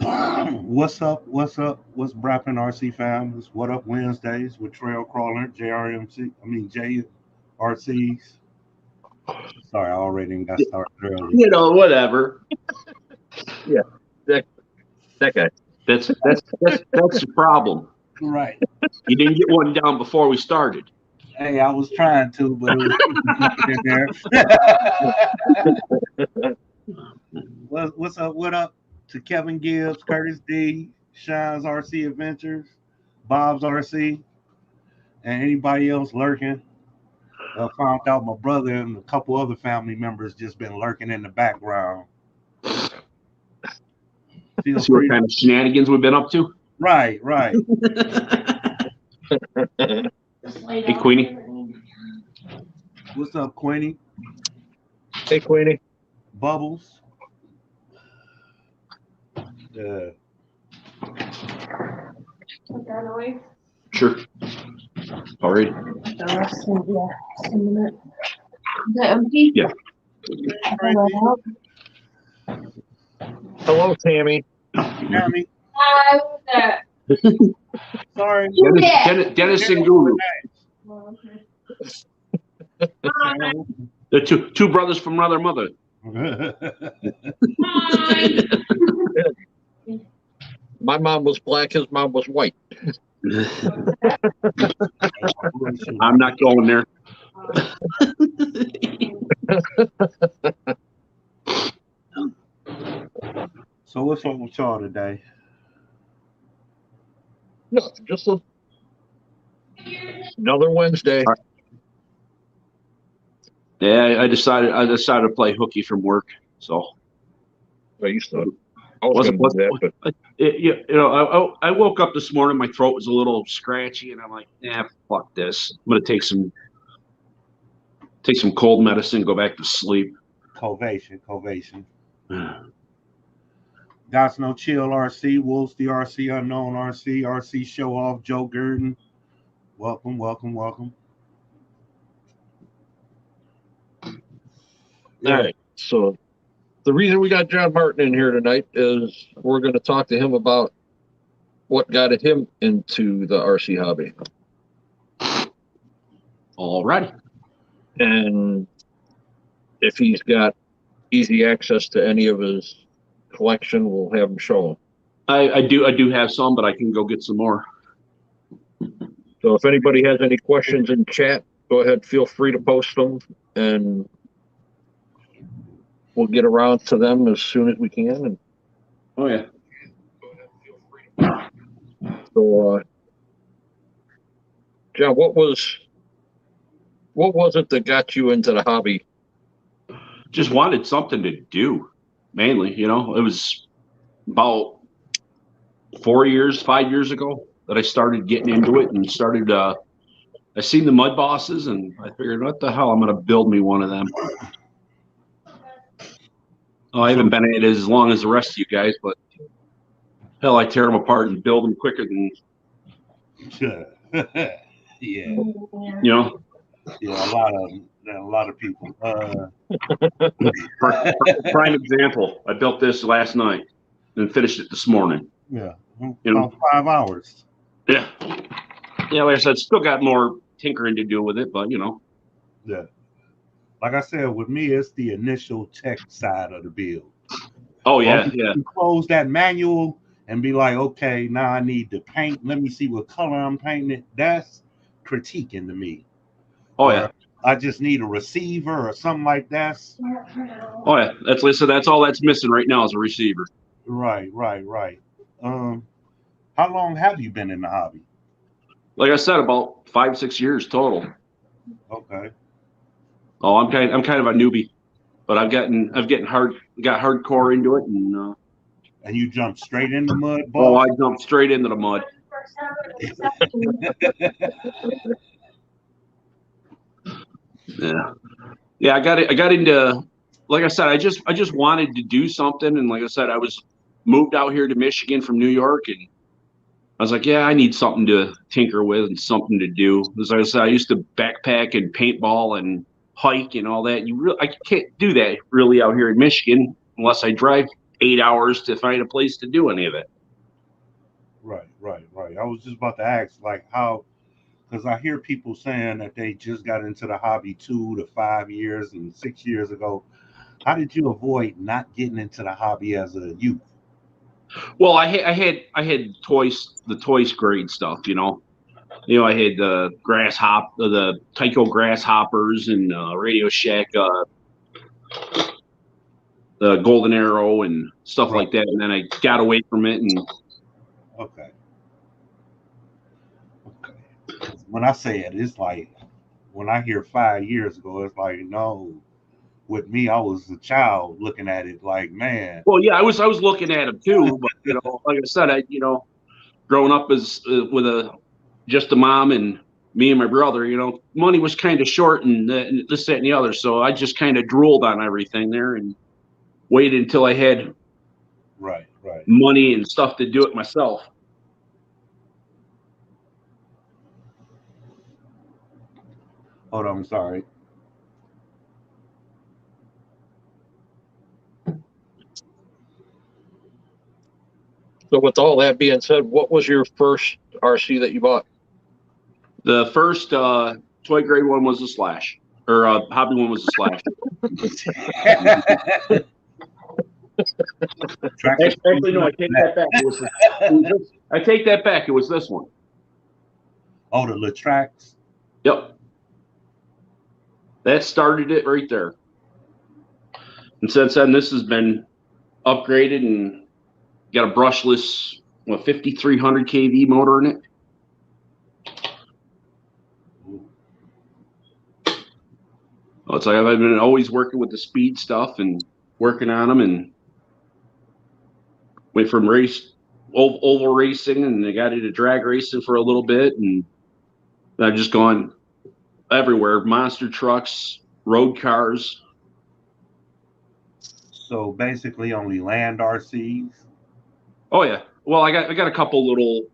What's up? What's up? What's Brappin RC fam? It's What Up Wednesdays with Trail Crawler, JRMC. I mean JRCs. Sorry, I already got started early. Whatever. Yeah, that guy. That's the problem. Right. You didn't get one down before we started. Hey, I was trying to, but it was in there. What's up? What up to Kevin Gibbs, Curtis D, Shine's RC Adventures, Bob's RC, and anybody else lurking? Found out my brother and a couple other family members just been lurking in the background. Feel See what free. kind of shenanigans we've been up to? Right. Hey, Queenie. What's up, Queenie? Hey, Queenie. Bubbles. Put that away. Sure. All right. Is that empty? Yeah. Hello, Tammy. Tammy. Hi, who's that? Sorry. Dennis and Guru. Oh, okay. They're two brothers from another mother. Hi. My mom was black. His mom was white. I'm not going there. So what's up with y'all today? No, just another Wednesday. Yeah, I decided to play hooky from work. So I used to. I was gonna do that, but I woke up this morning. My throat was a little scratchy, and I'm like, fuck this. I'm gonna take some cold medicine, go back to sleep. Covation. God's No Chill RC, Wolves the RC, Unknown RC Show Off, Joe Gurdon. Welcome. all right. So the reason we got John Martin in here tonight is we're going to talk to him about what got him into the RC hobby. All right. And if he's got easy access to any of his collection, we'll have him show him. I do have some, but I can go get some more. So if anybody has any questions in chat, go ahead, feel free to post them, and we'll get around to them as soon as we can. And Oh yeah. so, John, what was it that got you into the hobby? Just wanted something to do, mainly. It was about 5 years ago that I started getting into it and started. I seen the mud bosses, and I figured, what the hell, I'm going to build me one of them. Oh, I haven't been at it as long as the rest of you guys, but hell, I tear them apart and build them quicker than Yeah, a lot of people. Prime example. I built this last night and finished it this morning. Yeah, about 5 hours. Yeah, like I said, still got more tinkering to do with it, but Yeah, like I said, with me, it's the initial tech side of the build. Oh yeah, Once yeah. you close that manual and be like, okay, now I need to paint. Let me see what color I'm painting it. That's critiquing to me. Oh Or yeah. I just need a receiver or something like that. Oh yeah. That's all that's missing right now is a receiver. Right. How long have you been in the hobby? Like I said, about 5-6 years total. Okay. Oh, I'm kind of a newbie, but I've got hardcore into it, And you jumped straight in the mud, oh, boss? I jumped straight into the mud. Yeah. I got into, like I said, I just wanted to do something, and like I said, I was moved out here to Michigan from New York, and I was like, yeah, I need something to tinker with and something to do. As I said, I used to backpack and paintball and hike and all that. I can't do that really out here in Michigan unless I drive 8 hours to find a place to do any of it. Right. I was just about to ask, like, how, because I hear people saying that they just got into the hobby 2 to 5 years and 6 years ago. How did you avoid not getting into the hobby as a youth? Well, I had toys, the toys grade stuff, you know. I had the the Tyco grasshoppers and Radio Shack, the Golden Arrow and stuff like that. And then I got away from it. And Okay. When I say it, it's like when I hear 5 years ago, it's like no. With me, I was a child looking at it like, man. well, yeah, I was looking at them too, but like I said, growing up as with just a mom and me and my brother, money was kind of short and this, that, and the other. So I just kind of drooled on everything there and waited until I had Right. money and stuff to do it myself. Hold on, I'm sorry. So with all that being said, what was your first RC that you bought? The first toy grade one was a Slash, or hobby one was a Slash. Actually, no, I take that back. I take that back. It was this one. Oh, the Latrax? Yep. That started it right there. And since then, this has been upgraded and got a brushless, 5,300 kV motor in it. Well, it's like I've been always working with the speed stuff and working on them, and went from oval racing, and I got into drag racing for a little bit, and I've just gone everywhere: monster trucks, road cars. So basically, only land RCs. Oh yeah. Well, I got a couple little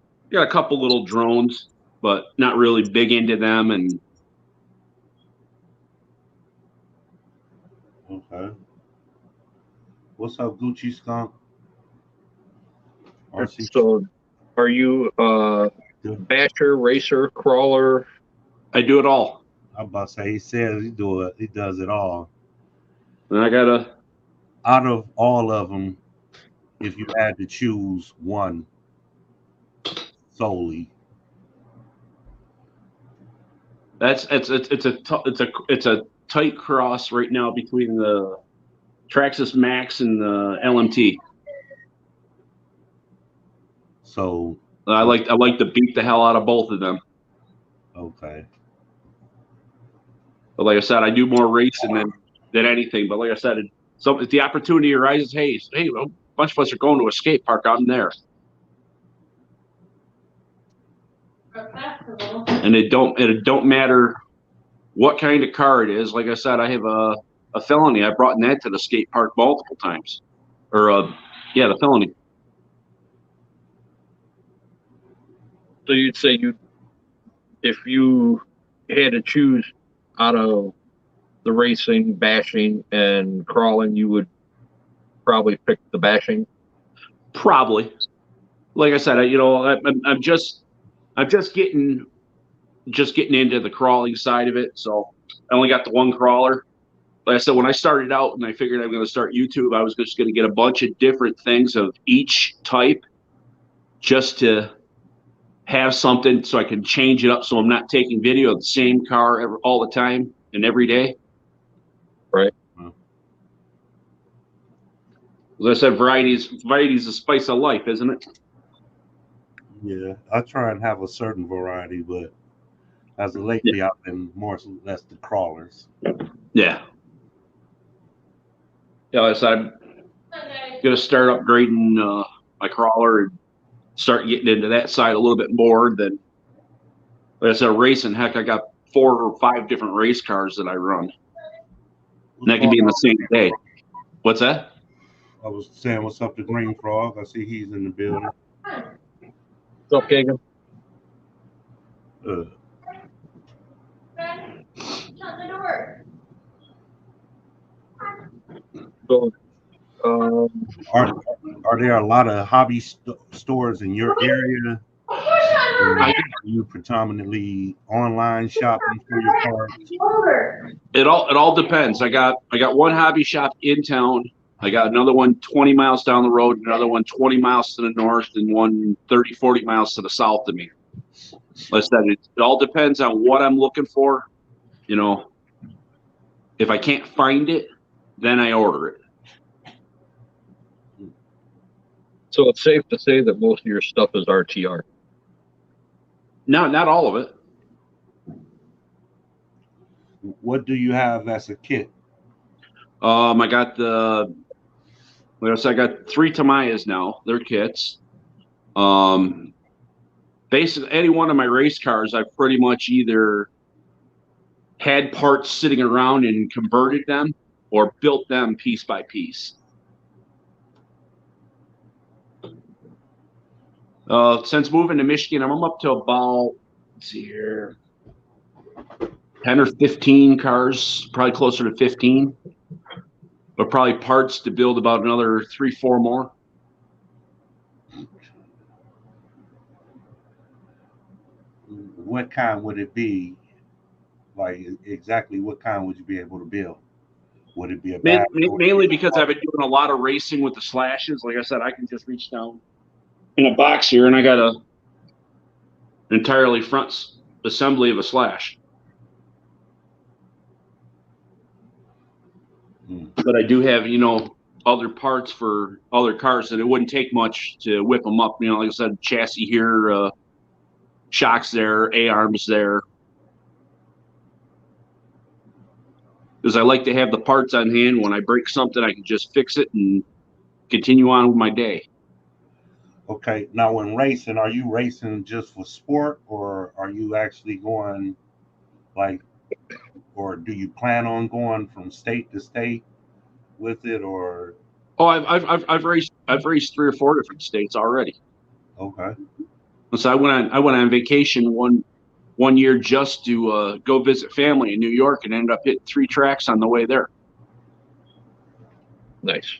drones, but not really big into them. And Okay. What's up, Gucci Skunk? RC. So are you basher, racer, crawler? I do it all. I'm about to say he says he does it all. And I got Out of all of them, if you had to choose one solely, it's a tight cross right now between the Traxxas Max and the LMT. so I like to beat the hell out of both of them. okay. But like I said, I do more racing than anything. But like I said, so if the opportunity arises, hey, a bunch of us are going to a skate park. I'm there, and it don't matter what kind of car it is. Like I said, I have a felony. I brought that to the skate park multiple times, or the felony. So you'd say if you had to choose out of the racing, bashing, and crawling, you would probably pick the bashing. Probably. Like I said, I'm just getting into the crawling side of it. So I only got the one crawler. Like I said, when I started out and I figured I'm going to start YouTube, I was just going to get a bunch of different things of each type, just to have something so I can change it up, so I'm not taking video of the same car all the time and every day. Right. As I said, variety's the spice of life, isn't it? Yeah, I try and have a certain variety, but as of lately, I've been more or less the crawlers. Yeah. Yeah, like I said, I'm going to start upgrading my crawler and start getting into that side a little bit more. Than, like I said, racing. Heck, I got 4 or 5 different race cars that I run. And that can be in the same day. What's that? I was saying, what's up to Green Frog? I see he's in the building. What's up, Kagan? Shut the door. So Um, Are are there a lot of hobby stores in your area? Or are you predominantly online shopping for your parts? It all depends. I got one hobby shop in town. I got another one 20 miles down the road, another one 20 miles to the north, and one 30, 40 miles to the south of me. Like I said, it all depends on what I'm looking for. You know, if I can't find it, then I order it. so it's safe to say that most of your stuff is RTR. No, not all of it. What do you have as a kit? I got the. What else? I got 3 Tamayas now. They're kits. Basically, any one of my race cars, I've pretty much either had parts sitting around and converted them, or built them piece by piece. Since moving to Michigan, I'm up to about, let's see here, 10 or 15 cars, probably closer to 15, but probably parts to build about another 3, 4 more. What kind would it be? Like exactly what kind would you be able to build? Would it be a back? Mainly because I've been doing a lot of racing with the slashes. Like I said, I can just reach down in a box here, and I got an entirely front assembly of a slash. But I do have, other parts for other cars that it wouldn't take much to whip them up. Like I said, chassis here, shocks there, A-arms there. Because I like to have the parts on hand. When I break something, I can just fix it and continue on with my day. Okay. Now, when racing, are you racing just for sport, or are you actually going like, or do you plan on going from state to state with it, or? Oh, I've raced 3 or 4 different states already. Okay. So I went on vacation one year just to go visit family in New York, and ended up hitting 3 tracks on the way there. Nice.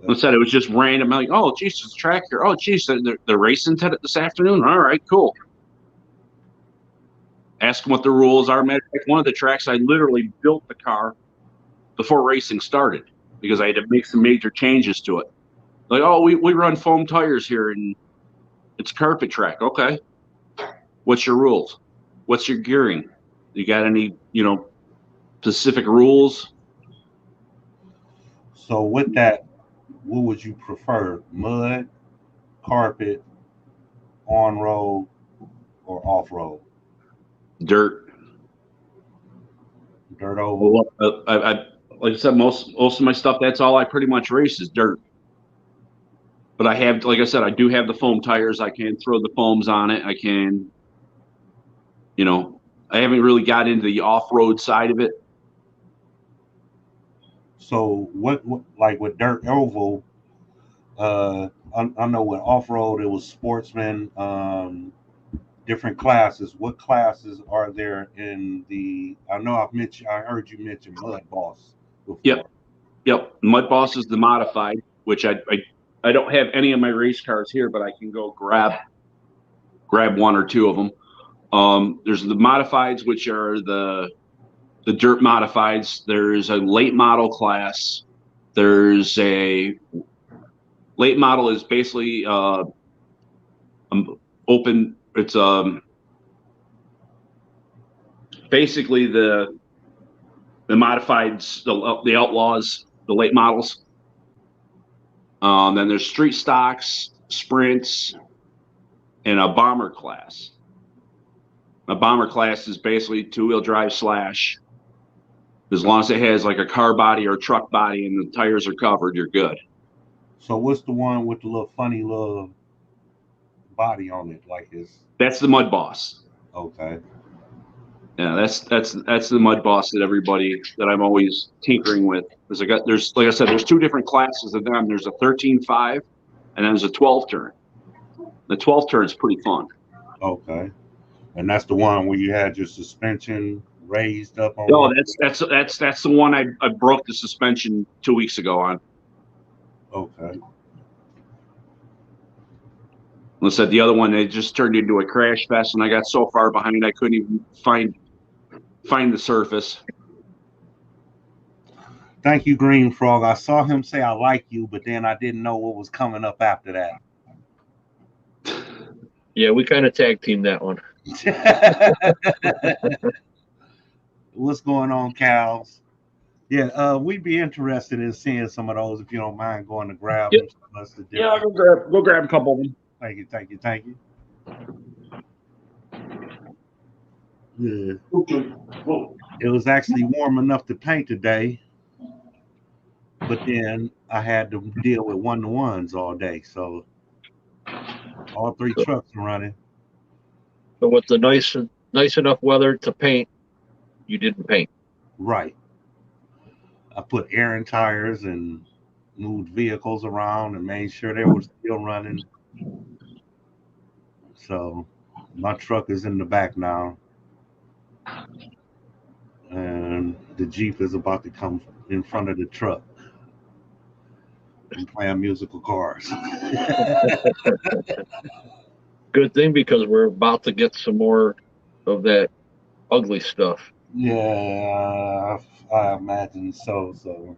I said it was just random. I'm like, oh, geez, there's a track here. Oh, geez, they're racing this afternoon. All right, cool. Ask them what the rules are. Matter of fact, one of the tracks, I literally built the car before racing started because I had to make some major changes to it. Like, oh, we run foam tires here, and it's a carpet track. Okay. What's your rules? What's your gearing? You got any, specific rules? So with that, what would you prefer? Mud, carpet, on road, or off road? Dirt. Dirt oval. Well, I like I said, most of my stuff, that's all I pretty much race is dirt. But I have, like I said, I do have the foam tires. I can throw the foams on it. I can, I haven't really got into the off-road side of it. So what like with dirt oval, I know with off road it was sportsman, different classes. What classes are there in the? I know I heard you mention Mud Boss before. Yep. Mud Boss is the modified, which I don't have any of my race cars here, but I can go grab 1 or 2 of them. There's the modifieds, which are the dirt modifieds. There's a late model class. There's a late model is basically open. It's basically the modifieds, the outlaws, the late models. Then there's street stocks, sprints, and a bomber class. A bomber class is basically 2-wheel drive slash. As long as it has like a car body or truck body and the tires are covered, you're good. So what's the one with the little funny little body on it? That's the Mud Boss. Okay. Yeah, that's the Mud Boss that I'm always tinkering with. There's like I said, there's 2 different classes of them. There's a 13.5 and then there's a 12 turn. The 12 turn is pretty fun. Okay. And that's the one where you had your suspension raised up on. No, that's the one I broke the suspension 2 weeks ago on. Okay. I said the other one, it just turned into a crash fest, and I got so far behind I couldn't even find the surface. Thank you, Green Frog. I saw him say I like you, but then I didn't know what was coming up after that. Yeah, we kind of tag teamed that one. What's going on, Cows? Yeah, we'd be interested in seeing some of those if you don't mind going to grab Yep. them. That's the Yeah, difference. go grab a couple of them. Thank you, thank you, thank you. Yeah. Whoa. It was actually warm enough to paint today, but then I had to deal with one-to-ones all day, so all three trucks are running. So with the nice enough weather to paint, you didn't paint. Right. I put air in tires and moved vehicles around and made sure they were still running. So my truck is in the back now, and the Jeep is about to come in front of the truck and playing musical cars. Good thing, because we're about to get some more of that ugly stuff. Yeah, I imagine so. So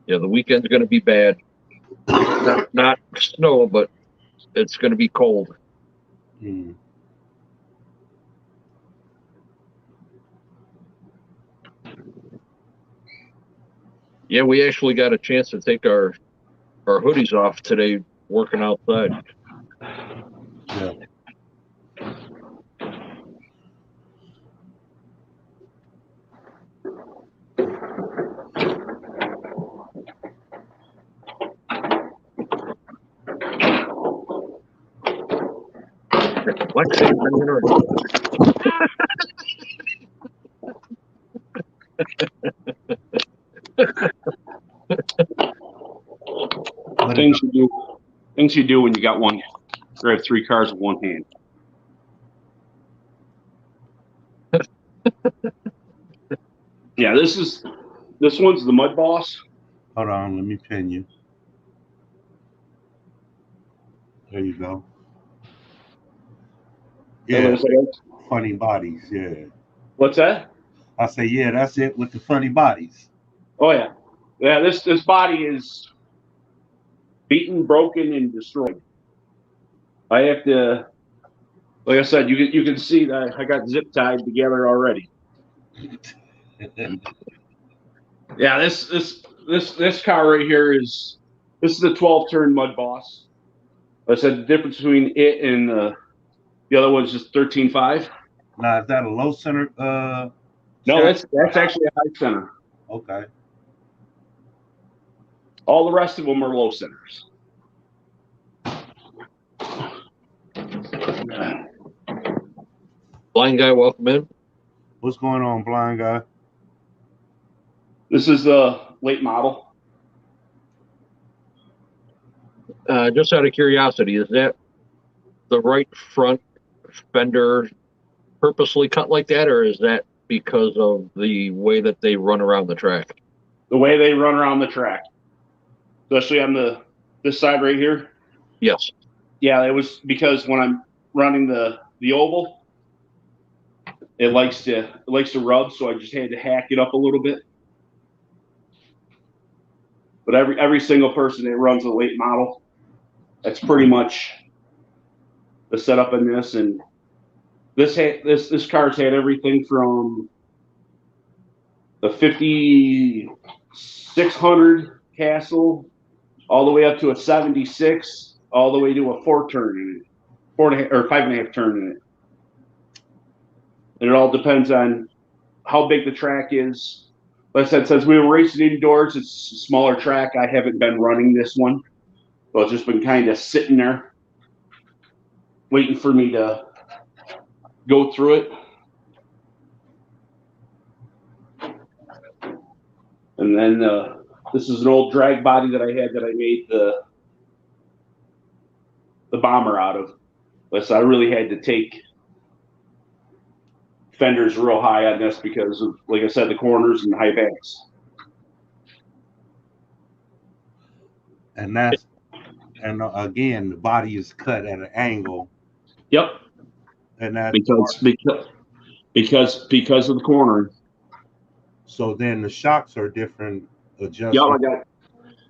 Yeah, the weekend's going to be bad. Not snow, but it's going to be cold. hmm. Yeah, we actually got a chance to take our hoodies off today working outside. Yeah. Lexi, bring it on. Things you do when you got one. Grab 3 cars with one hand. Yeah, this one's the Mud Boss. Hold on, let me pin you. There you go. Yeah, funny bodies. Yeah. What's that? I say, yeah, that's it with the funny bodies. Oh yeah, yeah. This body is beaten, broken, and destroyed. I have to, like I said, you can see that I got zip tied together already. Yeah, this car right here is a 12-turn Mud Boss. I said the difference between it and the other one's just 13.5. Now, is that a low center? No, that's actually a high center. Okay. All the rest of them are low centers. Blind guy, welcome in. What's going on, blind guy? This is the late model. Just out of curiosity, is that the right front fender purposely cut like that, or is that because of the way that they run around the track? The way they run around the track, especially on this side right here. Yes. Yeah, it was because when I'm running the oval, it likes to rub, so I just had to hack it up a little bit. But every single person that runs a late model, that's pretty much the setup in this. And this car's had everything from the 5600 Castle all the way up to a 76, all the way to a 4-turn in it, 5.5 turn in it. And it all depends on how big the track is. Like I said, since we were racing indoors, it's a smaller track. I haven't been running this one. So it's just been kind of sitting there waiting for me to go through it. And then this is an old drag body that I had that I made the bomber out of. But so I really had to take fenders real high on this because of, like I said, the corners and the high backs. And again, the body is cut at an angle, Yep, and that's because of the cornering. so then the shocks are different Yep, adjustments.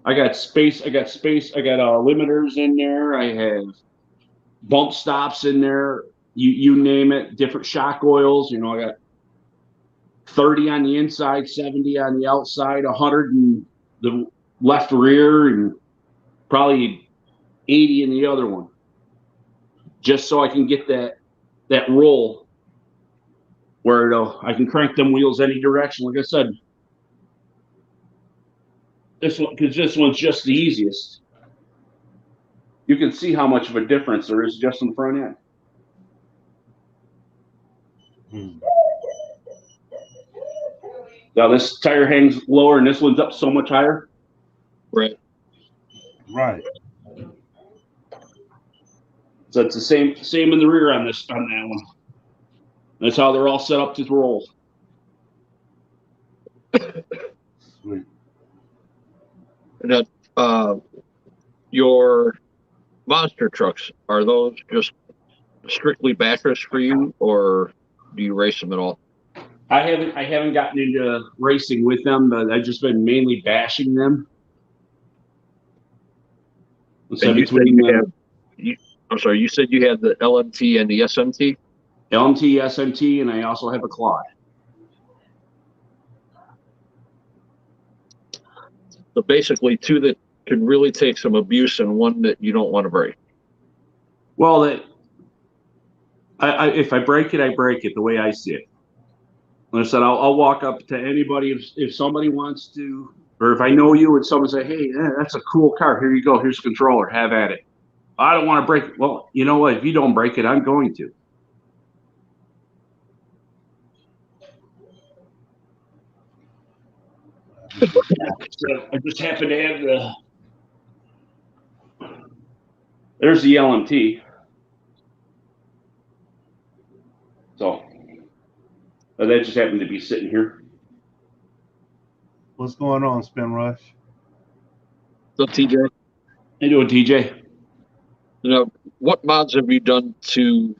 I got space. I got limiters in there. I have bump stops in there. You name it. Different shock oils. You know, I got 30 on the inside, 70 on the outside, 100 in the left rear, and probably 80 in the other one, just so I can get that roll where I can crank them wheels any direction. Like I said, this one's just the easiest. You can see how much of a difference there is just in the front end. Now this tire hangs lower and this one's up so much higher. Right. Right. So it's the same in the rear on that one. That's how they're all set up to roll. Sweet. And your monster trucks, are those just strictly backers for you, or do you race them at all? I haven't gotten into racing with them, but I've just been mainly bashing them. So And I'm sorry, you said you had the LMT and the SMT? LMT, SMT, and I also have a Claude. So basically, two that can really take some abuse and one that you don't want to break. Well, if I break it, I break it the way I see it. Like I said, I'll walk up to anybody if somebody wants to, or if I know you and someone say, hey, that's a cool car. Here you go. Here's the controller. Have at it. I don't want to break it. Well, you know what? If you don't break it, I'm going to. I just happen to have there's the LMT. So that just happened to be sitting here. What's going on, Spin Rush? So TJ, How you doing, TJ? What mods have you done to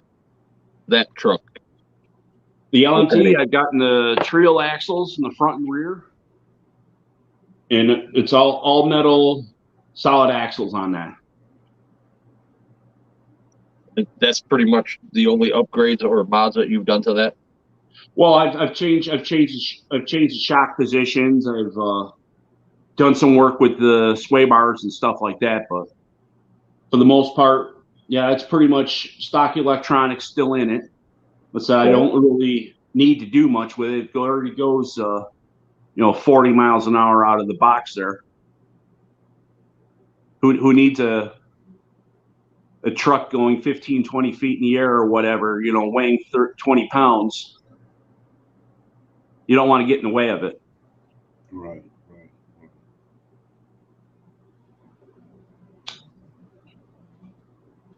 that truck? The LMT, I've gotten the Trio axles in the front and rear. And it's all metal, solid axles on that. That's pretty much the only upgrades or mods that you've done to that. Well, I've changed the shock positions. I've done some work with the sway bars and stuff like that. But for the most part, yeah, it's pretty much stock electronics still in it. But I don't really need to do much with it. It already goes 40 miles an hour out of the box there. Who needs a truck going 15, 20 feet in the air or whatever, weighing 20 pounds? You don't want to get in the way of it. Right.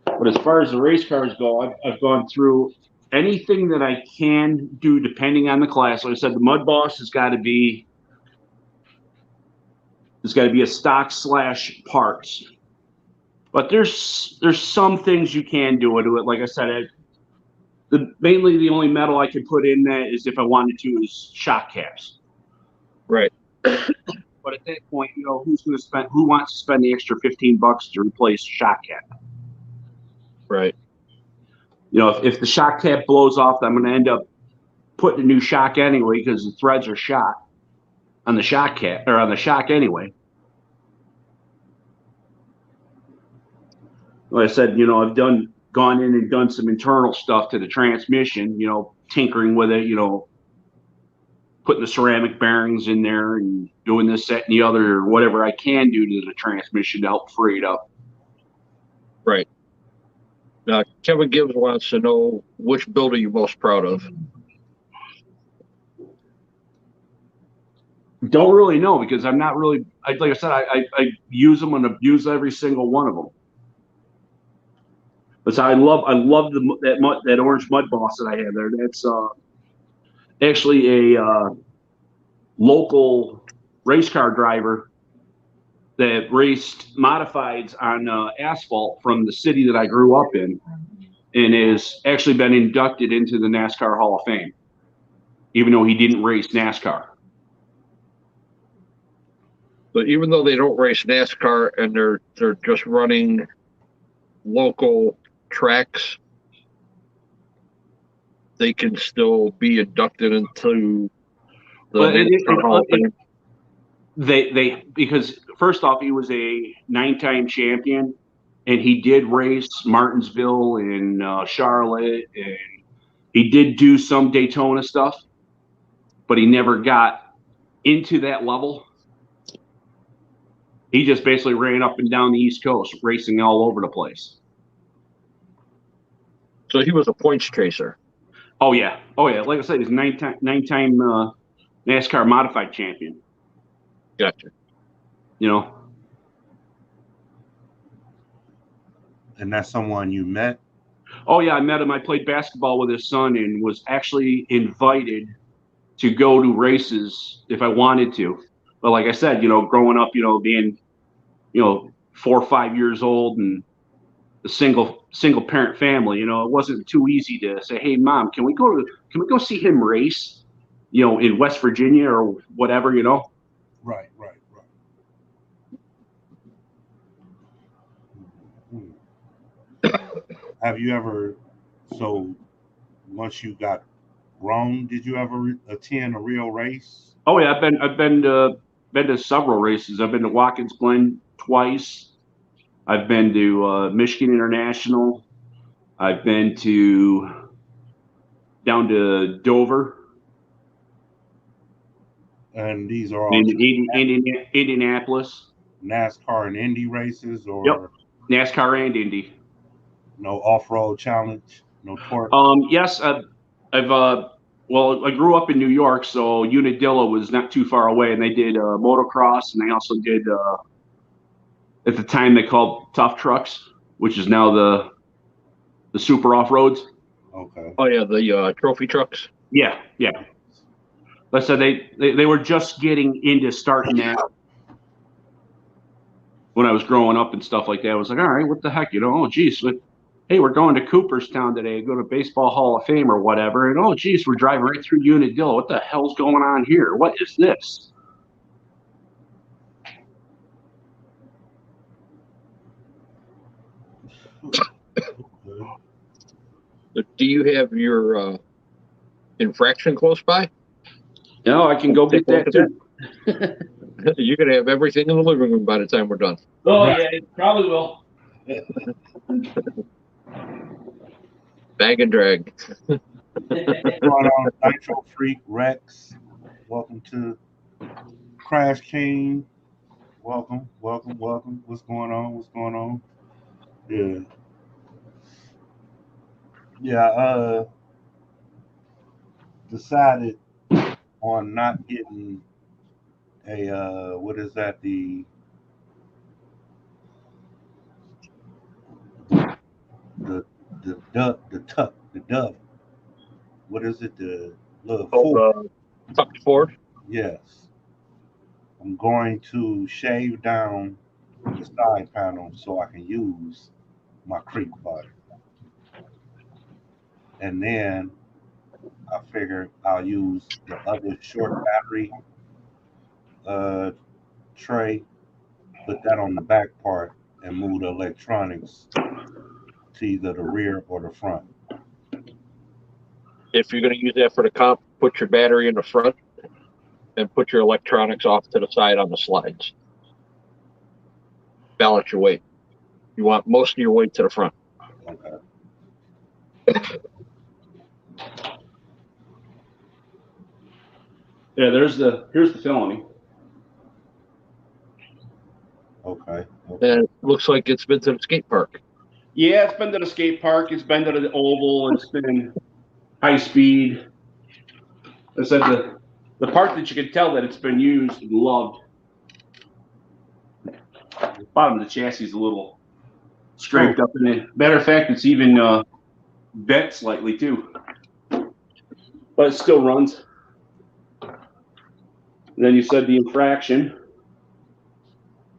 But as far as the race cars go, I've gone through anything that I can do depending on the class. Like I said, the Mud Boss has got to be a stock / parts. But there's some things you can do to it. Like I said, mainly the only metal I can put in that is if I wanted to is shock caps. Right. But at that point, who wants to spend the extra $15 to replace shock cap? Right. If the shock cap blows off, I'm going to end up putting a new shock anyway because the threads are shot on the shock cap or on the shock anyway. Like I said, I've gone in and done some internal stuff to the transmission, tinkering with it, putting the ceramic bearings in there and doing this, that, and the other, or whatever I can do to the transmission to help free it up. Right. Now, Kevin Gibbs wants to know which build are you most proud of? Don't really know because I'm not really, like I said, I use them and abuse every single one of them. But I love that orange Mud Boss that I have there. actually a local race car driver that raced modifieds on asphalt from the city that I grew up in, and has actually been inducted into the NASCAR Hall of Fame, even though he didn't race NASCAR. But even though they don't race NASCAR and they're just running local tracks, they can still be inducted into the NASCAR Hall of Fame. They because first off, he was a 9-time champion, and he did race Martinsville and Charlotte, and he did do some Daytona stuff, but he never got into that level. He just basically ran up and down the East Coast, racing all over the place. So he was a points chaser. Oh yeah. Like I said, he's nine-time NASCAR modified champion. Gotcha. You know. And that's someone you met? Oh yeah, I met him. I played basketball with his son and was actually invited to go to races if I wanted to. But like I said, growing up, being, 4 or 5 years old and a single parent family, it wasn't too easy to say, "Hey, Mom, can we go see him race, in West Virginia or whatever, Right. Have you ever, so once you got grown, did you ever attend a real race? Oh yeah, I've been to several races. I've been to Watkins Glen twice. I've been to Michigan International. I've been down to Dover. And these are all Indianapolis. NASCAR and Indy races, or Yep. NASCAR and Indy. No off-road challenge, no torque. Yes, I grew up in New York, so Unadilla was not too far away, and they did motocross, and they also did at the time they called tough trucks, which is now the super off-roads. Okay. Oh yeah, the trophy trucks. Yeah. Like I said, they were just getting into starting that when I was growing up and stuff like that. I was like, all right, what the heck, oh geez, hey, we're going to Cooperstown today, go to Baseball Hall of Fame or whatever, and oh geez, we're driving right through Unadilla. What the hell's going on here? What is this? Do you have your infraction close by? No, I can go get that too. You're gonna have everything in the living room by the time we're done. Oh yeah, it probably will. Bag and drag. What's going on, Nitro Freak Rex? Welcome to Crash King. Welcome. What's going on? Yeah. Decided on not getting a what is that, the dove. What is it? The little Ford. Tucked Ford. Yes. I'm going to shave down the side panel so I can use my creek butter. And then I figured I'll use the other short battery tray, put that on the back part, and move the electronics to either the rear or the front. If you're going to use that for the comp, put your battery in the front and put your electronics off to the side on the slides. Balance your weight. You want most of your weight to the front. Okay. Yeah, here's the felony. Okay. And it looks like it's been to the skate park. Yeah, it's been to the skate park. It's been to the oval. It's been high speed. I said the part that you can tell that it's been used and loved. The bottom of the chassis is a little scraped up in it. Matter of fact, it's even bent slightly too, but it still runs. Then you said the infraction,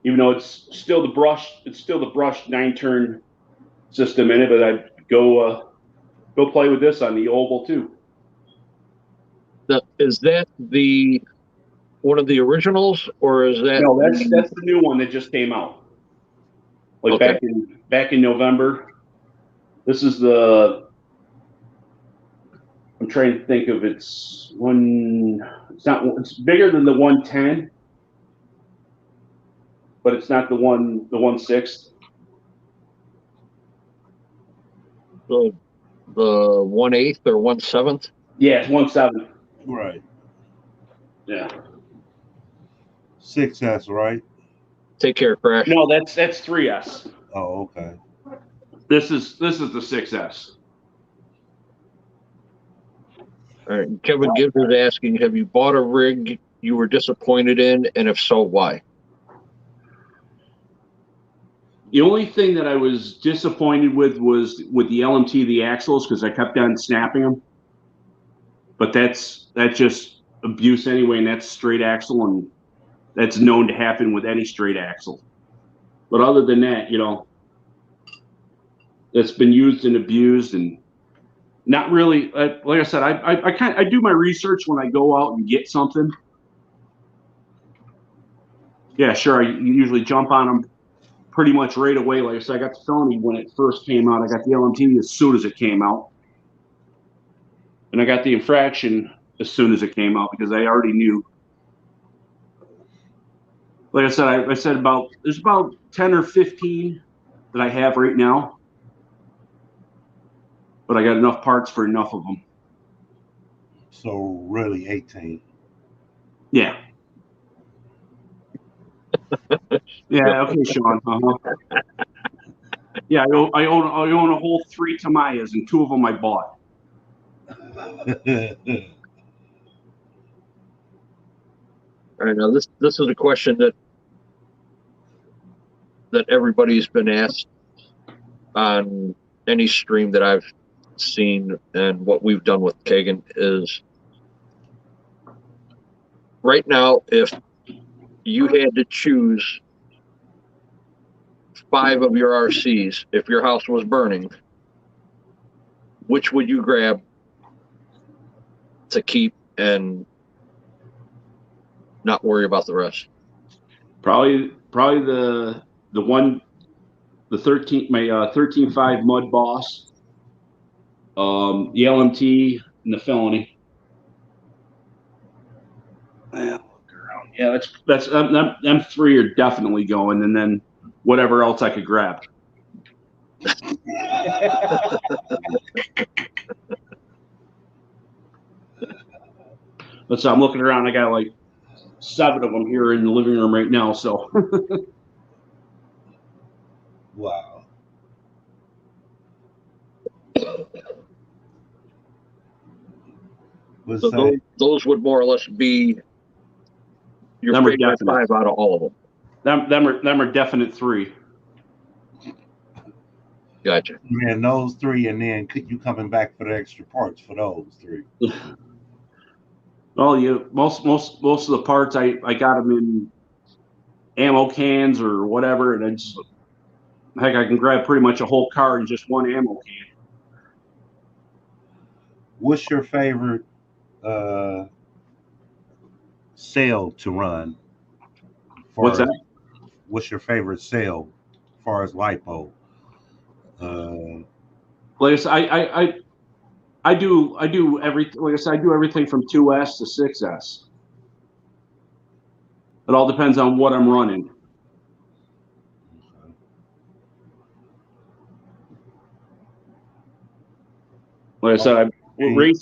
even though it's still the brushed 9-turn system in it, but I'd go play with this on the oval too. Is that the one of the originals, or is that? No, that's the new one that just came out. Like Okay. back in November. This is the. I'm trying to think of it's one. It's bigger than the 110, but it's not the 1/6. The 1/8 or 1/7? Yeah, it's 1/7. Right. Yeah. 6S, right? Take care, Crash. No, that's 3S. Oh, okay. This is the 6S. All right. Kevin Gibbs is asking, have you bought a rig you were disappointed in, and if so, why? The only thing that I was disappointed with was with the LMT, the axles, because I kept on snapping them. But that's just abuse anyway, and that's straight axle, and that's known to happen with any straight axle. But other than that, it's been used and abused, and not really. Like I said, I do my research when I go out and get something. Yeah, sure. I usually jump on them pretty much right away. Like I said, I got the Felony when it first came out. I got the LMT as soon as it came out, and I got the infraction as soon as it came out because I already knew. Like I said, there's about 10 or 15 that I have right now, but I got enough parts for enough of them. So really 18. Yeah. Yeah. Okay, Sean. Yeah, I own a whole 3 Tamayas, and 2 of them I bought. All right. Now this is a question that everybody's been asked on any stream that I've seen, and what we've done with Kagan is, right now, if you had to choose 5 of your RCs, if your house was burning, which would you grab to keep and not worry about the rest? Probably the 13.5 Mud Boss, the LMT, and the Felony. Yeah, that's them 3 are definitely going, and then whatever else I could grab. So I'm looking around. I got like 7 of them here in the living room right now. So. Wow. So those would more or less be your favorite 5 out of all of them. Them are definite 3. Gotcha. Man, those 3, and then you coming back for the extra parts for those 3. Well, most of the parts I got them in ammo cans or whatever, and I can grab pretty much a whole car in just one ammo can. What's your favorite sail to run? What's that? What's your favorite sail as far as lipo? Like I said, I do everything. Like I said, I do everything from 2S to 6S. It all depends on what I'm running. Like I said,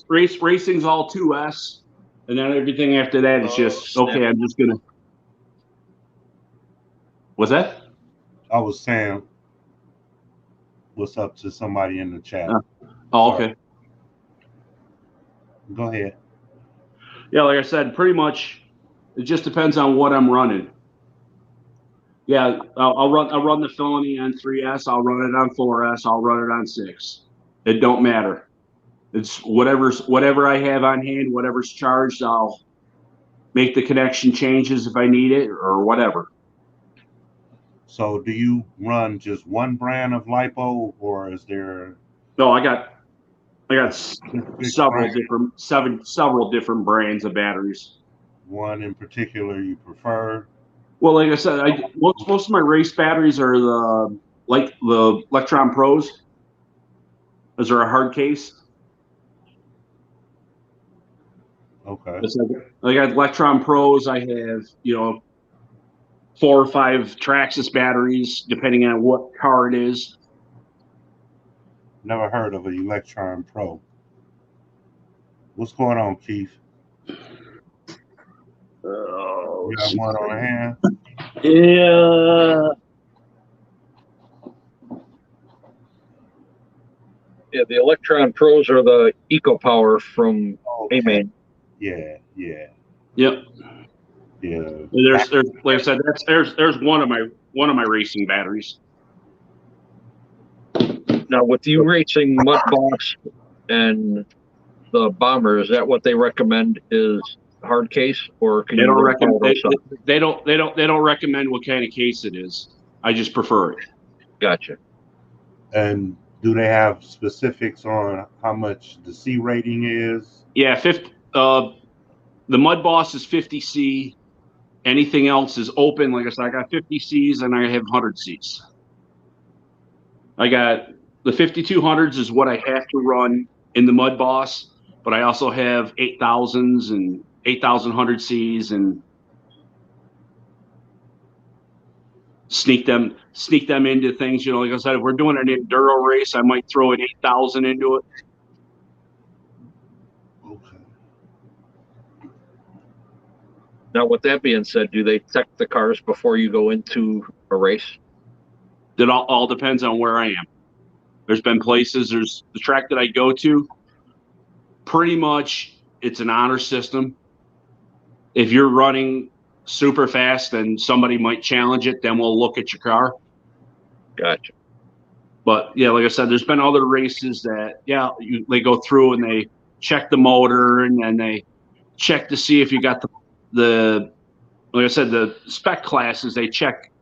racing's all 2S, and then everything after that is just okay. I'm just gonna. What's that? I was saying, what's up to somebody in the chat? Okay. Go ahead. Yeah, like I said, pretty much, it just depends on what I'm running. Yeah, I'll run the Felony on 3S. I'll run it on 4S. I'll run it on 6. It don't matter. It's whatever I have on hand, whatever's charged. I'll make the connection changes if I need it or whatever. So do you run just one brand of lipo, or is there No, I got specific several brand, different brands of batteries. one in particular you prefer? Well, like I said, most of my race batteries are the Electron Pros. Those are a hard case. Okay. I got Electron Pros. I have 4 or 5 Traxxas batteries, depending on what car it is. Never heard of an Electron Pro. What's going on, Keith? You got one on hand? Yeah. Yeah, the Electron Pros are the Eco Power from Okay. A-Main. Yeah. Yep. Yeah. There's like I said, there's one of my racing batteries. Now, with you racing Mud Boss and the Bomber, is that what they recommend is hard case, or can They you don't run recommend all those stuff? they don't recommend what kind of case it is. I just prefer it. Gotcha. And do they have specifics on how much the C rating is? Yeah, the Mud Boss is 50C. Anything else is open. Like I said, I got 50Cs and I have 100Cs. I got the 5200s is what I have to run in the Mud Boss, but I also have 8000s and 8100Cs and sneak them into things. Like I said, if we're doing an enduro race, I might throw an 8000 into it. Okay. Now, with that being said, do they check the cars before you go into a race? It all depends on where I am. There's been places, there's the track that I go to, pretty much it's an honor system. If you're running super fast, then somebody might challenge it, then we'll look at your car. Gotcha. But yeah, like I said, there's been other races that, they go through and they check the motor and then they check to see if you got the like I said, the spec classes, they check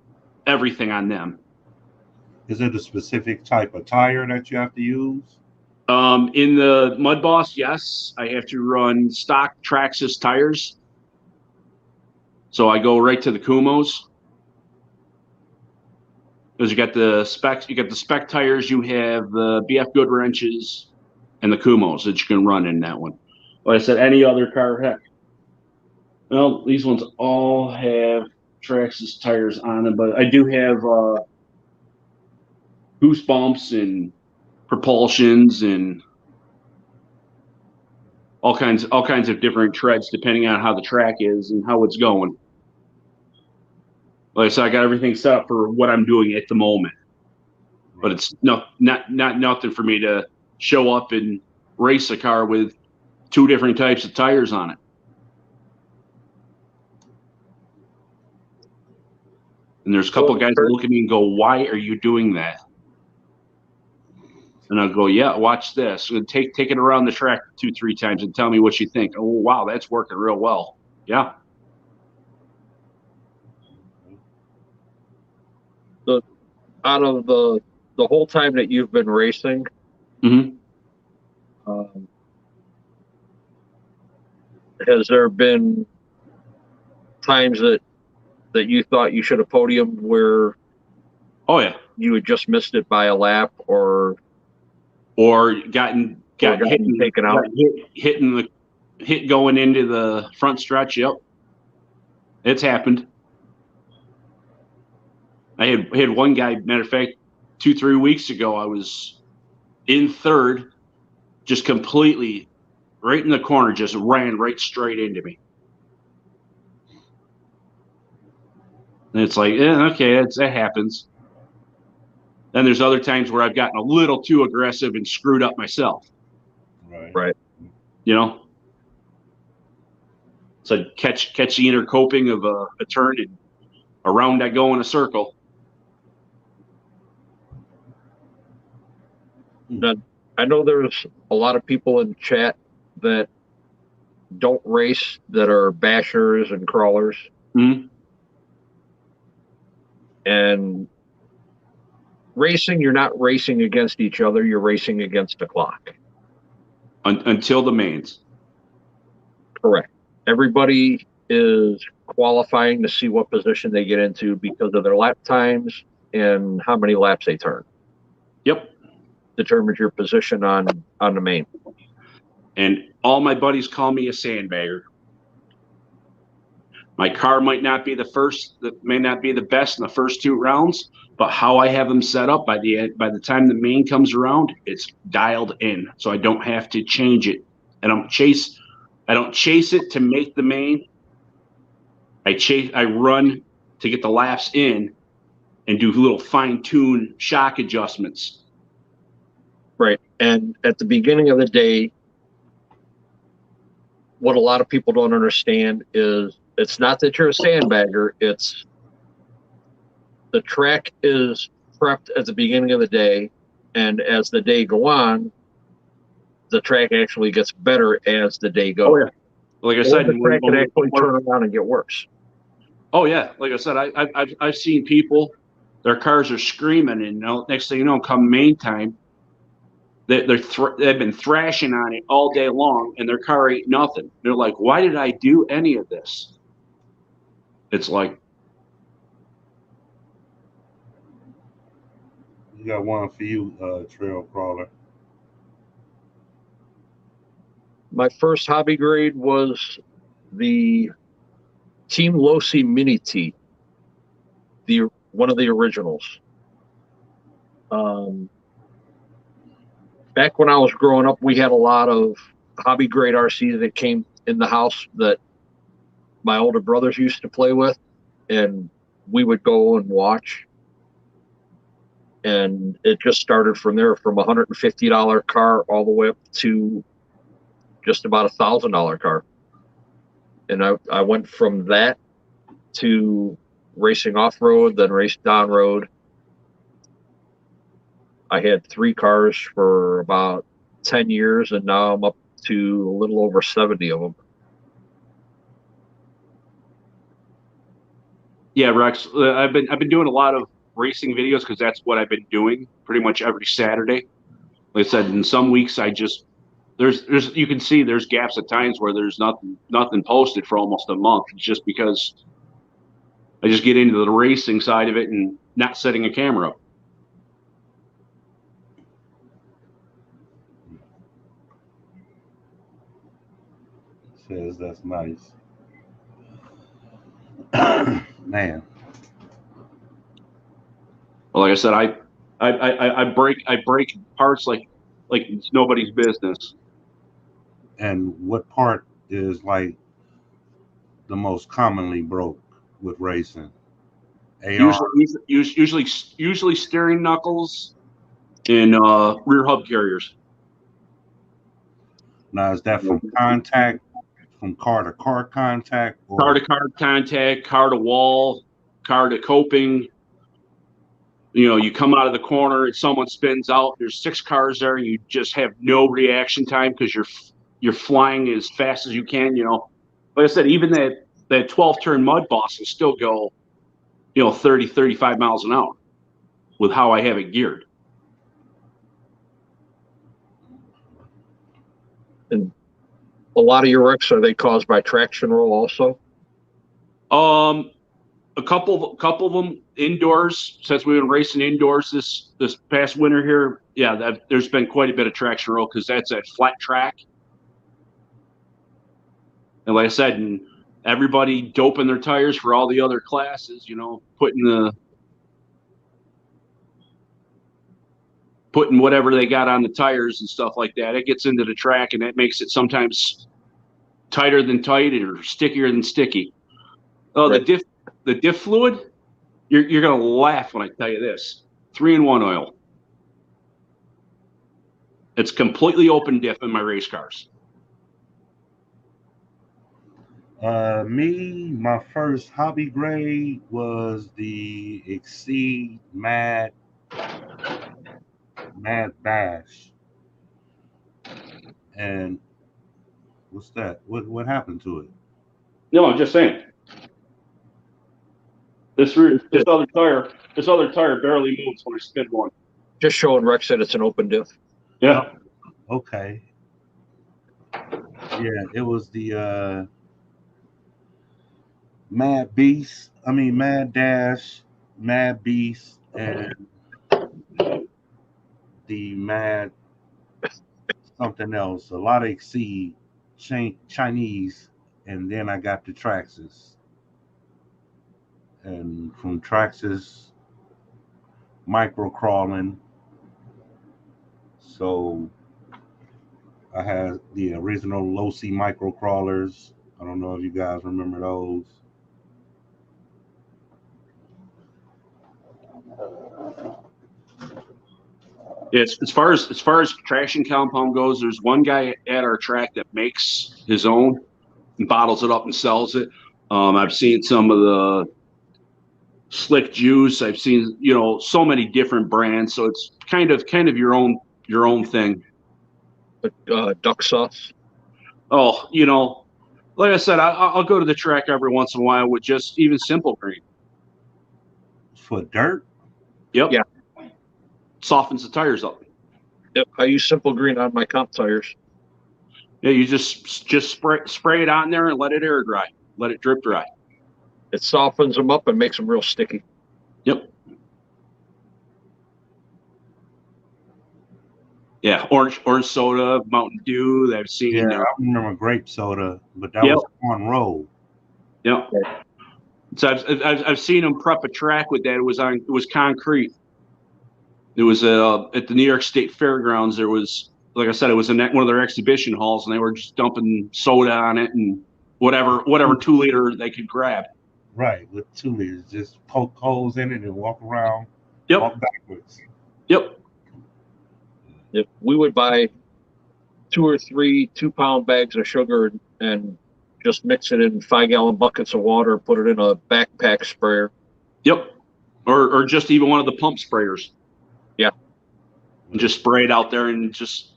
everything on them. Is it a specific type of tire that you have to use? In the Mud Boss, yes, I have to run stock Traxxas tires. So I go right to the Kumos. Because you got the spec tires, you have the BF Good wrenches, and the Kumos that you can run in that one. Like I said, any other car, heck. Well, these ones all have Traxxas tires on them, but I do have goosebumps and propulsions and all kinds of different treads depending on how the track is and how it's going. Like I said, I got everything set up for what I'm doing at the moment, but it's not nothing for me to show up and race a car with 2 different types of tires on it. And there's a couple of guys that look at me and go, "Why are you doing that?" And I'll go, "Yeah, watch this. Take it around the track 2-3 times and tell me what you think." "Oh, wow, that's working real well." Yeah. Out of the whole time that you've been racing, Mm-hmm. Has there been times that you thought you should have podiumed where you had just missed it by a lap or gotten taken out? Hit going into the front stretch? Yep. It's happened. I had one guy, matter of fact, 2-3 weeks ago, I was in third, just completely right in the corner, just ran right straight into me. And it's like, okay, that happens. Then there's other times where I've gotten a little too aggressive and screwed up myself. Right. So catch the inner coping of a turn and around I go in a circle. Now, I know there's a lot of people in chat that don't race that are bashers and crawlers. Mhm. And racing, you're not racing against each other, you're racing against the clock. Until the mains. Correct. Everybody is qualifying to see what position they get into because of their lap times and how many laps they turn. Yep. Determines your position on the main. And all my buddies call me a sandbagger. My car might not be the first, that may not be the best in the first 2 rounds, but how I have them set up by the time the main comes around, it's dialed in, so I don't have to change it. I don't chase it to make the main. I run to get the laps in and do little fine-tune shock adjustments. Right. And at the beginning of the day, what a lot of people don't understand is it's not that you're a sandbagger, it's the track is prepped at the beginning of the day, and as the day go on, the track actually gets better as the day goes. Oh, yeah. Like I said, the track can actually turn around and get worse. Oh yeah, like I said, I've seen people, their cars are screaming, and next thing you know, come main time, they've been thrashing on it all day long, and their car ain't nothing. They're like, why did I do any of this? It's like, You got one for you, trail crawler. My first hobby grade was the Team Losi Mini T, one of the originals. Back when I was growing up, we had a lot of hobby grade RCs that came in the house that my older brothers used to play with, and we would go and watch. And it just started from there, from a $150 car all the way up to just about $1,000 car. And I went from that to racing off-road, then raced on-road. I had 3 cars for about 10 years, and now I'm up to a little over 70 of them. yeah, Rex, I've been doing a lot of racing videos because that's what I've been doing pretty much every Saturday. Like I said, in some weeks there's you can see there's gaps at times where there's nothing posted for almost a month. It's just because I just get into the racing side of it and not setting a camera up. Says that's nice. Man. Well, like I said, I break parts like it's nobody's business. And what part is like the most commonly broke with racing? AR. Usually steering knuckles and rear hub carriers. Now, is that from contact, from car to car contact, or Car to car contact, car to wall, car to coping. You know, you come out of the corner and someone spins out. There's 6 cars there, and you just have no reaction time because you're flying as fast as you can. You know, like I said, even that 12-turn mud boss will still go, 30, 35 miles an hour with how I have it geared. And a lot of your wrecks, are they caused by traction roll also? A couple of them indoors, since we've been racing indoors this past winter here. Yeah, there's been quite a bit of traction roll because that's at flat track. And like I said, and everybody doping their tires for all the other classes, putting whatever they got on the tires and stuff like that. It gets into the track, and that makes it sometimes tighter than tight or stickier than sticky. Oh, right. The diff fluid, you're gonna laugh when I tell you this. 3-in-1 oil. It's completely open diff in my race cars. My first hobby grade was the Exceed Mad Bash. And What's that? What happened to it? No, I'm just saying. This other tire barely moves when I spin one. Just showing Rex that it's an open diff. Yeah. Okay. Yeah, it was the Mad Beast. I mean Mad Dash, Mad Beast, and the Mad something else. A lot of Exceed Chinese, and then I got the Traxxas, and from Traxxas micro crawling. So I had the original low C micro crawlers. I don't know if you guys remember those. It's as far as traction compound goes, there's one guy at our track that makes his own and bottles it up and sells it. I've seen some of the Slick Juice. I've seen, so many different brands. So it's kind of your own thing. Duck sauce. Oh, like I said, I'll go to the track every once in a while with just even Simple Green. For dirt? Yep. Yeah. Softens the tires up. Yep. I use Simple Green on my comp tires. Yeah, you just spray it on there and let it air dry. Let it drip dry. It softens them up and makes them real sticky. Yep. Yeah, orange soda, Mountain Dew. I've seen. Yeah, I remember grape soda, but that Yep. was on roll. Yep. So I've seen them prep a track with that. It was concrete. It was at the New York State Fairgrounds. There was, like I said, it was in one of their exhibition halls, and they were just dumping soda on it and whatever 2 liter they could grab. Right, with 2 liters, just poke holes in it and walk around. Yep. Walk backwards. Yep. If we would buy 2 or 3 2-pound bags of sugar and just mix it in 5-gallon buckets of water, put it in a backpack sprayer. Yep. Or just even one of the pump sprayers. Yeah. And just spray it out there and just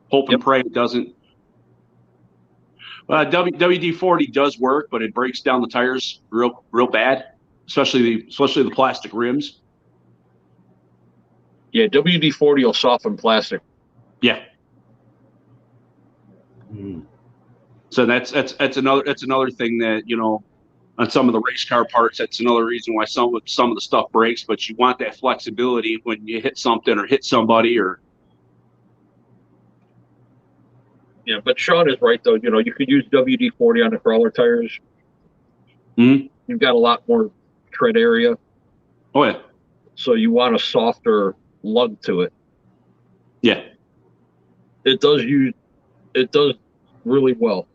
hope and pray it doesn't. WD-40 does work, but it breaks down the tires real bad, especially the plastic rims. Yeah, WD-40 will soften plastic. Yeah. So that's another thing that, on some of the race car parts, that's another reason why some of the stuff breaks. But you want that flexibility when you hit something or hit somebody or. Yeah, but Sean is right though. You could use WD-40 on the crawler tires. Mm-hmm. You've got a lot more tread area. Oh yeah. So you want a softer lug to it. Yeah. It does really well.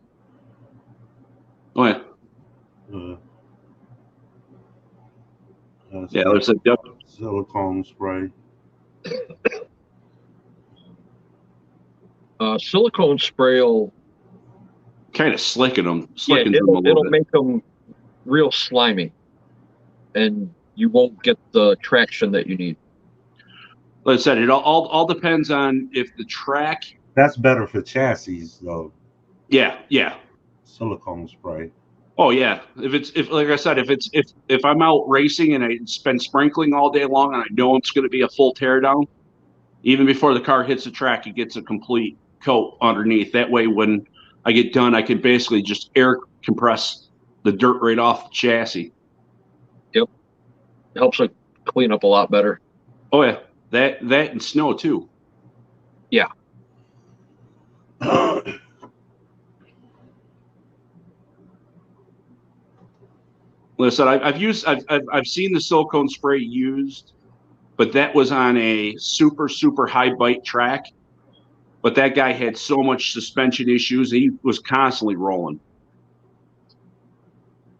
Oh yeah. Yeah, there's a silicone spray. Silicone spray will kind of slicken them. It'll make them real slimy, and you won't get the traction that you need. Like I said, it all depends on if the track. That's better for chassis, though. Yeah. Silicone spray. Oh yeah, if I'm out racing and it's been sprinkling all day long and I know it's going to be a full teardown, even before the car hits the track, it gets a complete coat underneath. That way, when I get done, I can basically just air compress the dirt right off the chassis. Yep, it helps it clean up a lot better. Oh yeah, that and snow too. Yeah. Listen, I've seen the silicone spray used, but that was on a super high bite track. But that guy had so much suspension issues, he was constantly rolling.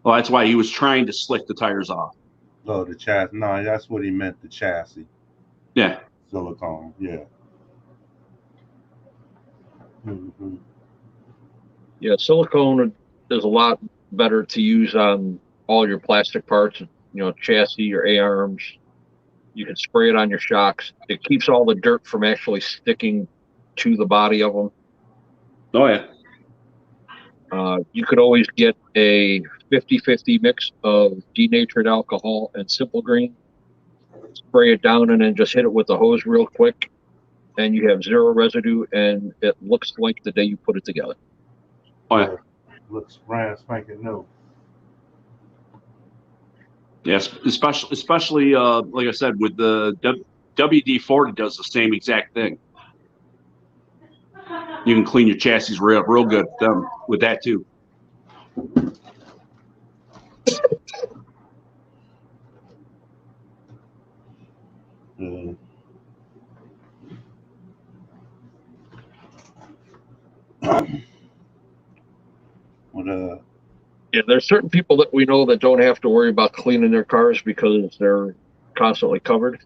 Well, that's why he was trying to slick the tires off. Oh, the chassis. No, that's what he meant, the chassis. Yeah. Silicone, yeah. Mm-hmm. Yeah, silicone is a lot better to use on all your plastic parts, chassis, your A-arms. You can spray it on your shocks. It keeps all the dirt from actually sticking to the body of them. Oh, yeah. You could always get a 50-50 mix of denatured alcohol and simple green, spray it down, and then just hit it with the hose real quick, and you have zero residue, and it looks like the day you put it together. Oh, yeah. Looks brand spanking new. Yes, especially like I said, with the WD-40 does the same exact thing. You can clean your chassis real good with that too. Yeah, there's certain people that we know that don't have to worry about cleaning their cars because they're constantly covered.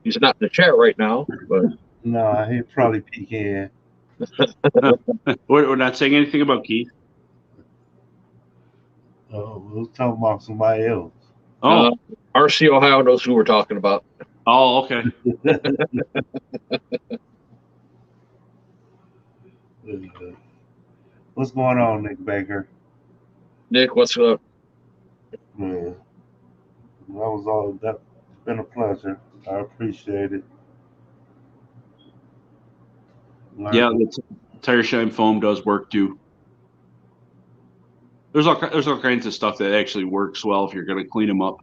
He's not in the chat right now, but no, he probably peeking. We're not saying anything about Keith. We're talking about somebody else. Oh, RC Ohio knows who we're talking about. oh, okay. What's going on, Nick Baker? Nick, what's up? That was all. That's been a pleasure. I appreciate it. Yeah, the tire shine foam does work too. There's all kinds of stuff that actually works well if you're going to clean them up.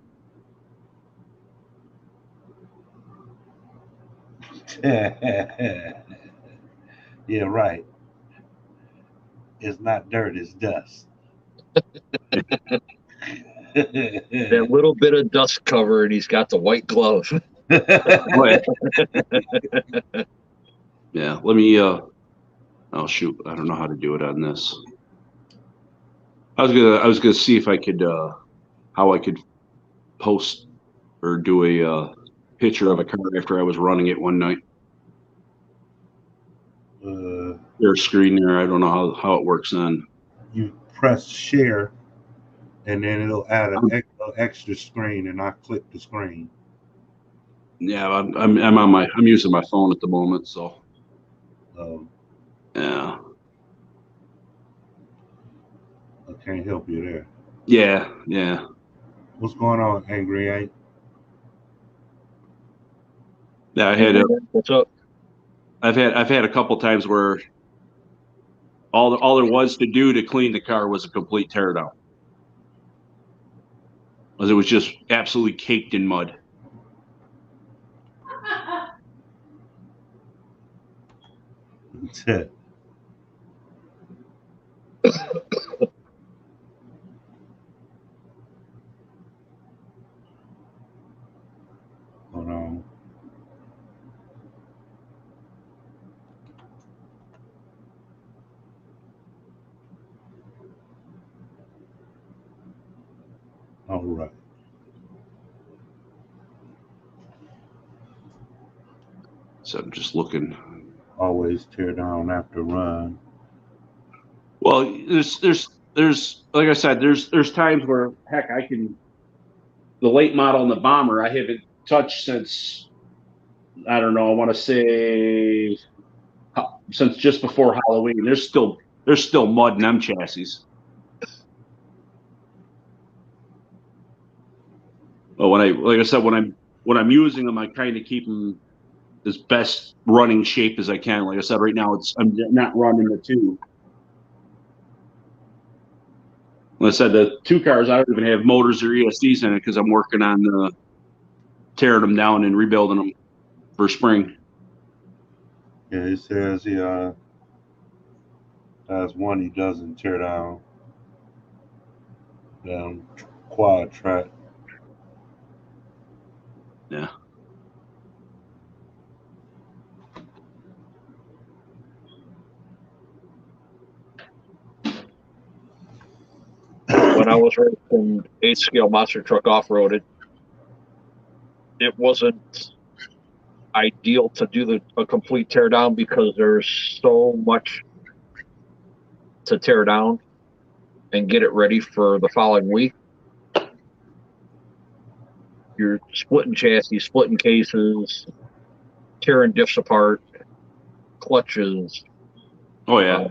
Yeah, right. It's not dirt, it's dust. That little bit of dust cover, and he's got the white glove. Yeah, let me. Oh shoot, I don't know how to do it on this. I was gonna see if I could how I could post or do a picture of a car after I was running it one night. There's a screen there. I don't know how it works on. You press share, and then it'll add an extra screen, and I click the screen. Yeah, I'm using my phone at the moment, so. Yeah. I can't help you there. Yeah. What's going on, Angry Eight? Yeah, I had what's up? I've had a couple times where all there was to do to clean the car was a complete teardown. It was just absolutely caked in mud. That's it. Hold on. All right. So I'm just looking. Always tear down after run. Well, there's like I said, there's times where heck the late model and the bomber I haven't touched since I don't know, I want to say since just before Halloween. There's still mud in them chassis. But when I'm using them, I kind of keep them as best running shape as I can. Like I said, right now I'm not running the two. Like I said, the two cars I don't even have motors or ESCs in it because I'm working on tearing them down and rebuilding them for spring. Yeah, it says he has one he doesn't tear down. Quad track. Yeah. When I was racing 8-scale monster truck off-roaded, it wasn't ideal to do a complete tear down because there's so much to tear down and get it ready for the following week. You're splitting chassis, splitting cases, tearing diffs apart, clutches. Oh yeah.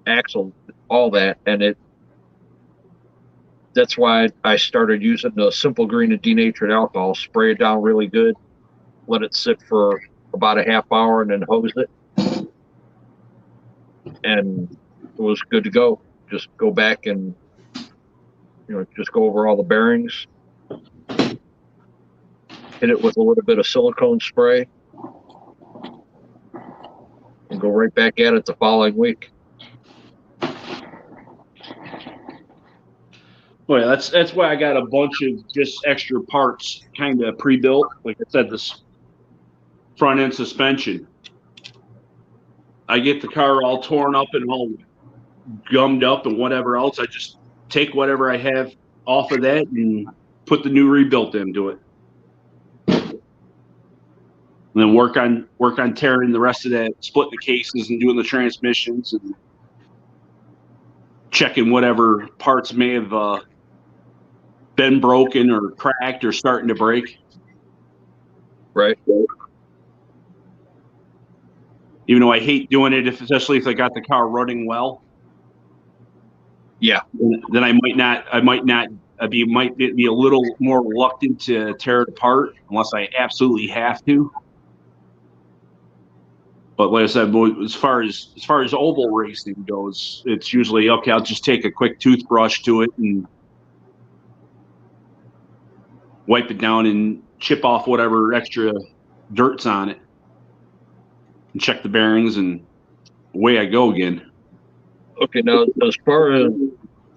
Axle, all that, and that's why I started using the Simple Green and denatured alcohol. Spray it down really good, let it sit for about a half hour, and then hose it, and it was good to go. Just go back and just go over all the bearings, hit it with a little bit of silicone spray, and go right back at it the following week. Well, that's why I got a bunch of just extra parts kind of pre-built. Like I said, this front end suspension. I get the car all torn up and all gummed up and whatever else. I just take whatever I have off of that and put the new rebuilt into it. And then work on tearing the rest of that, splitting the cases and doing the transmissions and checking whatever parts may have been broken or cracked or starting to break. Right. Even though I hate doing it, especially if I got the car running well. Yeah. Then I might might be a little more reluctant to tear it apart unless I absolutely have to. But like I said, as far as oval racing goes, it's usually okay. I'll just take a quick toothbrush to it and wipe it down and chip off whatever extra dirt's on it, and check the bearings, and away I go again. Okay, now as far as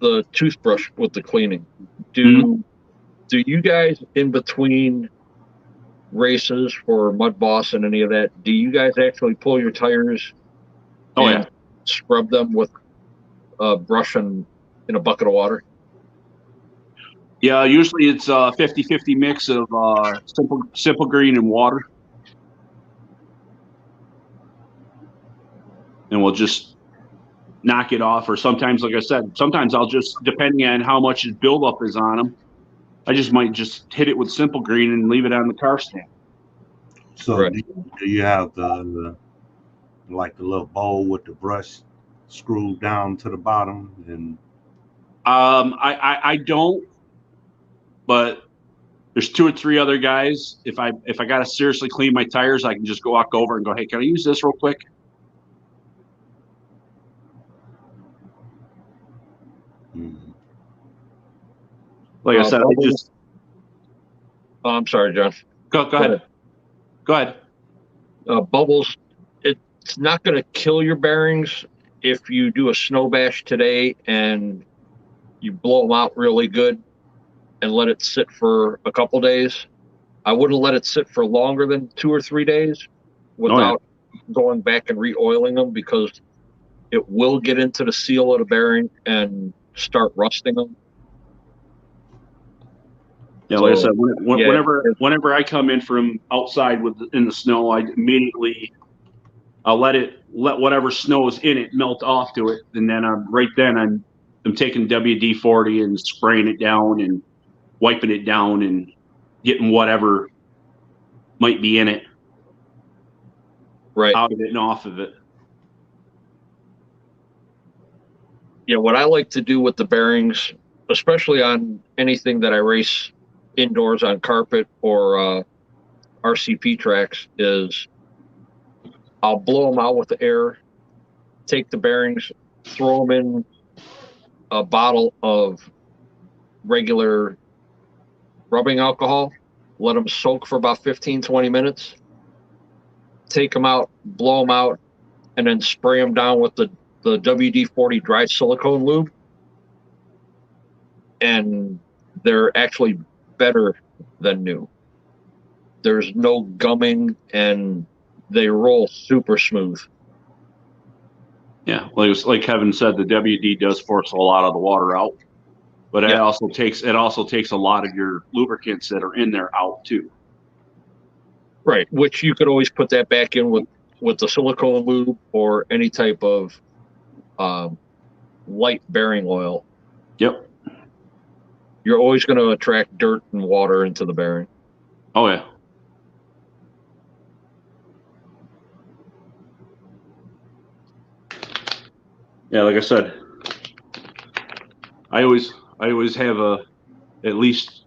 the toothbrush with the cleaning, do you guys in between races for Mud Boss and any of that, do you guys actually pull your tires and scrub them with a brush and in a bucket of water? Yeah, usually it's a 50-50 mix of simple green and water. And we'll just knock it off. Or sometimes, like I said, sometimes I'll just, depending on how much buildup is on them, I just might just hit it with simple green and leave it on the car stand. So Right. do you have the little bowl with the brush screwed down to the bottom? And I don't, but there's 2 or 3 other guys. If I gotta seriously clean my tires, I can just walk over and go, hey, can I use this real quick? Like I said, I just. Oh, I'm sorry, John. Go ahead. Go ahead. Bubbles, it's not going to kill your bearings if you do a snow bash today and you blow them out really good and let it sit for a couple days. I wouldn't let it sit for longer than 2 or 3 days without going back and re-oiling them, because it will get into the seal of the bearing and start rusting them. Yeah, like I said, whenever I come in from outside in the snow, I immediately I'll let whatever snow is in it melt off to it, and then I'm taking WD-40 and spraying it down and wiping it down and getting whatever might be in it out of it and off of it. Yeah, what I like to do with the bearings, especially on anything that I race indoors on carpet or RCP tracks, is I'll blow them out with the air, take the bearings, throw them in a bottle of regular rubbing alcohol, let them soak for about 15-20 minutes, take them out, blow them out, and then spray them down with the WD-40 dry silicone lube. And they're actually better than new. There's no gumming, and they roll super smooth. Yeah, like Kevin said, the WD does force a lot of the water out, but it also takes a lot of your lubricants that are in there out too. Right, which you could always put that back in with the silicone lube or any type of light bearing oil. Yep. You're always going to attract dirt and water into the bearing. Oh yeah. Yeah, like I said, I always have at least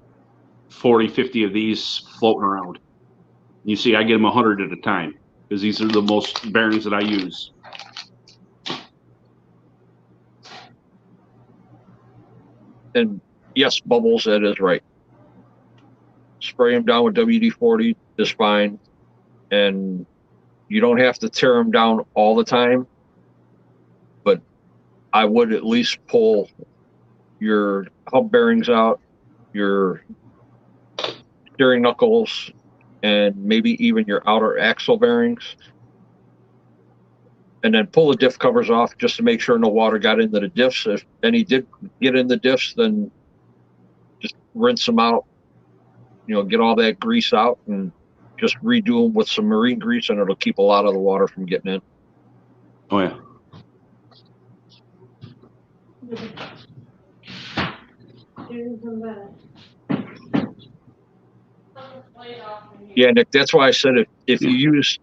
40, 50 of these floating around. You see, I get them 100 at a time because these are the most bearings that I use. And yes, Bubbles, that is right. Spray them down with WD-40 is fine. And you don't have to tear them down all the time. But I would at least pull your hub bearings out, your steering knuckles, and maybe even your outer axle bearings. And then pull the diff covers off just to make sure no water got into the diffs. If any did get in the diffs, then just rinse them out, get all that grease out and just redo them with some marine grease, and it'll keep a lot of the water from getting in. Oh, yeah. Yeah, Nick, that's why I said if you use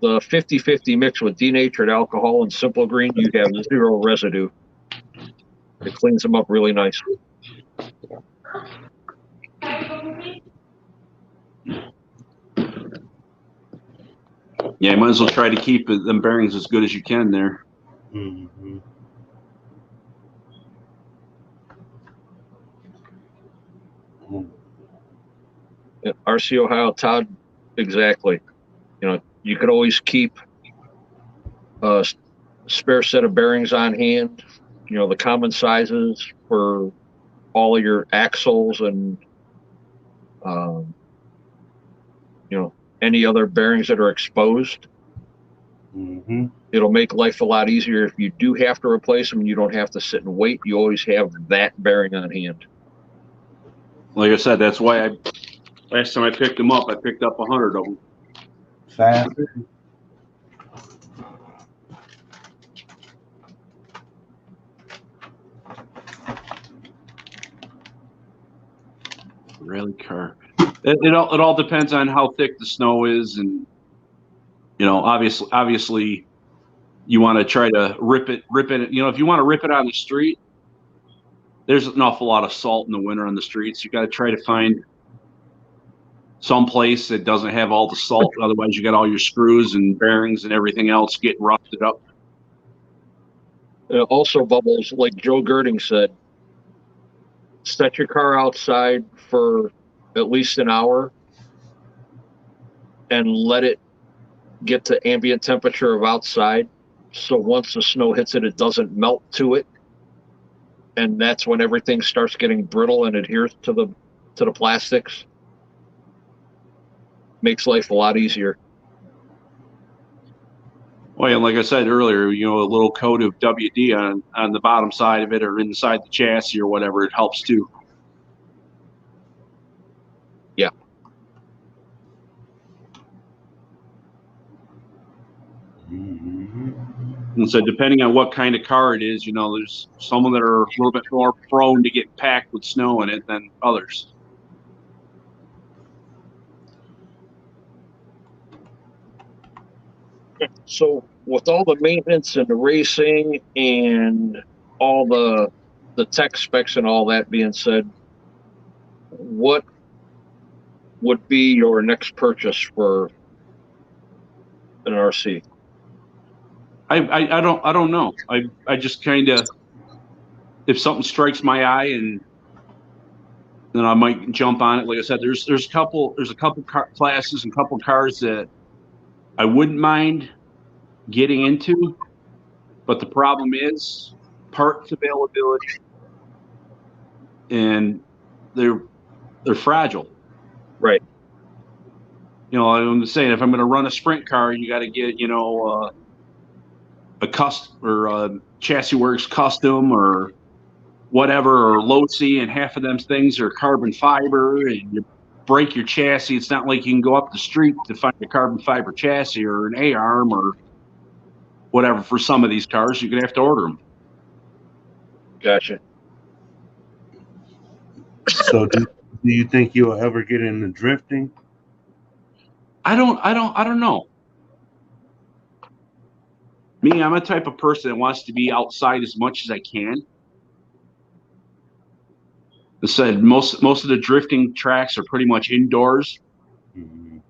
the 50-50 mix with denatured alcohol and simple green, you have 0 residue. It cleans them up really nice. Yeah, you might as well try to keep them bearings as good as you can there. Mm-hmm. RC Ohio, Todd, exactly. You could always keep a spare set of bearings on hand, the common sizes for all of your axles and, any other bearings that are exposed. Mm-hmm. It'll make life a lot easier if you do have to replace them. You don't have to sit and wait. You always have that bearing on hand. Like I said, that's why last time I picked them up, I picked up 100 of them. Faster. Rally car. It all depends on how thick the snow is, and obviously you want to try to rip it. If you want to rip it on the street, there's an awful lot of salt in the winter on the streets. You got to try to find some place that doesn't have all the salt. Otherwise, you got all your screws and bearings and everything else getting rusted up. Also, Bubbles, like Joe Girding said, set your car outside for at least an hour and let it get to ambient temperature of outside. So once the snow hits it, it doesn't melt to it. And that's when everything starts getting brittle and adheres to the plastics. Makes life a lot easier. Well, yeah, like I said earlier, a little coat of WD on the bottom side of it or inside the chassis or whatever, it helps too. Yeah. Mm-hmm. And so depending on what kind of car it is, there's some that are a little bit more prone to get packed with snow in it than others. So with all the maintenance and the racing and all the tech specs and all that being said, what would be your next purchase for an RC? I don't know. I just kind of, if something strikes my eye, and then I might jump on it. Like I said, there's a couple classes and couple cars that I wouldn't mind getting into, but the problem is parts availability, and they're fragile. Right. I'm just saying, if I'm going to run a sprint car, you got to get a custom or a Chassis Works custom or whatever, or Losi, and half of them things are carbon fiber, and you break your chassis. It's not like you can go up the street to find a carbon fiber chassis or an A-arm or whatever for some of these cars. You're going to have to order them. Gotcha. So do you think you'll ever get into drifting? I don't know. Me, I'm a type of person that wants to be outside as much as I can. I said most of the drifting tracks are pretty much indoors. Mhm.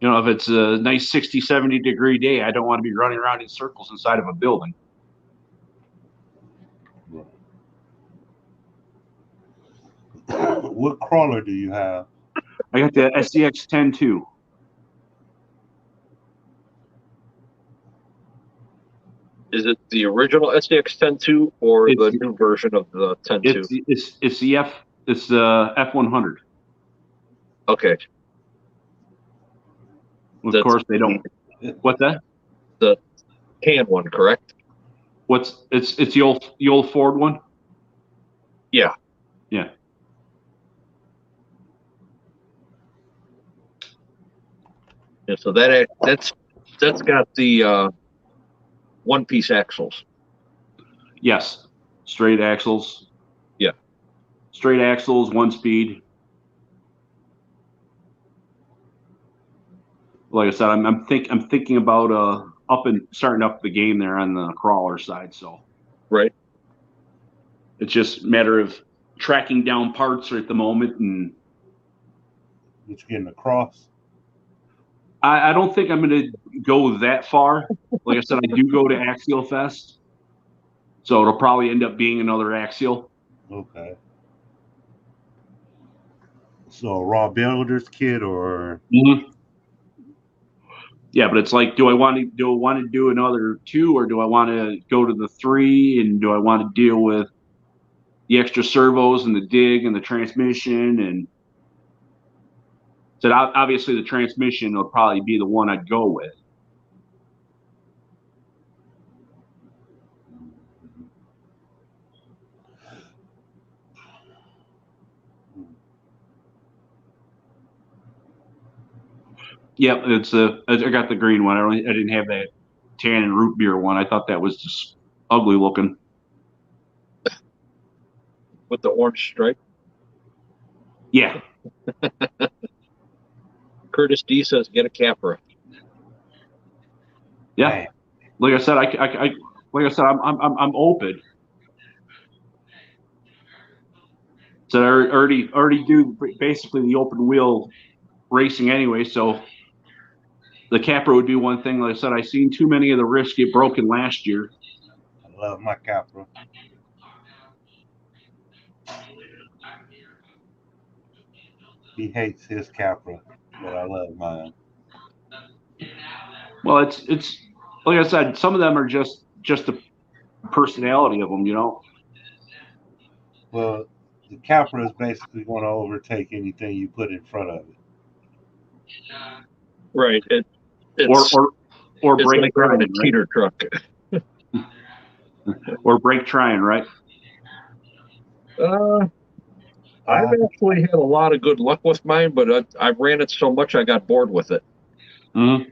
You know, if it's a nice 60, 70 degree day, I don't want to be running around in circles inside of a building. What crawler do you have? I got the SCX 10 too. Is it the original SDX 10.2 or It's the new version of the 10.2? It's the F100. Okay. Of That's course, they don't. What's that? the tan one, correct? It's the old Ford one. Yeah. Yeah. Yeah, so that's got the one-piece axles. Yes. Straight axles. Yeah. Straight axles, 1 speed. Like I said, I'm thinking about starting up the game there on the crawler side. So Right. it's just a matter of tracking down parts at the moment, and What you getting across? I don't think I'm going to go that far. Like I said, I do go to Axial Fest, so it'll probably end up being another Axial. Okay. So a raw builder's kit or Mm-hmm. Yeah, but it's like, do I want to do another 2, or do I want to go to the 3, and do I want to deal with the extra servos and the dig and the transmission? And so obviously the transmission will probably be the one I'd go with. Yep, I got the green one. I didn't have that tan and root beer one. I thought that was just ugly looking. With the orange stripe. Yeah. Curtis D says, get a Capra. Yeah. Man. Like I said, I'm open. So I already do basically the open wheel racing anyway. So the Capra would be one thing. Like I said, I seen too many of the rifts get broken last year. I love my Capra. He hates his Capra, but I love mine. Well, it's like I said, some of them are just the personality of them, you know. Well, the Capra is basically going to overtake anything you put in front of it. Right. Or It's break like trying, driving a right? cheater truck. Or break trying, right? I've actually had a lot of good luck with mine, but I ran it so much I got bored with it. Mm-hmm.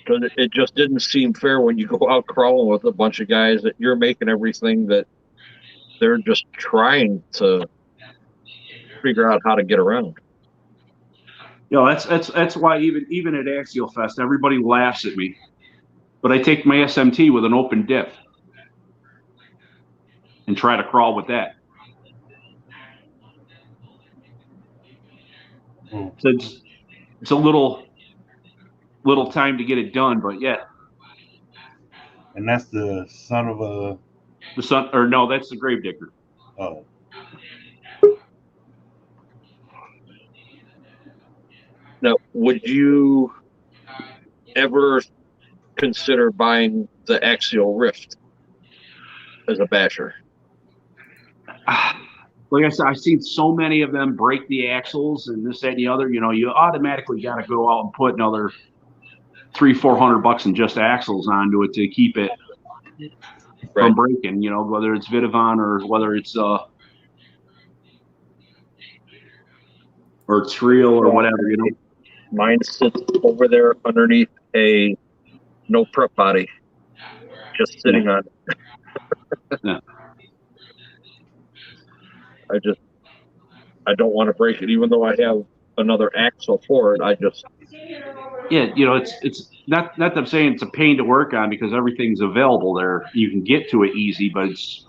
Because it just didn't seem fair when you go out crawling with a bunch of guys that you're making everything that they're just trying to figure out how to get around. You know, that's why even at Axial Fest, everybody laughs at me. But I take my SMT with an open diff and try to crawl with that. So it's a little time to get it done, but yeah. And that's the son of a. That's the Gravedigger. Oh. Now, would you ever consider buying the Axial Rift as a basher? Like I said, I've seen so many of them break the axles and this, that, and the other. You know, you automatically got to go out and put another $300-400 in just axles onto it to keep it from breaking. You know, whether it's Vidavon or whether it's or it's real or whatever. You know, mine sits over there underneath a no prep body, just sitting on it. Yeah. I don't want to break it, even though I have another axle for it. I just Yeah, it's not that I'm saying it's a pain to work on because everything's available there. You can get to it easy, but it's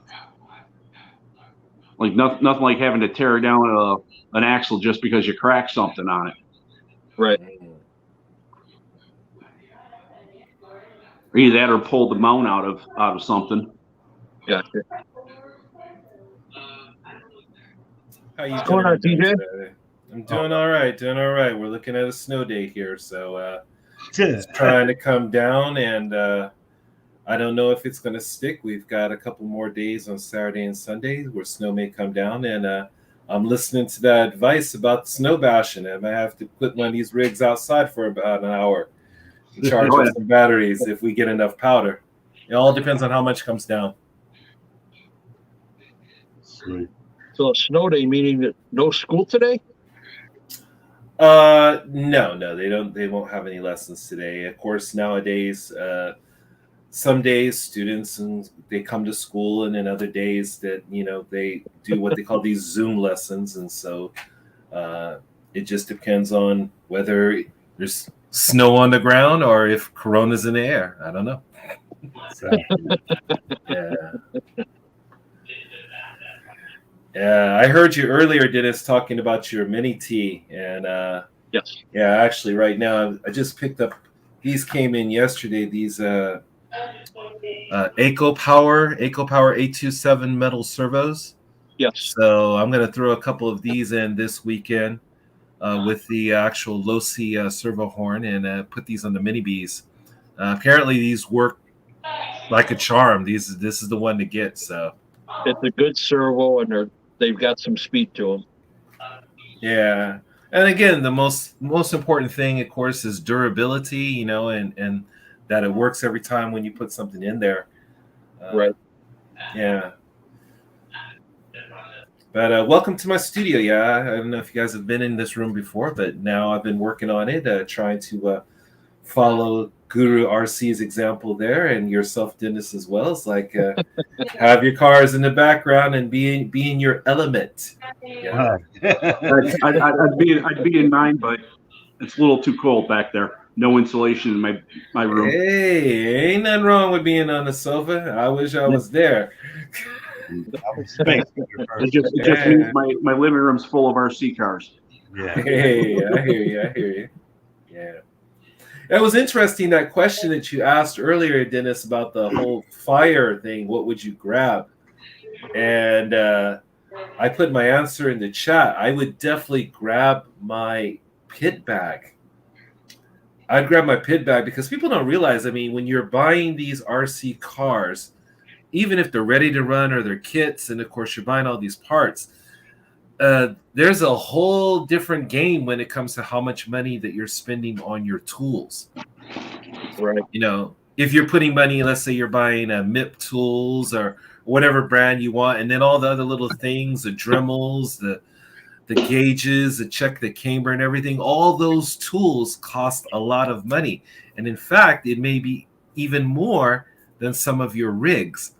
like nothing like having to tear down an axle just because you cracked something on it. right. Or either that or pull the mount out of something. Gotcha. How you What's going on, doing TJ? today? I'm doing all right, We're looking at a snow day here, so it's trying to come down, and I don't know if it's going to stick. We've got a couple more days on Saturday and Sunday where snow may come down, and I'm listening to that advice about snow bashing. I might have to put one of these rigs outside for about an hour and charge up some batteries if we get enough powder. It all depends on how much comes down. Sweet. So a snow day meaning that no school today? No, they don't. They won't have any lessons today. Of course, nowadays, some days students and they come to school, and then other days that they do what they call these Zoom lessons, and so it just depends on whether there's snow on the ground or if Corona's in the air. I don't know. So, yeah. Yeah, I heard you earlier, Dennis, talking about your mini T, and Yes. yeah, actually, right now I just picked up. These came in yesterday. These Eco Power 827 metal servos. Yes. So I'm gonna throw a couple of these in this weekend with the actual low-C servo horn and put these on the mini bees. Apparently, these work like a charm. This is the one to get. So It's a good servo, and they've got some speed to them. yeah, and again, the most important thing, of course, is durability. And that it works every time when you put something in there. Right. Yeah. But welcome to my studio. Yeah, I don't know if you guys have been in this room before, but now I've been working on it, trying to follow Guru RC's example there, and yourself, Dennis, as well. It's like have your cars in the background and be in your element. Yeah. I'd be in mine, but it's a little too cold back there. No insulation in my room. Hey, ain't nothing wrong with being on the sofa. I wish I was there. It just means my living room's full of RC cars. Yeah. Hey, I hear you. Yeah. It was interesting, that question that you asked earlier, Dennis, about the whole fire thing. What would you grab? And I put my answer in the chat. I would definitely grab my pit bag. I'd grab my pit bag because people don't realize, when you're buying these RC cars, even if they're ready to run or they're kits, and of course you're buying all these parts, there's a whole different game when it comes to how much money that you're spending on your tools. Right. If you're putting money, let's say you're buying a MIP tools or whatever brand you want, and then all the other little things, the Dremels, the gauges, the check the camber and everything, all those tools cost a lot of money. And in fact, it may be even more than some of your rigs.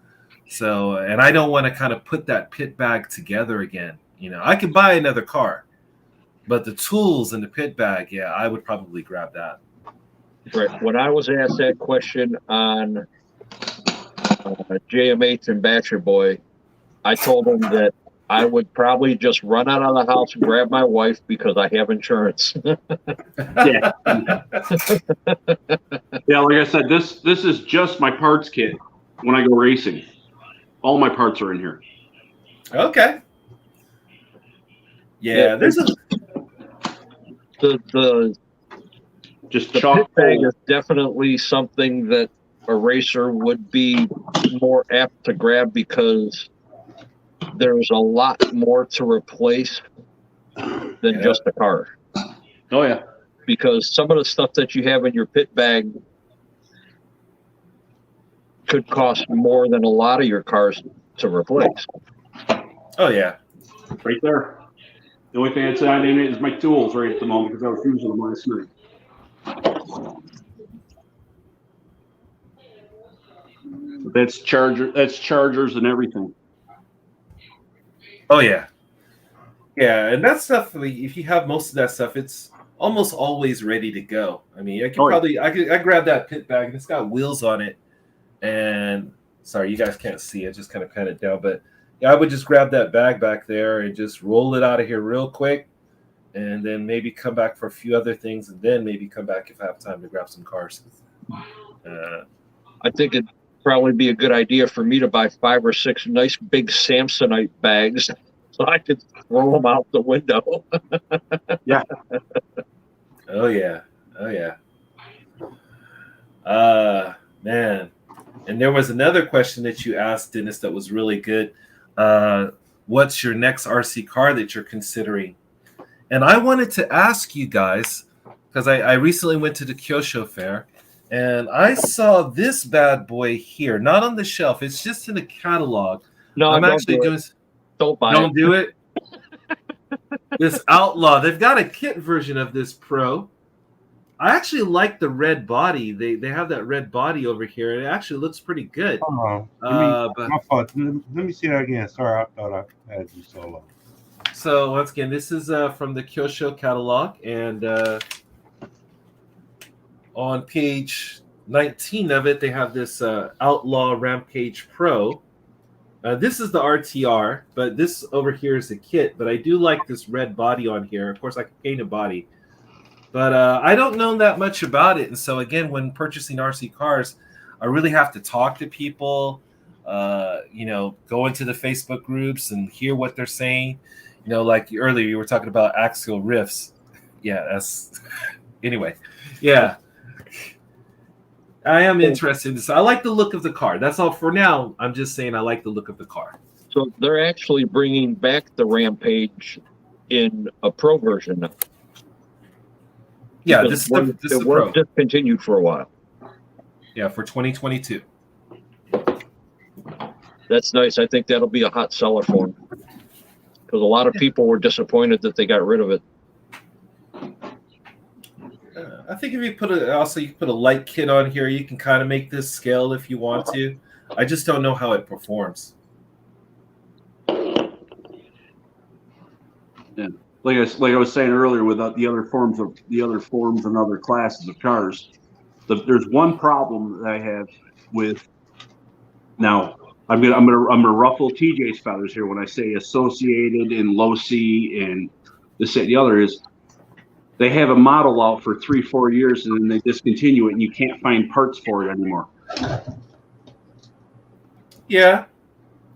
So, and I don't want to kind of put that pit bag together again. I could buy another car, but the tools and the pit bag, yeah, I would probably grab that. Right. When I was asked that question on JM8 and Batcher Boy, I told him that I would probably just run out of the house and grab my wife because I have insurance. Yeah. Yeah, like I said, this is just my parts kit when I go racing. All my parts are in here. Okay. Yeah, there's the Just pit chalk bag full. is definitely something that a racer would be more apt to grab because there's a lot more to replace than just a car. Oh yeah. Because some of the stuff that you have in your pit bag could cost more than a lot of your cars to replace. Oh yeah. Right there. The only thing I'd say I named it is my tools right at the moment because I was using them last night. That's chargers and everything. Oh yeah. Yeah, and that stuff, if you have most of that stuff, it's almost always ready to go. I mean, I grab that pit bag and it's got wheels on it. And sorry, you guys can't see. I just kind of pat it down, but yeah, I would just grab that bag back there and just roll it out of here real quick, and then maybe come back for a few other things, and then maybe come back if I have time to grab some cars. I think it'd probably be a good idea for me to buy 5 or 6 nice big Samsonite bags so I could throw them out the window. Oh yeah. Man. And there was another question that you asked, Dennis, that was really good. What's your next RC car that you're considering? And I wanted to ask you guys, because I recently went to the Kyosho Fair, and I saw this bad boy here, not on the shelf. It's just in the catalog. No, I'm don't actually do doing. it. Don't buy Don't it. do it. This Outlaw. They've got a kit version of this Pro. I actually like the red body. They have that red body over here. It actually looks pretty good. Hold on. But My fault. Let me see that again. Sorry, I thought I had you so long. so once again, this is from the Kyosho catalog, and on page 19 of it, they have this Outlaw Rampage Pro. This is the RTR, but this over here is the kit. But I do like this red body on here. Of course, I can paint a body. But I don't know that much about it. And so, again, when purchasing RC cars, I really have to talk to people, go into the Facebook groups and hear what they're saying. Like earlier, you were talking about axial rifts. Yeah, that's... Anyway, yeah. I am interested. So I like the look of the car. That's all for now. I'm just saying I like the look of the car. So they're actually bringing back the Rampage in a Pro version now. Yeah, Because this is it the Pro. was discontinued for a while. Yeah, for 2022. That's nice. I think that'll be a hot seller for them. Because a lot of people were disappointed that they got rid of it. I think if you put a light kit on here, you can kind of make this scale if you want to. I just don't know how it performs. Yeah. Like I was saying earlier, with the other forms and other classes of cars, there's one problem that I have with. Now I'm gonna ruffle TJ's feathers here when I say associated and low C and this and the other is they have a model out for 3-4 years and then they discontinue it and you can't find parts for it anymore. Yeah,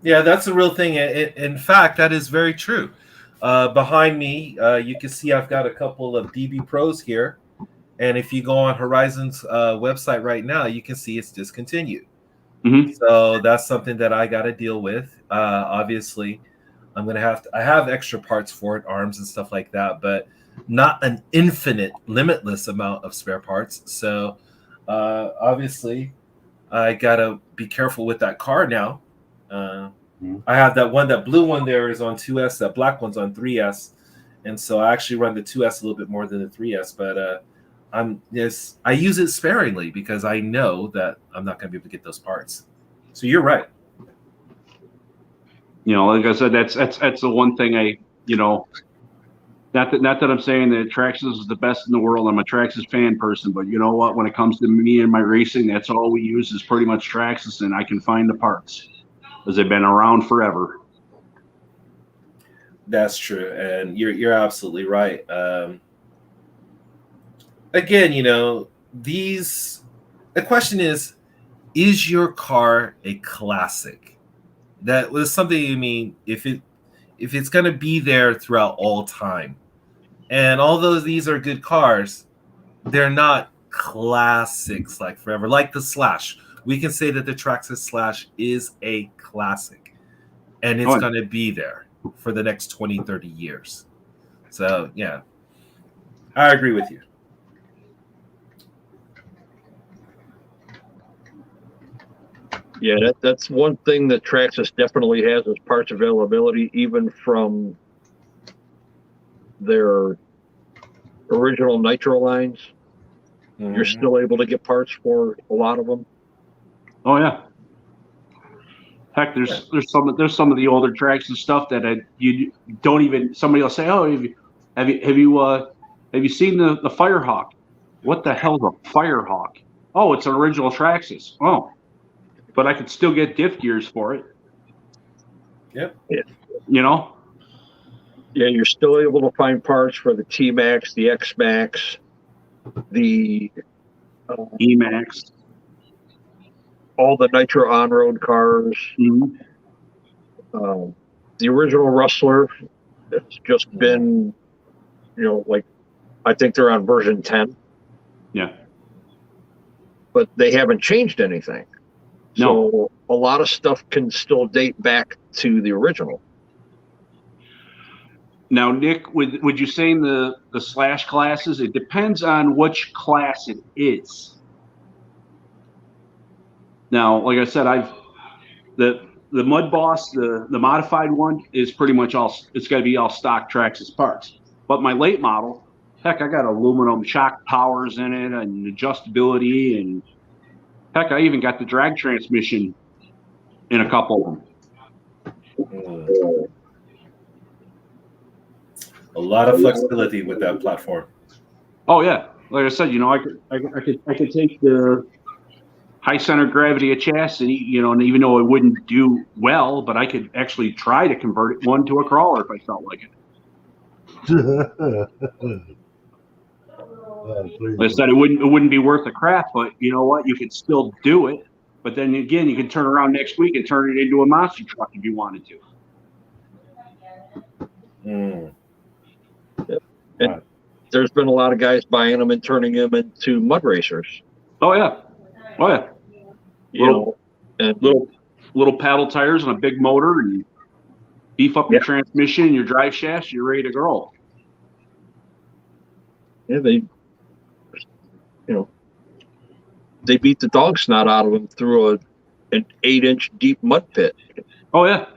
that's a real thing. In fact, that is very true. Behind me, you can see I've got a couple of DB Pros here. And if you go on Horizon's website right now, you can see it's discontinued. Mm-hmm. So that's something that I got to deal with. Obviously, I have extra parts for it, arms and stuff like that, but not an infinite, limitless amount of spare parts. So obviously, I got to be careful with that car now. I have that blue one there is on 2S, that black one's on 3S. And so I actually run the 2S a little bit more than the 3S, but I use it sparingly because I know that I'm not going to be able to get those parts. So you're right. Like I said, that's the one thing not that I'm saying that Traxxas is the best in the world. I'm a Traxxas fan person, but you know what? When it comes to me and my racing, that's all we use is pretty much Traxxas, and I can find the parts because they've been around forever. That's true, and you're absolutely right. Again, the question is your car a classic? That was something you mean if it's going to be there throughout all time. And although these are good cars, they're not classics like forever. Like the Slash. We can say that the Traxxas Slash is a classic. And it's going to be there for the next 20, 30 years. So, yeah. I agree with you. Yeah, that's one thing that Traxxas definitely has is parts availability, even from their original Nitro lines. Mm-hmm. You're still able to get parts for a lot of them. Oh, yeah. Heck, there's some of the older tracks and stuff that you don't even. Somebody will say, "Oh, have you seen the Firehawk?" What the hell's a Firehawk? Oh, it's an original Traxxas. Oh, but I could still get diff gears for it. Yep. Yeah. You know. Yeah, you're still able to find parts for the T-Max, the X-Max, the Emax, all the Nitro on-road cars. Mm-hmm. The original Rustler, it's just been, like, I think they're on version 10. Yeah. But they haven't changed anything. No. So a lot of stuff can still date back to the original. Now, Nick, would you say in the slash classes, it depends on which class it is. Now, like I said, the Mud Boss, the modified one is pretty much it's got to be all stock Traxxas parts. But my late model, heck, I got aluminum shock powers in it and adjustability, and heck, I even got the drag transmission in a couple of them. A lot of flexibility with that platform. Oh yeah, like I said, I could take the high center of gravity of chassis, and even though it wouldn't do well, but I could actually try to convert one to a crawler if I felt like it. Like I said, it wouldn't be worth the crap, but you know what? You could still do it. But then again, you can turn around next week and turn it into a monster truck if you wanted to. And there's been a lot of guys buying them and turning them into mud racers. Oh yeah. And little paddle tires and a big motor, and beef up your transmission, your drive shafts, you're ready to go. Yeah, they beat the dog snot out of them through an 8-inch deep mud pit. Oh yeah.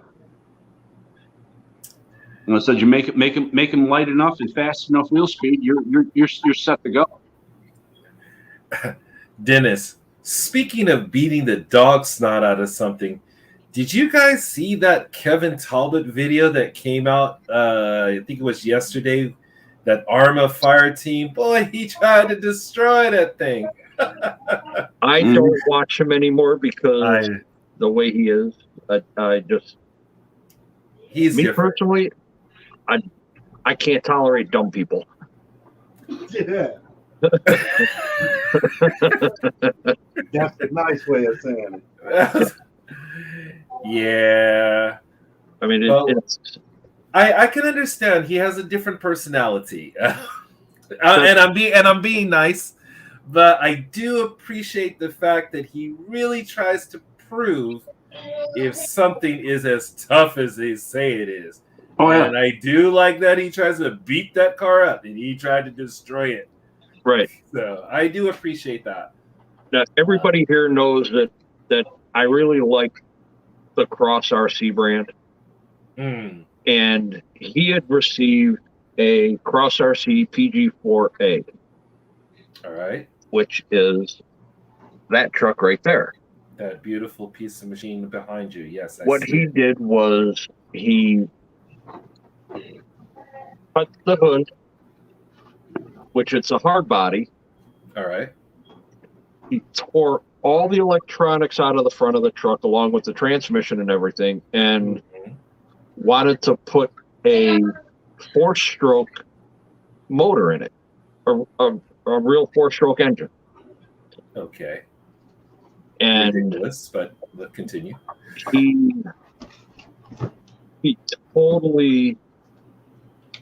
And I said, you make them light enough and fast enough wheel speed, you're set to go. Dennis, speaking of beating the dog snot out of something, did you guys see that Kevin Talbot video that came out? I think it was yesterday. That Arma fire team, boy, he tried to destroy that thing. I don't watch him anymore because the way he is. He's me different. Personally, I can't tolerate dumb people. Yeah. That's a nice way of saying it. Yeah. I mean, it's. I can understand he has a different personality, and I'm being nice, but I do appreciate the fact that he really tries to prove if something is as tough as they say it is. Oh yeah. And I do like that he tries to beat that car up, and he tried to destroy it. Right. So I do appreciate that. Now everybody here knows that I really like the Cross RC brand. And he had received a Cross RC PG4A. All right. Which is that truck right there. That beautiful piece of machine behind you. Yes. What he did was he cut the hood, which it's a hard body. All right. He tore all the electronics out of the front of the truck along with the transmission and everything, and wanted to put a 4-stroke motor in it, a real 4-stroke engine. Okay. And ridiculous, but let's continue. He totally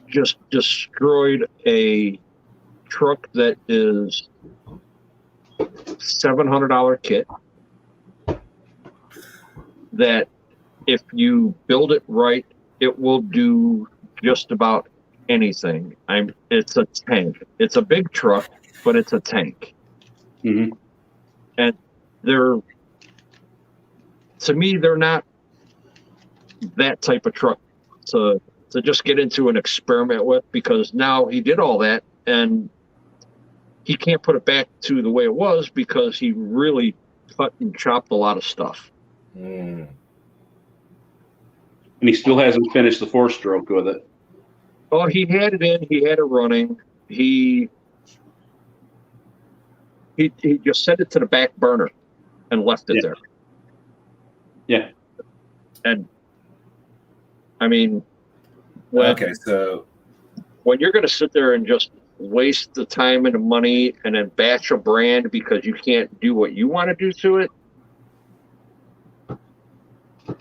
just destroyed a truck that is $700 kit that if you build it right, it will do just about anything. It's a tank. It's a big truck, but it's a tank. Mm-hmm. And to me, they're not that type of truck to just get into an experiment with, because now he did all that and he can't put it back to the way it was because he really cut and chopped a lot of stuff. And he still hasn't finished the 4-stroke with it. Oh, he had it in. He had it running. He just set it to the back burner and left it Yeah. there. Yeah. And I mean, Okay, so when you're going to sit there and just waste the time and the money and then bash a brand because you can't do what you want to do to it,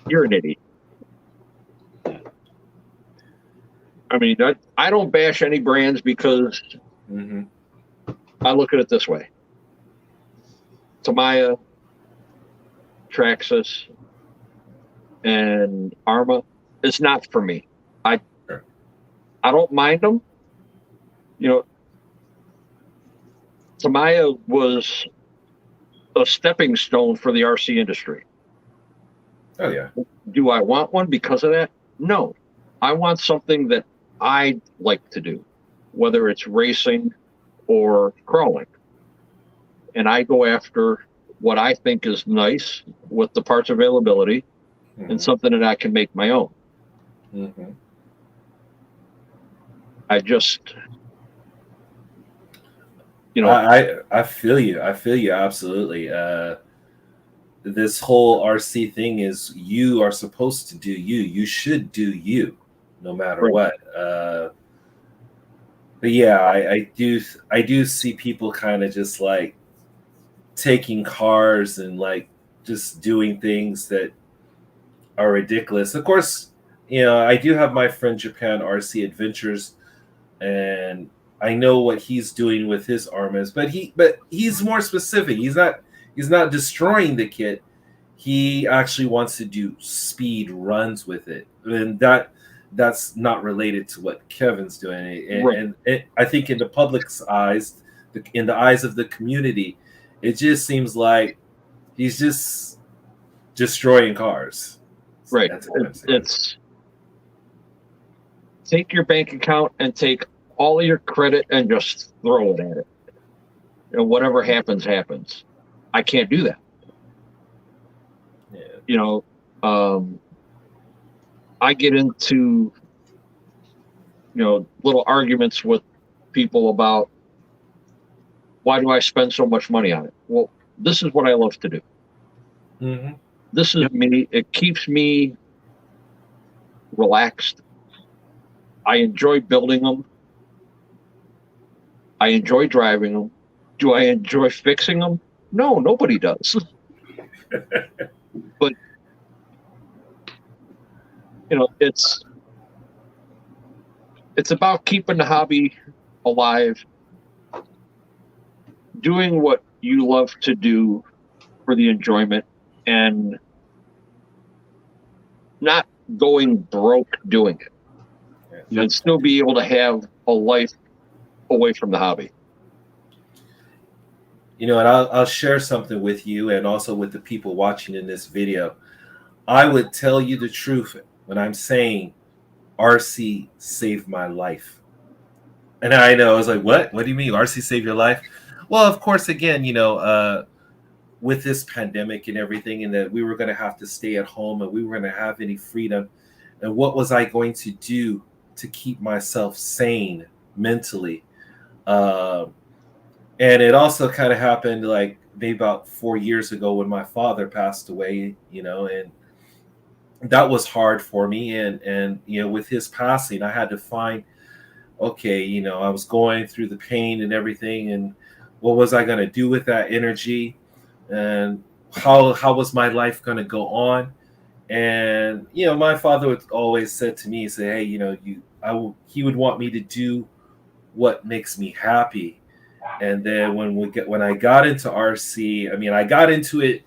you're an idiot. I mean, I don't bash any brands because I look at it this way. Tamiya, Traxxas, and Arma is not for me. I don't mind them. You know, Tamiya was a stepping stone for the RC industry. oh yeah, Do I want one because of that? No. I want something that I like to do, whether it's racing or crawling. And I go after what I think is nice with the parts availability and something that I can make my own. I just, you know, I feel you. I feel you absolutely. This whole RC thing is you are supposed to do you. You should do you, no matter Right. what. But yeah, I do see people kind of just like taking cars and like just doing things that are ridiculous. Of course, you know, I do have my friend Japan RC Adventures, and I know what he's doing with his Armas, but he's more specific. He's not destroying the kit. He actually wants to do speed runs with it, and that's not related to what Kevin's doing. And, Right. I think in the public's eyes, in the eyes of the community, it just seems like he's just destroying cars. Right. That's what I'm saying. It's take your bank account and take all of your credit and just throw it at it. You know, whatever happens, happens. I can't do that. Yeah. You know, I get into, you know, little arguments with people about why do I spend so much money on it? Well, this is what I love to do. This is me. It keeps me relaxed. I enjoy building them. I enjoy driving them. Do I enjoy fixing them? No, nobody does. But, you know, it's about keeping the hobby alive, doing what you love to do for the enjoyment, and not going broke doing it. Yep. And still be able to have a life away from the hobby. You know, and I'll share something with you and also with the people watching in this video. I would tell you the truth when I'm saying RC saved my life. And I know, I was like, what? What do you mean RC saved your life? Well, of course, again, you know, with this pandemic and everything, and that we were going to have to stay at home and we weren't going to have any freedom. And what was I going to do to keep myself sane mentally? And it also kind of happened like maybe about 4 years ago when my father passed away, you know, and that was hard for me. And you know, with his passing, I had to find, okay, you know, I was going through the pain and everything, and what was I going to do with that energy, and how was my life going to go on? And you know, my father would always said to me, say, hey, you know, he would want me to do what makes me happy. And then when I got into RC, I mean, I got into it,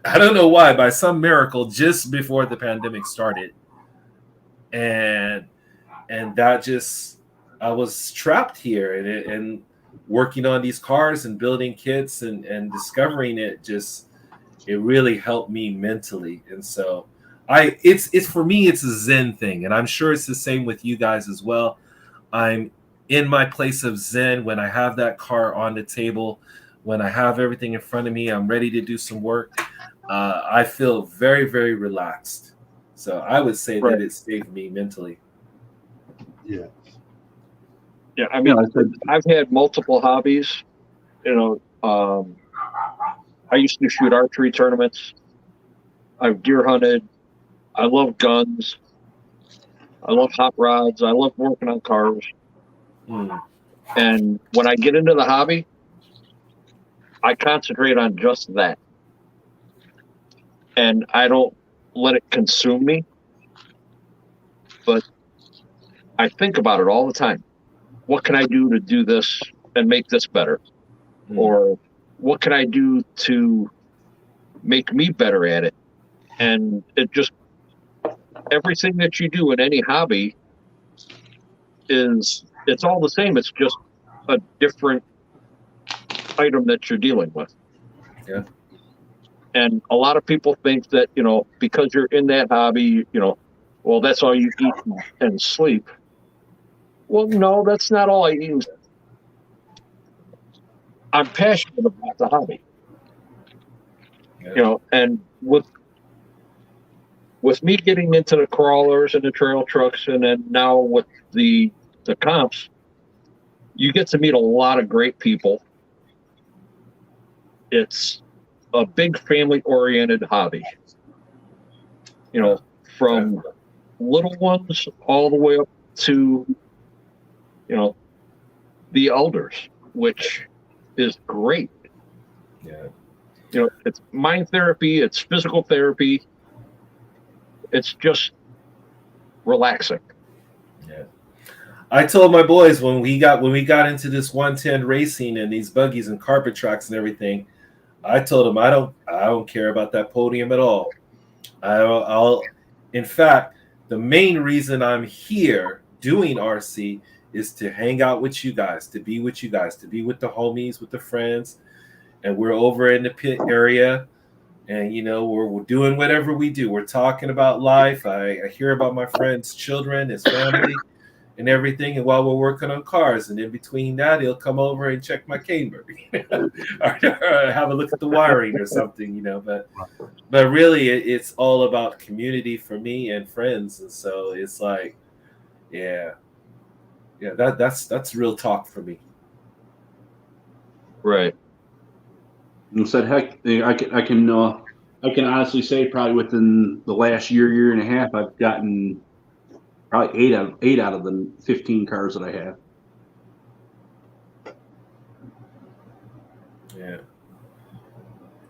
I don't know why, by some miracle, just before the pandemic started, and that just, I was trapped here, and working on these cars and building kits and discovering it, just, it really helped me mentally. And so it's for me, it's a Zen thing, and I'm sure it's the same with you guys as well. I'm in my place of Zen when I have that car on the table, when I have everything in front of me, I'm ready to do some work. I feel very, very relaxed. So I would say Right. that it saved me mentally. Yeah. Yeah, I mean, I said, I've had multiple hobbies. You know, I used to shoot archery tournaments. I've deer hunted. I love guns. I love hot rods. I love working on cars. Mm. And when I get into the hobby, I concentrate on just that. And I don't let it consume me, but I think about it all the time. What can I do to do this and make this better? Mm. Or what can I do to make me better at it? And it just, everything that you do in any hobby it's all the same. It's just a different item that you're dealing with. Yeah. And a lot of people think that, you know, because you're in that hobby, you know, well, that's all you eat and sleep. Well, no, that's not all I eat. I'm passionate about the hobby. Yeah. You know, and with me getting into the crawlers and the trail trucks, and then now with the comps, you get to meet a lot of great people. It's a big family-oriented hobby. You know, from little ones all the way up to, you know, the elders, which is great. Yeah. You know, it's mind therapy, it's physical therapy. It's just relaxing. Yeah. I told my boys when we got into this 110 racing and these buggies and carpet tracks and everything, I told them I don't care about that podium at all. I'll in fact, the main reason I'm here doing RC is to hang out with you guys, to be with you guys, to be with the homies, with the friends, and we're over in the pit area. And, you know, we're doing whatever we do. We're talking about life. I hear about my friend's children, his family, and everything. And while we're working on cars, and in between that, he'll come over and check my camber, or have a look at the wiring or something, you know. But really, it's all about community for me and friends. And so it's like, yeah, that's real talk for me. Right. you said, heck, I can honestly say probably within the last year and a half, I've gotten probably eight out of the 15 cars that I have. Yeah.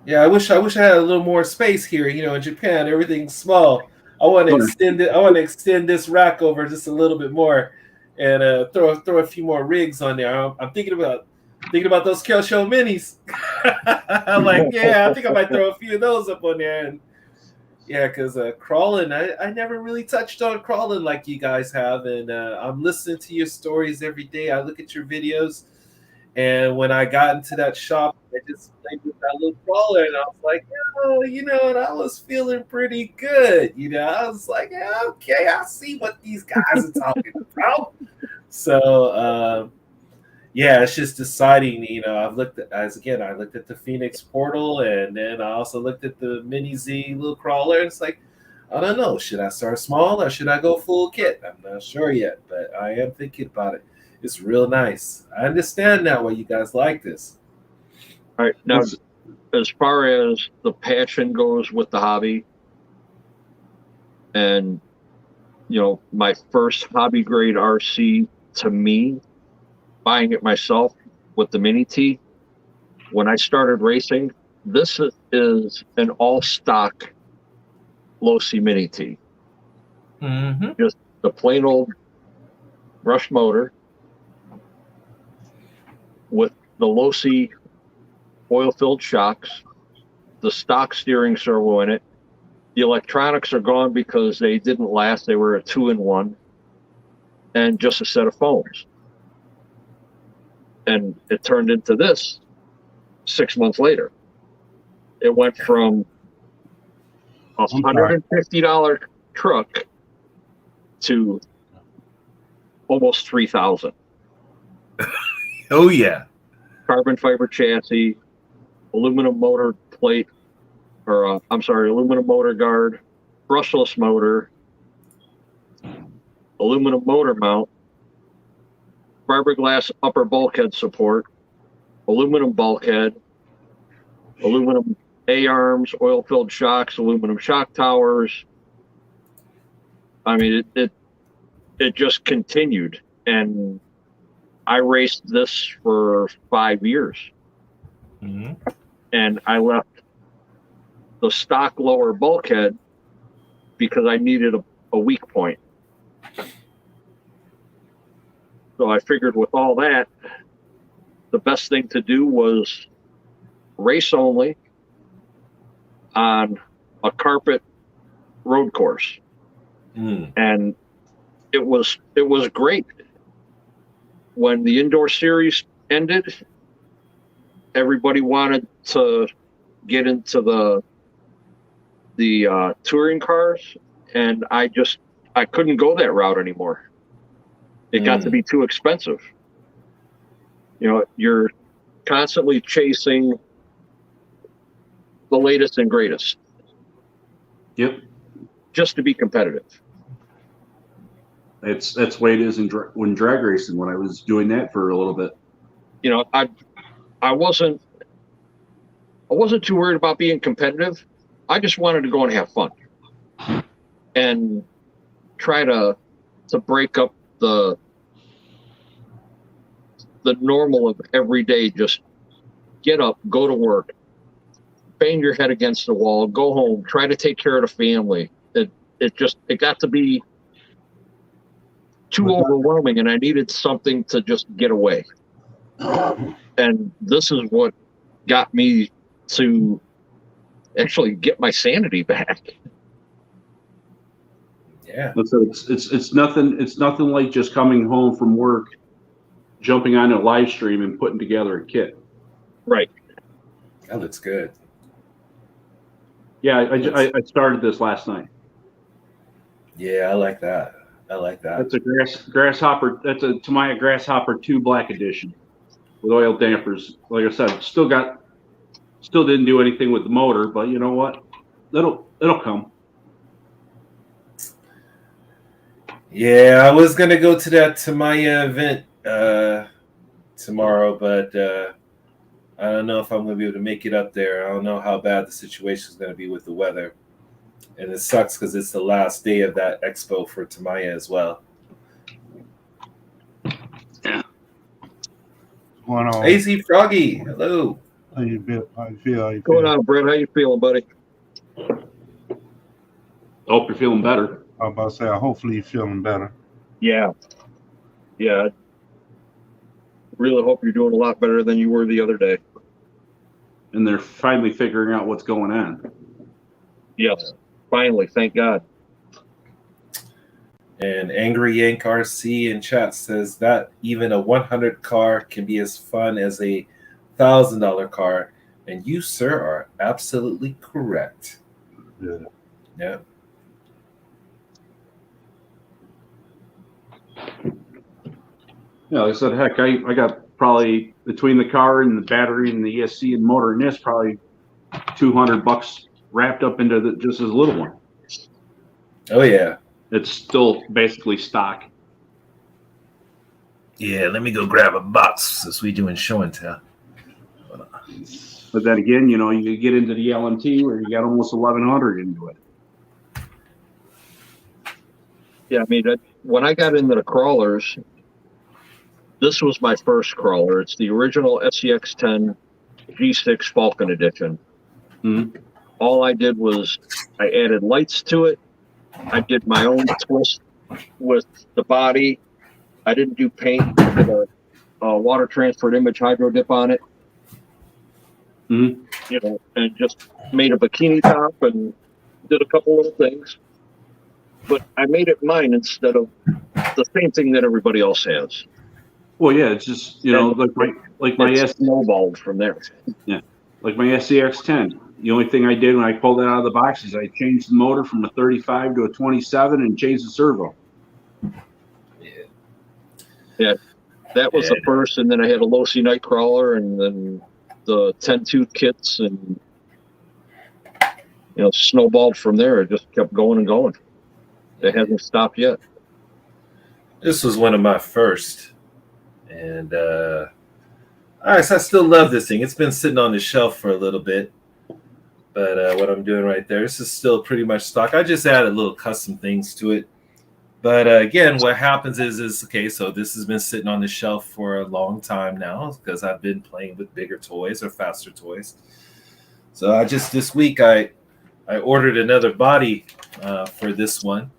Yeah, I wish I had a little more space here. You know, in Japan, everything's small. I want to extend it. I want to extend this rack over just a little bit more, and throw a few more rigs on there. I'm thinking about those Kyosho minis. I'm like, yeah, I think I might throw a few of those up on there. And yeah, because crawling, I never really touched on crawling like you guys have, and I'm listening to your stories every day. I look at your videos. And when I got into that shop, I just played with that little crawler, and I was like, oh, you know, and I was feeling pretty good. You know, I was like, yeah, okay, I see what these guys are talking about. So, yeah, it's just deciding. You know, I looked at the Phoenix Portal, and then I also looked at the Mini Z little crawler. It's like, I don't know, should I start small or should I go full kit? I'm not sure yet, but I am thinking about it. It's real nice. I understand now why you guys like this. All right. Now, as far as the passion goes with the hobby, and, you know, my first hobby grade RC, to me, buying it myself with the Mini T, when I started racing, this is an all stock Losi Mini T. Mm-hmm. Just the plain old brush motor with the Losi oil-filled shocks, the stock steering servo in it. The electronics are gone because they didn't last. They were a 2-in-1, and just a set of phones. And it turned into this 6 months later. It went from a $150 truck to almost $3,000. Oh yeah. Carbon fiber chassis, aluminum motor plate, or aluminum motor guard, brushless motor, aluminum motor mount, fiberglass upper bulkhead support, aluminum bulkhead, aluminum A-arms, oil-filled shocks, aluminum shock towers. I mean, it just continued. And I raced this for 5 years. Mm-hmm. And I left the stock lower bulkhead because I needed a weak point. So I figured with all that, the best thing to do was race only on a carpet road course. Mm. And it was great. When the indoor series ended, everybody wanted to get into the touring cars, and I couldn't go that route anymore. It got to be too expensive. You know, you're constantly chasing the latest and greatest. Yep. Just to be competitive. That's the way it is when drag racing. When I was doing that for a little bit, You know, I wasn't too worried about being competitive. I just wanted to go and have fun and try to break up the normal of every day. Just get up, go to work, bang your head against the wall, go home, try to take care of the family. It got to be too overwhelming, and I needed something to just get away. And this is what got me to actually get my sanity back. Yeah. it's nothing like just coming home from work, jumping on a live stream and putting together a kit. Right. That looks good. Yeah, I started this last night. Yeah, I like that. That's a grasshopper. That's a Tamiya Grasshopper 2 Black Edition with oil dampers. Like I said, still didn't do anything with the motor, but you know what? It'll come. Yeah, I was gonna go to that Tamiya event tomorrow, but I don't know if I'm gonna be able to make it up there. I don't know how bad the situation is gonna be with the weather, and it sucks because it's the last day of that expo for Tamiya as well. Yeah. What's going on? AC Froggy, hello. How you feel? What's going on, Brett? How you feeling, buddy? Hope you're feeling better. I'm about to say, hopefully you're feeling better. Yeah. Really hope you're doing a lot better than you were the other day. And they're finally figuring out what's going on. Yes. Finally, thank God. And Angry Yank RC in chat says that even a 100 car can be as fun as a $1,000 car, and you, sir, are absolutely correct. Yeah. Yeah. Yeah, like I said, heck, I got probably between the car and the battery and the ESC and motor and this probably $200 wrapped up into just as little one. Oh yeah. It's still basically stock. Yeah, let me go grab a box since we doing show and tell. But then again, you know, you get into the LMT where you got almost 1,100 into it. Yeah, I mean, when I got into the crawlers, this was my first crawler. It's the original SCX-10 G6 Falcon Edition. Mm-hmm. All I did was I added lights to it. I did my own twist with the body. I didn't do paint. I did a water transferred image hydro dip on it. Mm-hmm. You know, and just made a bikini top and did a couple little things. But I made it mine instead of the same thing that everybody else has. Well, yeah, it's just, you know, like my snowballed from there. Yeah, like my SCX-10. The only thing I did when I pulled it out of the box is I changed the motor from a 35 to a 27 and changed the servo. Yeah, that was the first, and then I had a low-C Nightcrawler, and then the 10-tooth kits, and snowballed from there. It just kept going and going. It hasn't stopped yet. This was one of my first. And I still love this thing. It's been sitting on the shelf for a little bit. But what I'm doing right there, this is still pretty much stock. I just added little custom things to it. But again, what happens is okay, so this has been sitting on the shelf for a long time now because I've been playing with bigger toys or faster toys. So this week I ordered another body for this one.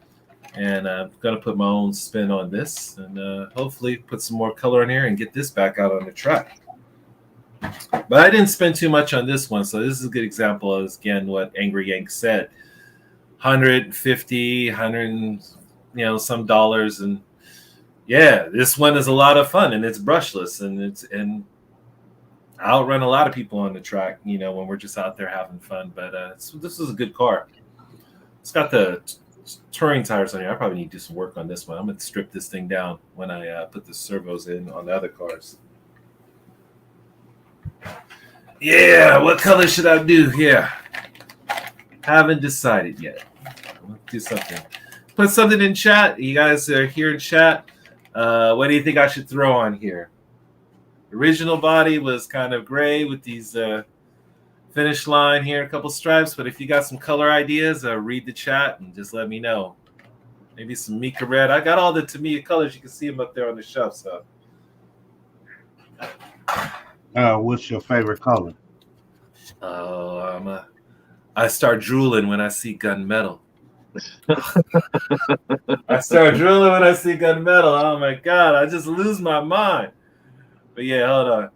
And I'm going to put my own spin on this and hopefully put some more color in here and get this back out on the track. But I didn't spend too much on this one. So this is a good example of, again, what Angry Yank said. 150, 100, some dollars. And yeah, this one is a lot of fun and it's brushless and I outrun a lot of people on the track, when we're just out there having fun. But this is a good car. It's got the touring tires on here. I probably need to do some work on this one. I'm going to strip this thing down when I put the servos in on the other cars. Yeah, what color should I do? Yeah. Haven't decided yet. I'm going to do something. Put something in chat. You guys are here in chat. What do you think I should throw on here? The original body was kind of gray with these finish line here, a couple stripes. But if you got some color ideas, read the chat and just let me know. Maybe some Mika red. I got all the Tamiya colors. You can see them up there on the shelf. So, what's your favorite color? Oh, I start drooling when I see gunmetal. I start drooling when I see gunmetal. Oh my god, I just lose my mind. But yeah, hold on.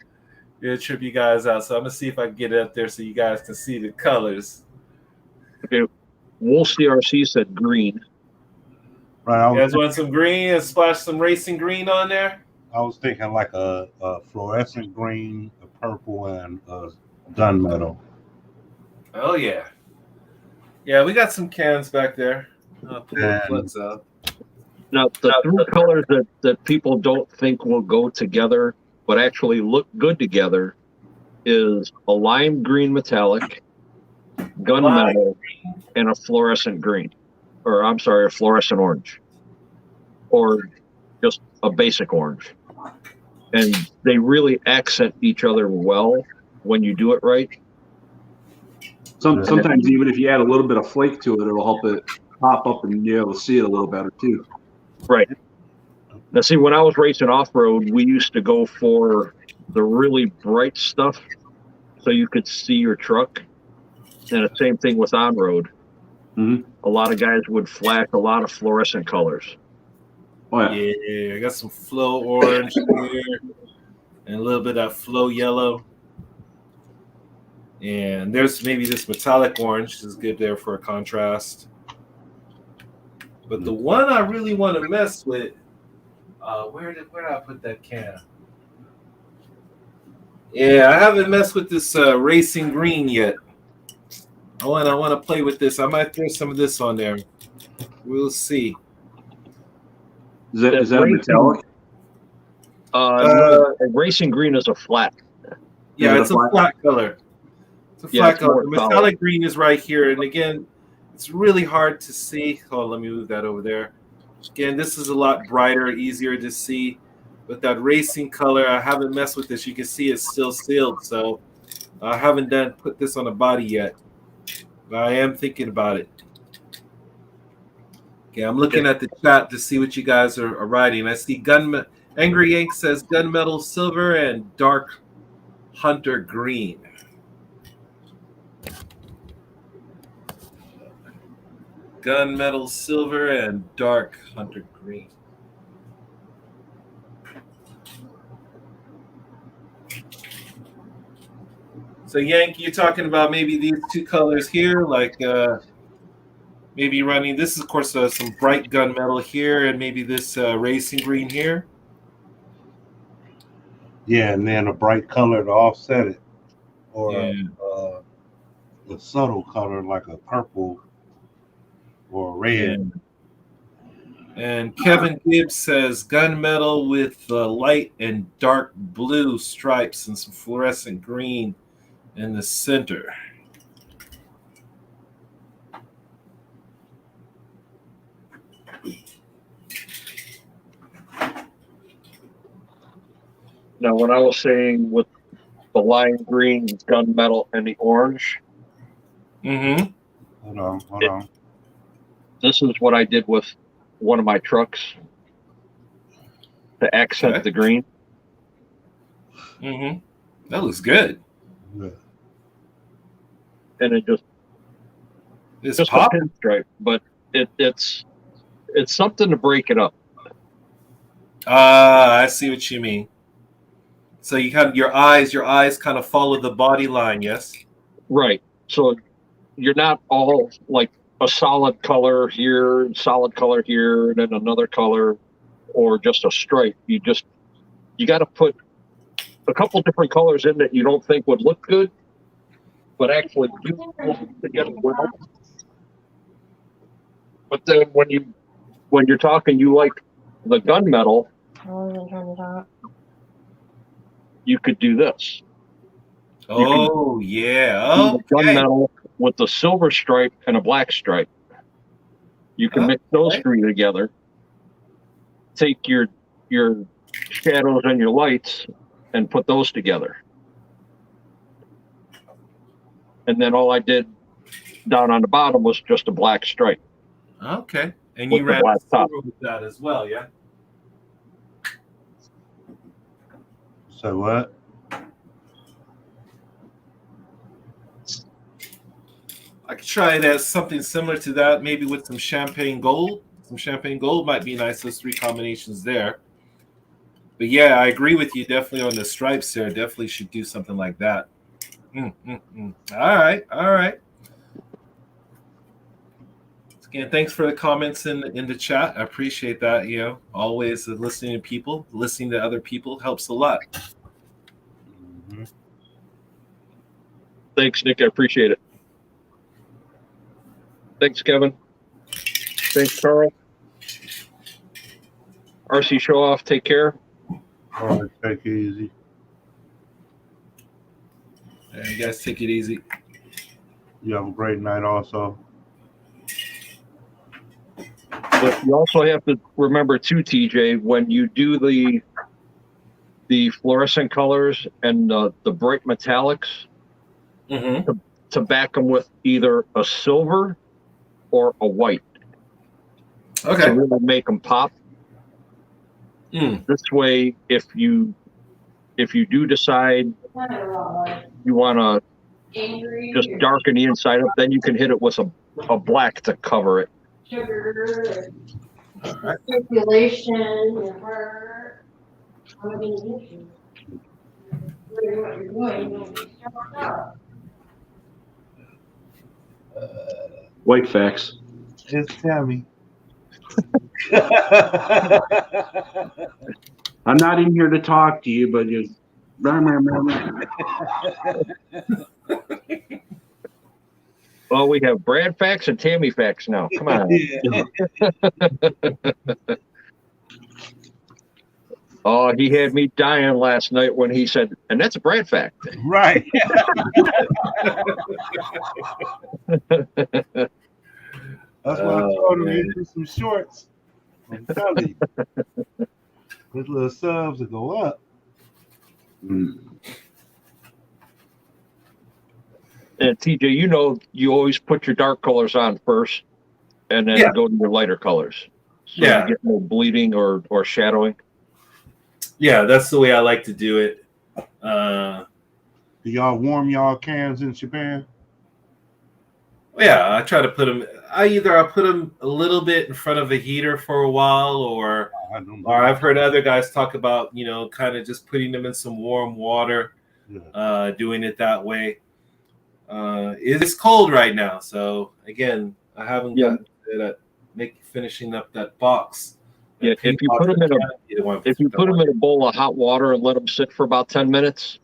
Gonna trip you guys out. So I'm gonna see if I can get it up there so you guys can see the colors. Okay. Wool CRC said green. Right. You guys want some green and splash some racing green on there? I was thinking like a fluorescent green, a purple, and a gunmetal. Oh yeah. Yeah, we got some cans back there. I'll pull the plugs out. Now the three colors that people don't think will go together but actually look good together is a lime green metallic, gunmetal, and a fluorescent green. Or I'm sorry, a fluorescent orange. Or just a basic orange. And they really accent each other well when you do it right. Sometimes even if you add a little bit of flake to it, it'll help it pop up and be able to see it a little better too. Right. Now, see, when I was racing off-road, we used to go for the really bright stuff so you could see your truck. And the same thing with on-road. Mm-hmm. A lot of guys would flash a lot of fluorescent colors. Oh, yeah. Yeah, I got some flow orange here and a little bit of flow yellow. And there's maybe this metallic orange is good there for a contrast. But the one I really want to mess with, where did I put that can? Yeah, I haven't messed with this racing green yet. I want to play with this. I might throw some of this on there. We'll see. Is that a metallic? No, racing green is a flat. Yeah, it's a flat color. It's a flat color. The metallic solid. green is right here. And again, it's really hard to see. Oh, let me move that over there. Again, this is a lot brighter, easier to see. But that racing color, I haven't messed with this. You can see it's still sealed. So I haven't put this on a body yet. But I am thinking about it. Okay, I'm looking at the chat to see what you guys are writing. I see Angry Yank says gunmetal silver and dark hunter green. Gunmetal silver and dark hunter green. So Yank, you're talking about maybe these two colors here, like maybe running. This is of course some bright gunmetal here, and maybe this racing green here. Yeah, and then a bright color to offset it, or a subtle color like a purple or red. And Kevin Gibbs says gunmetal with light and dark blue stripes and some fluorescent green in the center. Now, when I was saying with the lime green, gunmetal, and the orange, Mm-hmm. Hold on. this is what I did with one of my trucks to accent Okay. the green. Mm-hmm. That looks good. Yeah. And it It's just a pop. pinstripe, but it's something to break it up. I see what you mean. So you kind of your eyes kind of follow the body line, yes? Right. So you're not all like a solid color here, and then another color, or just a stripe. You got to put a couple different colors in that you don't think would look good, but actually do together well. But then when you're talking, you like the gunmetal, you could do this. Oh yeah. Do the Okay. gunmetal with the silver stripe and a black stripe. You can mix those three together. Take your shadows and your lights and put those together. And then all I did down on the bottom was just a black stripe. Okay. And With you the ran black top. silver with that as well, yeah? So what? I could try it as something similar to that, maybe with some champagne gold. Some champagne gold might be nice, those three combinations there. But yeah, I agree with you definitely on the stripes there. Definitely should do something like that. All right. Again, thanks for the comments in the chat. I appreciate that. You know, always listening to people, listening to other people helps a lot. Mm-hmm. Thanks, Nick. I appreciate it. Thanks, Kevin. Thanks, Carl. RC Show Off, take care. All right, take it easy. And you guys take it easy. You have a great night also. But you also have to remember too, TJ, when you do the fluorescent colors and the bright metallics, to back them with either a silver or a white. Okay. To really make them pop. This way, if you do decide you want to just darken the inside up, then you can hit it with a black to cover it. Sugar, All right. circulation, your heart. How many issues? What you're doing, you'll be stuck up. White facts. It's Tammy. I'm not in here to talk to you, but you. Well, we have Brad facts and Tammy facts now. Come on. Oh, he had me dying last night when he said, and that's a Brad fact. Right. That's why I told him you do some shorts. I'm telling you. Those little subs will go up. And TJ, you know, you always put your dark colors on first and then go to your lighter colors. So you get no bleeding or shadowing. Yeah, that's the way I like to do it. Do y'all warm y'all cans in Japan? Yeah, I try to put them. I put them a little bit in front of a heater for a while, or I've heard other guys talk about, you know, kind of just putting them in some warm water, doing it that way. It's cold right now, so again, I haven't gotten to finishing up that box. Yeah, if you put them in a bowl of hot water and let them sit for about 10 minutes,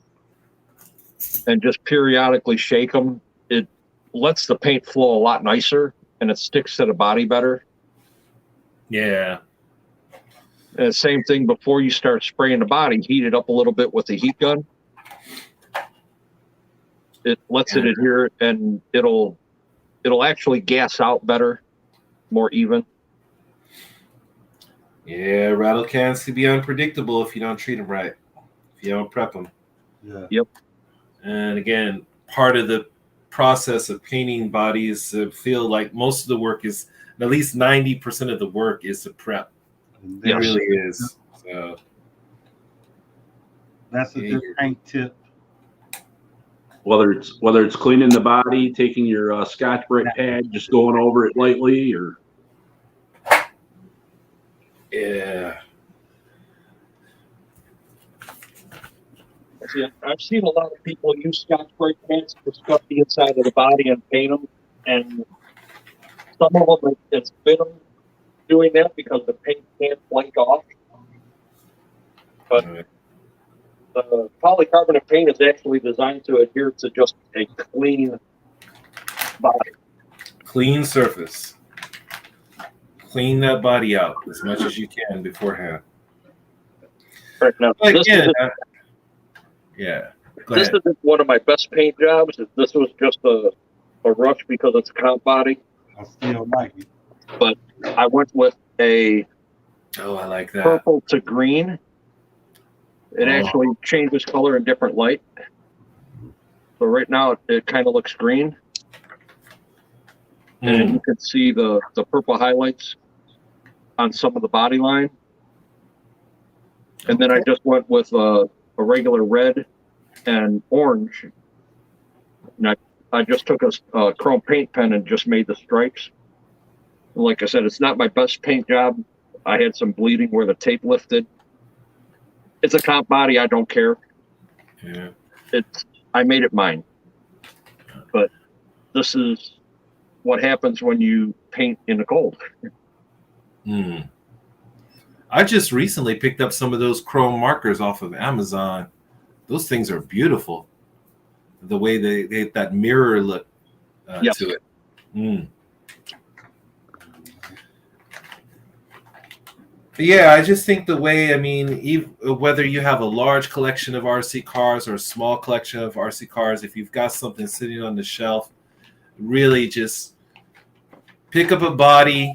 and just periodically shake them, it lets the paint flow a lot nicer and it sticks to the body better. Yeah. And same thing before you start spraying the body, heat it up a little bit with the heat gun. It lets it adhere and it'll actually gas out better, more even. Yeah, rattle cans can be unpredictable if you don't treat them right. if you don't prep them. Yeah. Yep. And again, part of the process of painting bodies, feel like most of the work is, at least 90% of the work is to prep. And It Yes. really is. So that's a good paint tip. Whether it's cleaning the body, taking your Scotch Brite pad, just going over it lightly, or yeah. See, I've seen a lot of people use Scotch Brite pads to scuff the inside of the body and paint them, and some of them it's been doing that because the paint can't flake off. But the polycarbonate paint is actually designed to adhere to just a clean body. Clean surface. Clean that body out as much as you can beforehand. Right now, But this again, is yeah. Go this ahead. isn't one of my best paint jobs. This was just a rush because it's a comp body. I still like it. But I went with a Oh, I like that. purple to green. It Oh. actually changes color in different light. So right now it kind of looks green. And you can see the purple highlights on some of the body line. And then I just went with a regular red and orange. And I just took a chrome paint pen and just made the stripes. Like I said, it's not my best paint job. I had some bleeding where the tape lifted. It's a comp body. I don't care. Yeah. I made it mine. But this is what happens when you paint in the cold. I just recently picked up some of those chrome markers off of Amazon. Those things are beautiful. The way they that mirror look Yes. to it. Yeah, I just think the way, I mean, whether you have a large collection of RC cars or a small collection of RC cars, if you've got something sitting on the shelf, really just pick up a body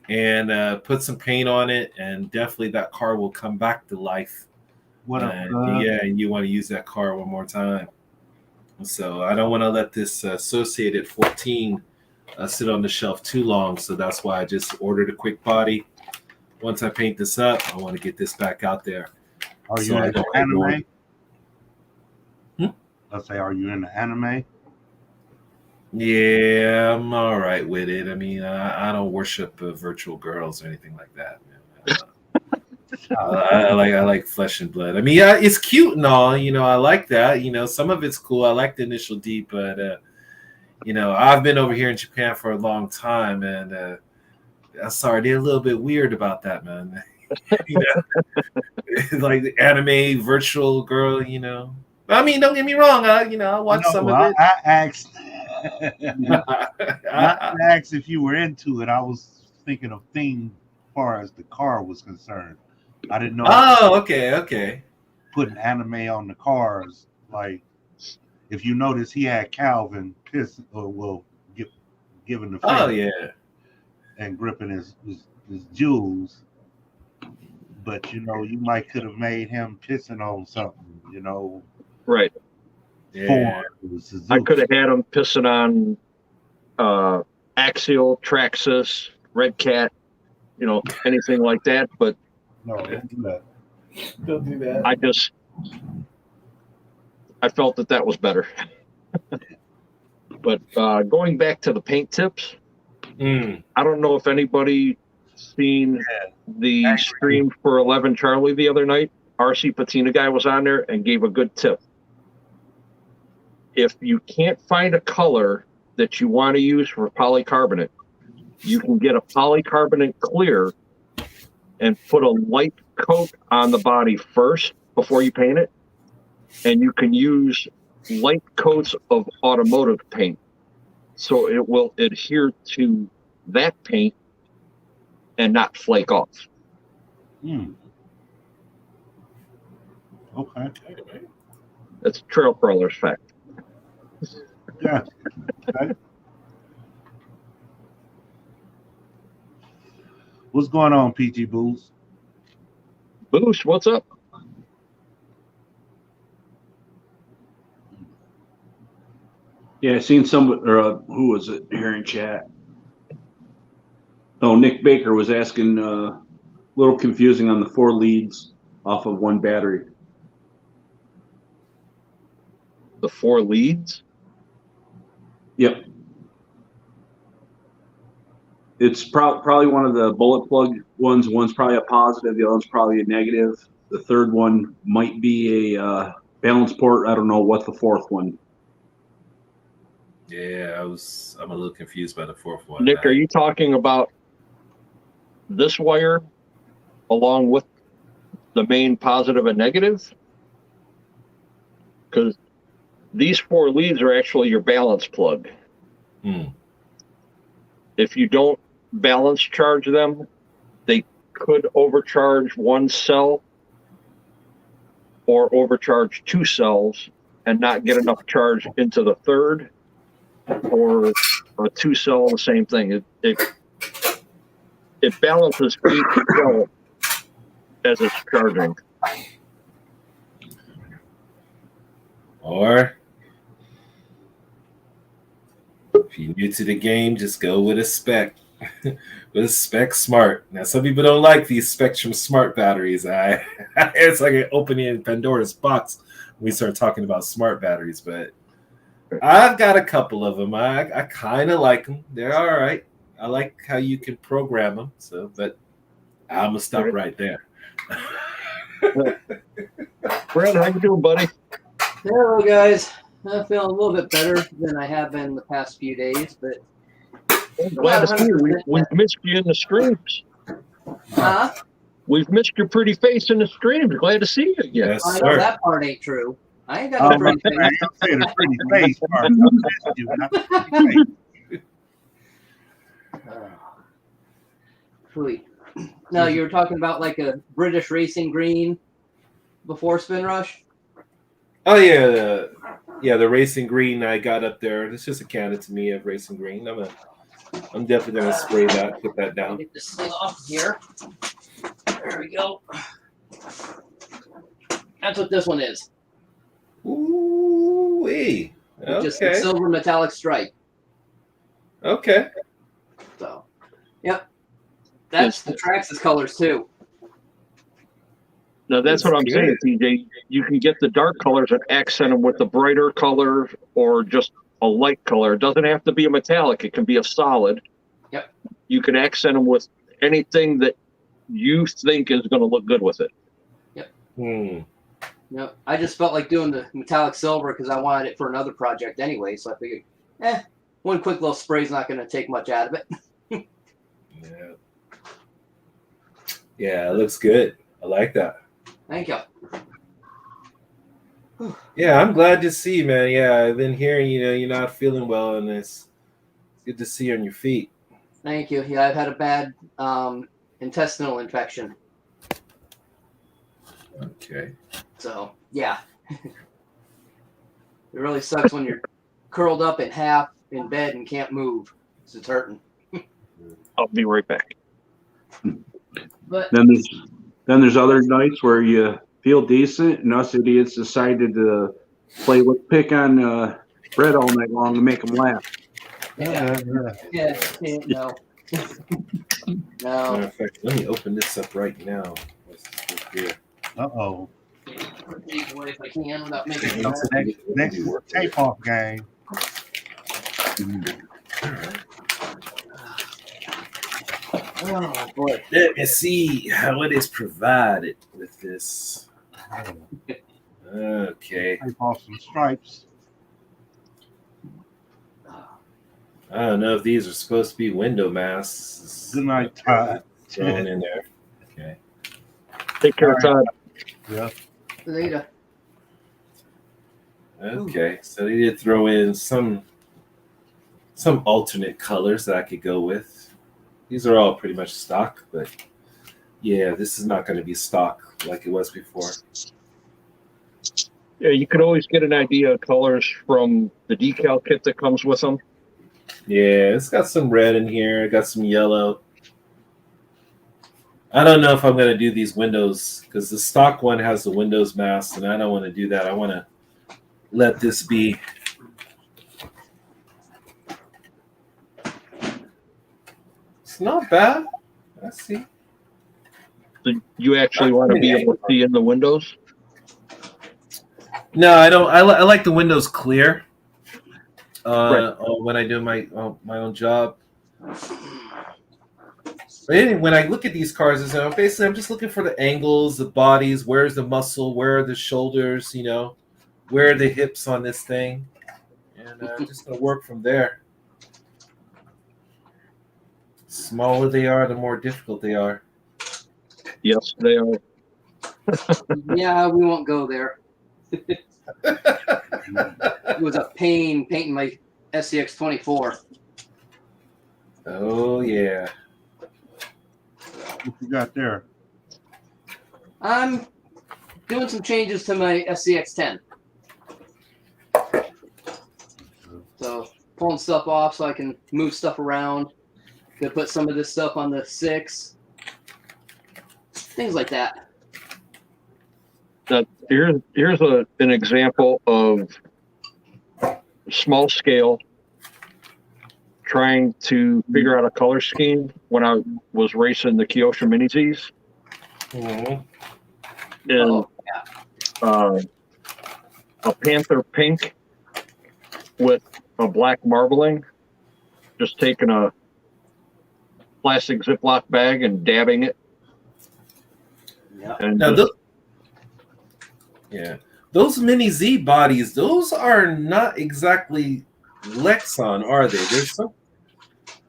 and put some paint on it, and definitely that car will come back to life. What up, yeah, and you want to use that car one more time. So I don't want to let this Associated 14 sit on the shelf too long, so that's why I just ordered a quick body. Once I paint this up, I want to get this back out there. Are you in the anime? Let's say, are you in the anime? Yeah, I'm all right with it. I mean, I don't worship virtual girls or anything like that, man. I like flesh and blood. I mean, yeah, it's cute and all. I like that. Some of it's cool. I like the initial D, but I've been over here in Japan for a long time, and sorry, they're a little bit weird about that, man. Like the anime virtual girl. I mean, don't get me wrong. I watched some of it. I asked. Not to ask if you were into it. I was thinking of theme as far as the car was concerned. I didn't know. Oh, okay. Putting anime on the cars, like if you notice, he had Calvin giving the finger. Oh yeah. And gripping his jewels, but you might could have made him pissing on something, Right. Yeah. I could have had him pissing on Axial, Traxxas, Red Cat, anything like that. But no, don't do that. Don't do that. I felt that was better. But going back to the paint tips, I don't know if anybody seen the stream for 11 Charlie the other night. RC Patina guy was on there and gave a good tip. If you can't find a color that you want to use for polycarbonate, you can get a polycarbonate clear and put a light coat on the body first before you paint it. And you can use light coats of automotive paint. So it will adhere to that paint and not flake off. Okay. That's a trail crawler's fact. Yeah. Okay. What's going on, PG Boost? Boost, what's up? Yeah, I seen some, or who was it here in chat? Oh, Nick Baker was asking, a little confusing on the 4 leads off of 1 battery. The 4 leads? Yep. It's probably one of the bullet plug ones. One's probably a positive, the other one's probably a negative. The third one might be a balance port. I don't know what the fourth one. Yeah, I'm a little confused by the fourth one. Nick, are you talking about this wire along with the main positive and negative? Because these 4 leads are actually your balance plug. If you don't balance charge them, they could overcharge 1 cell or overcharge 2 cells and not get enough charge into the third, or a 2 cell, the same thing. It balances each cell as it's charging. Or if you're new to the game, just go with a spec. With a spec smart. Now, some people don't like these Spectrum Smart batteries. It's like an opening Pandora's box when we start talking about smart batteries, but I've got a couple of them. I kind of like them. They're all right. I like how you can program them. So, but I'm gonna stop right there. Brad, how you doing, buddy? Hello, guys. I'm feeling a little bit better than I have been the past few days, but Glad to see you. We've missed you in the streams. huh? We've missed your pretty face in the streams. Glad to see you again. Yes, I know sir. that part ain't true. I ain't got a pretty face. I ain't saying a pretty face part. I missed you, not the pretty face. Sweet. No, you were talking about like a British racing green before Spin Rush? Oh yeah, the racing green I got up there. It's just a can to me of racing green. I'm definitely gonna spray that, put that down. Get this thing off here. There we go. That's what this one is. Ooh, wee. Just a Okay. silver metallic stripe. Okay. So, yep. That's the Traxxas colors too. Now that's what I'm saying, TJ. You can get the dark colors and accent them with the brighter color or just a light color. It doesn't have to be a metallic. It can be a solid. Yep. You can accent them with anything that you think is going to look good with it. Yep. I just felt like doing the metallic silver because I wanted it for another project anyway. So I figured, one quick little spray is not going to take much out of it. Yeah. Yeah, it looks good. I like that. Thank you. Yeah, I'm glad to see you, man. Yeah, I've been hearing, you're not feeling well, and it's good to see you on your feet. Thank you. Yeah, I've had a bad intestinal infection. Okay. So, yeah. It really sucks when you're curled up in half in bed and can't move. It's hurting. I'll be right back. But Then there's other nights where you feel decent, and us idiots decided to pick on Brett all night long and make him laugh. yeah, no. Matter No. of fact, let me open this up right now. What's this here? Uh-oh. Take away if I can without making That's the next tape-off game. Oh, boy. Let me see how it is provided with this. Okay. Tape off some stripes. I don't know if these are supposed to be window masks. Good night, Todd. Thrown in there. Okay. Take care, Todd. Yeah. Later. Okay. So they did throw in some alternate colors that I could go with. These are all pretty much stock, but yeah, this is not going to be stock like it was before. Yeah, you could always get an idea of colors from the decal kit that comes with them. Yeah, it's got some red in here. Got some yellow. I don't know if I'm going to do these windows because the stock one has the Windows mask, and I don't want to do that. I want to let this be not bad. I see. So you actually want to be able to see in the windows? No, I don't. I like the windows clear. Right. When I do my own job. But anyway, when I look at these cars, basically I'm just looking for the angles, the bodies, where's the muscle, where are the shoulders, where are the hips on this thing, and just gonna work from there. The smaller they are, the more difficult they are. Yes, they are. Yeah, we won't go there. It was a pain painting my SCX 24. Oh yeah. What you got there? I'm doing some changes to my SCX 10. So pulling stuff off so I can move stuff around. Gonna put some of this stuff on the 6. Things like that. Here's an example of small scale trying to figure out a color scheme when I was racing the Kyosho Mini Z's. Mhm. And a panther pink with a black marbling, just taking a plastic Ziploc bag and dabbing it. Yeah. And Now, just- those Mini Z bodies, those are not exactly Lexan, are they? There's some.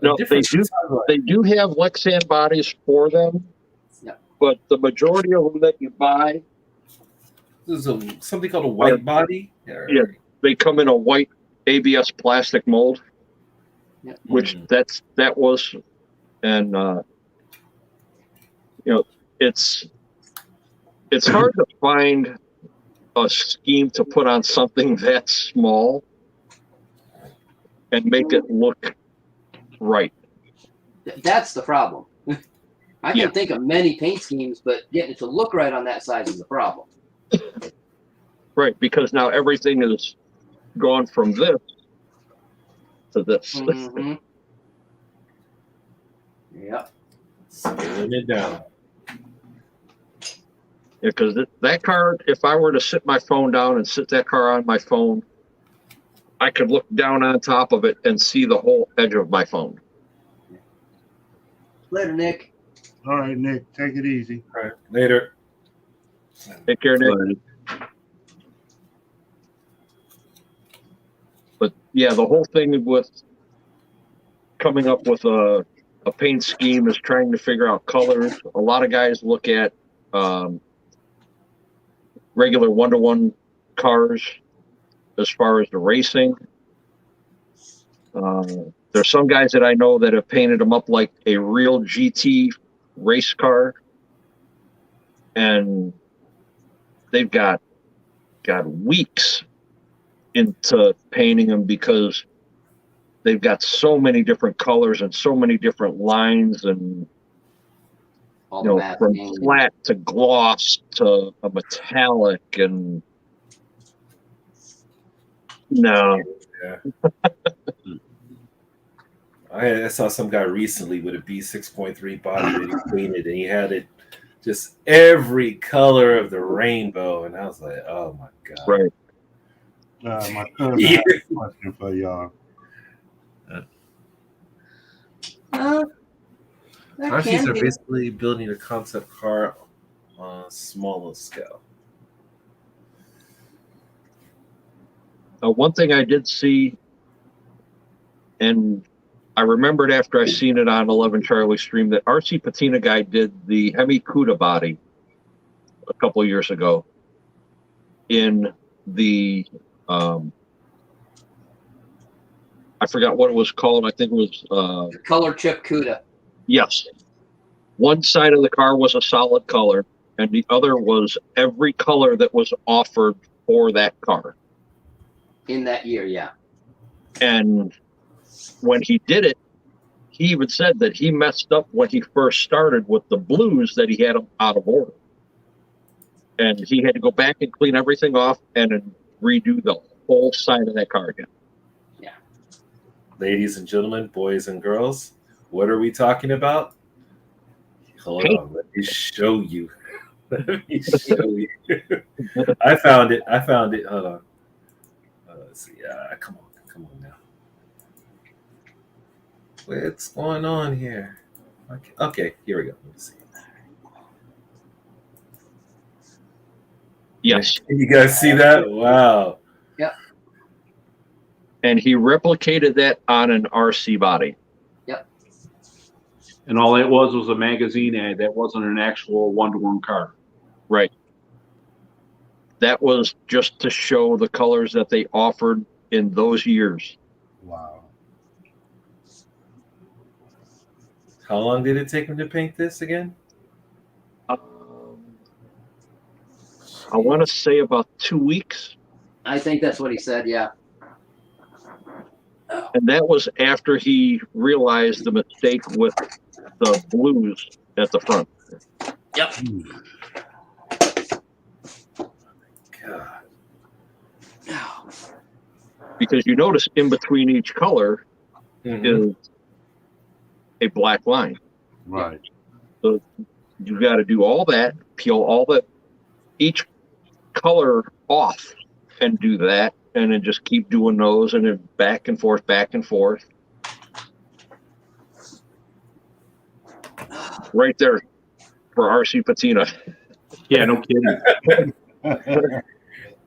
No, they do have Lexan bodies for them, Yep. but the majority of them that you buy, There's something called a white body. Yeah. they come in a white ABS plastic mold, Yep. which that was, and it's hard to find a scheme to put on something that small and make it look right. That's the problem. I can Yeah. think of many paint schemes, but getting it to look right on that size is the problem. Right, because now everything is gone from this to this. Mm-hmm. Yep. Scaling it down. Because that car, if I were to sit my phone down and sit that car on my phone, I could look down on top of it and see the whole edge of my phone. Later, Nick. All right, Nick, take it easy. All right, later. Take care, Nick. But yeah, the whole thing with coming up with a paint scheme is trying to figure out colors. A lot of guys look at regular 1-to-1 cars as far as the racing. There's some guys that I know that have painted them up like a real GT race car, and they've got weeks into painting them because they've got so many different colors and so many different lines, and All you the know, from masking. flat to gloss to a metallic, and no. I saw some guy recently with a B6.3 body that he painted, and he had it just every color of the rainbow, and I was like, "Oh my god!" Right. My cousin has a question for y'all. That RCs can are be. basically building a concept car on a smaller scale. One thing I did see, and I remembered after I seen it on 11 Charlie stream, that RC Patina guy did the Hemi Cuda body a couple of years ago in the I forgot what it was called. I think it was Color chip CUDA. yes. One side of the car was a solid color, and the other was every color that was offered for that car. In that year, yeah. And when he did it, he even said that he messed up when he first started with the blues, that he had them out of order. And he had to go back and clean everything off and then redo the whole side of that car again. Yeah. Ladies and gentlemen, boys and girls, What are we talking about? Hold Paint. on, let me show you. Let me show you. I found it. Hold on. Let's see. Come on now. What's going on here? Okay, here we go. Let me see. Yes. You guys see that? Wow. Yep. And he replicated that on an RC body. Yep. And all it was a magazine ad. That wasn't an actual one-to-one car. Right. That was just to show the colors that they offered in those years. Wow. How long did it take him to paint this again? I want to say about 2 weeks. I think that's what he said. Yeah. And that was after he realized the mistake with the blues at the front. Yep. God. Because you notice in between each color is a black line. Right. So you got to do all that, peel all that, each color off, and do that, and then just keep doing those, and then back and forth, right there for RC Patina. Yeah, no kidding.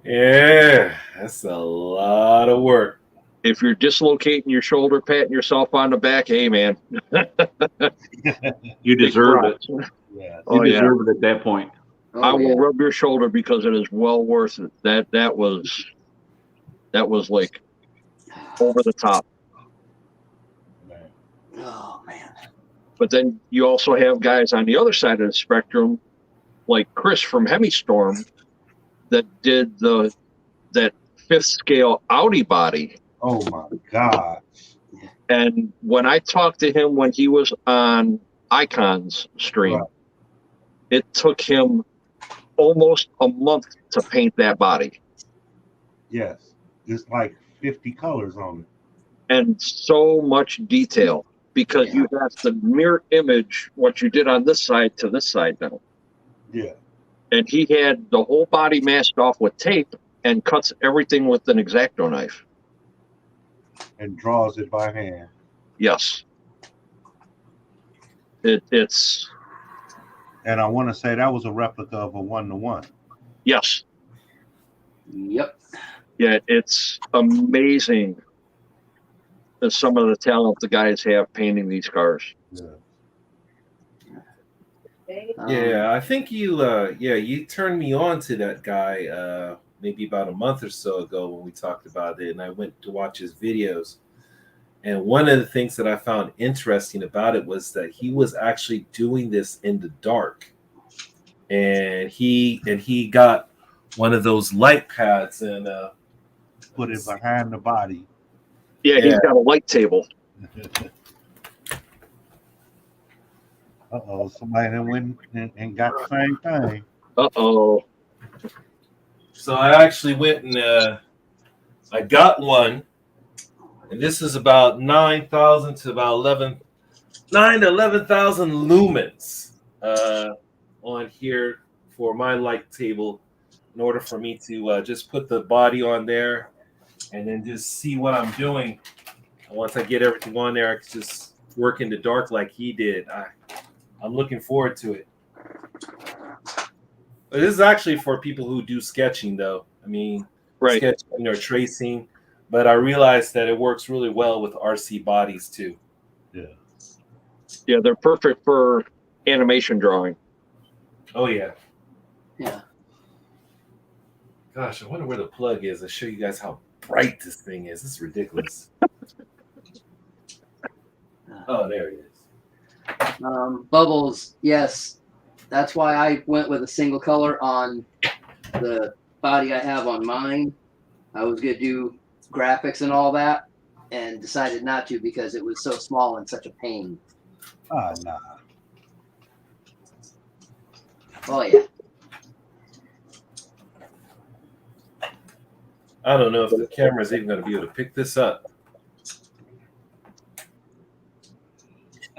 Yeah, that's a lot of work. If you're dislocating your shoulder, patting yourself on the back, hey man, You deserve it. Yeah. Oh, You yeah. deserve it at that point. I will rub your shoulder because it is well worth it. That was like over the top. Man. Oh man. But then you also have guys on the other side of the spectrum, like Chris from Hemistorm, that did that 5th scale Audi body. Oh my God. And when I talked to him when he was on Icon's stream, Right. it took him almost a month to paint that body. Yes. It's like 50 colors on it. And so much detail because you have to mirror image what you did on this side to this side now. Yeah. And he had the whole body masked off with tape and cuts everything with an X-Acto knife. And draws it by hand. Yes. It's. And I want to say that was a replica of a 1-to-1. Yes. Yep. Yeah, it's amazing that some of the talent the guys have painting these cars. Yeah. Yeah, I think you turned me on to that guy maybe about a month or so ago when we talked about it, and I went to watch his videos. And one of the things that I found interesting about it was that he was actually doing this in the dark, and he got one of those light pads and Put it behind the body. Yeah, he's got a light table. Uh-oh, somebody that went and got the same thing. Uh-oh. So I actually went and I got one, and this is about 9,000 to about 11,000 lumens on here for my light table in order for me to just put the body on there and then just see what I'm doing. And once I get everything on there, I can just work in the dark like he did. I'm looking forward to it. But this is actually for people who do sketching, though. I mean, right. Sketching or tracing. But I realized that it works really well with RC bodies, too. Yeah. Yeah, they're perfect for animation drawing. Oh, yeah. Yeah. Gosh, I wonder where the plug is. I'll show you guys how bright this thing is. This is ridiculous. Oh, there it is. Bubbles, yes. That's why I went with a single color on the body I have on mine. I was going to do graphics and all that and decided not to because it was so small and such a pain. Oh, nah. Oh, yeah. I don't know if the camera is even going to be able to pick this up.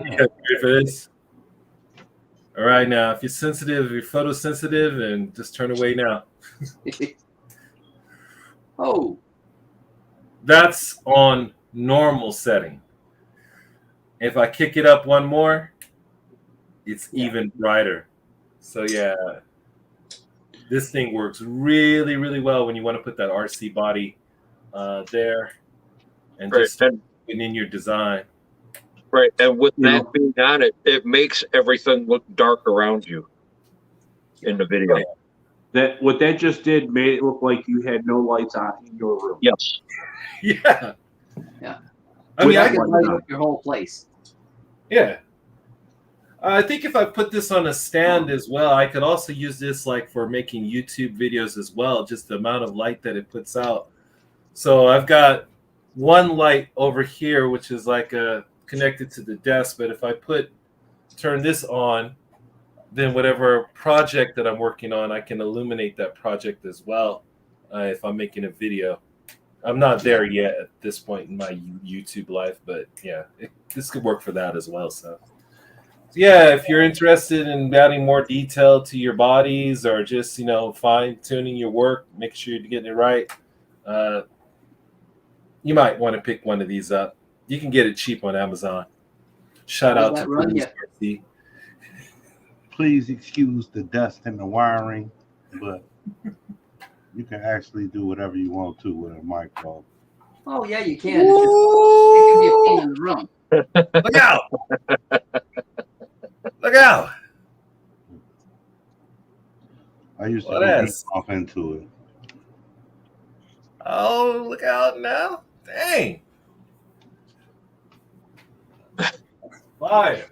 Ready for this? All right, now, if you're sensitive, if you're photosensitive, and just turn away now. Oh, That's on normal setting. If I kick it up one more, it's even brighter. So yeah, this thing works really, really well when you want to put that RC body there and just in your design. Right, and with that being on it, it makes everything look dark around you in the video. That what that just did made it look like you had no lights on in your room. Yes. Yeah. I mean, I can can light up your whole place. Yeah. I think if I put this on a stand as well, I could also use this like for making YouTube videos as well, just the amount of light that it puts out. So I've got one light over here, which is like connected to the desk. But if I turn this on, then whatever project that I'm working on, I can illuminate that project as well if I'm making a video. I'm not there yet at this point in my YouTube life, but yeah, this could work for that as well. So yeah, if you're interested in adding more detail to your bodies or just, fine tuning your work, make sure you're getting it right, you might want to pick one of these up. You can get it cheap on Amazon. Shout out to RC. Please excuse the dust and the wiring, but you can actually do whatever you want to with a microphone. Oh yeah, you can. It can be a pain in the room. Look out! Look out! I used to get off into it. Oh, look out now! Dang! Fire!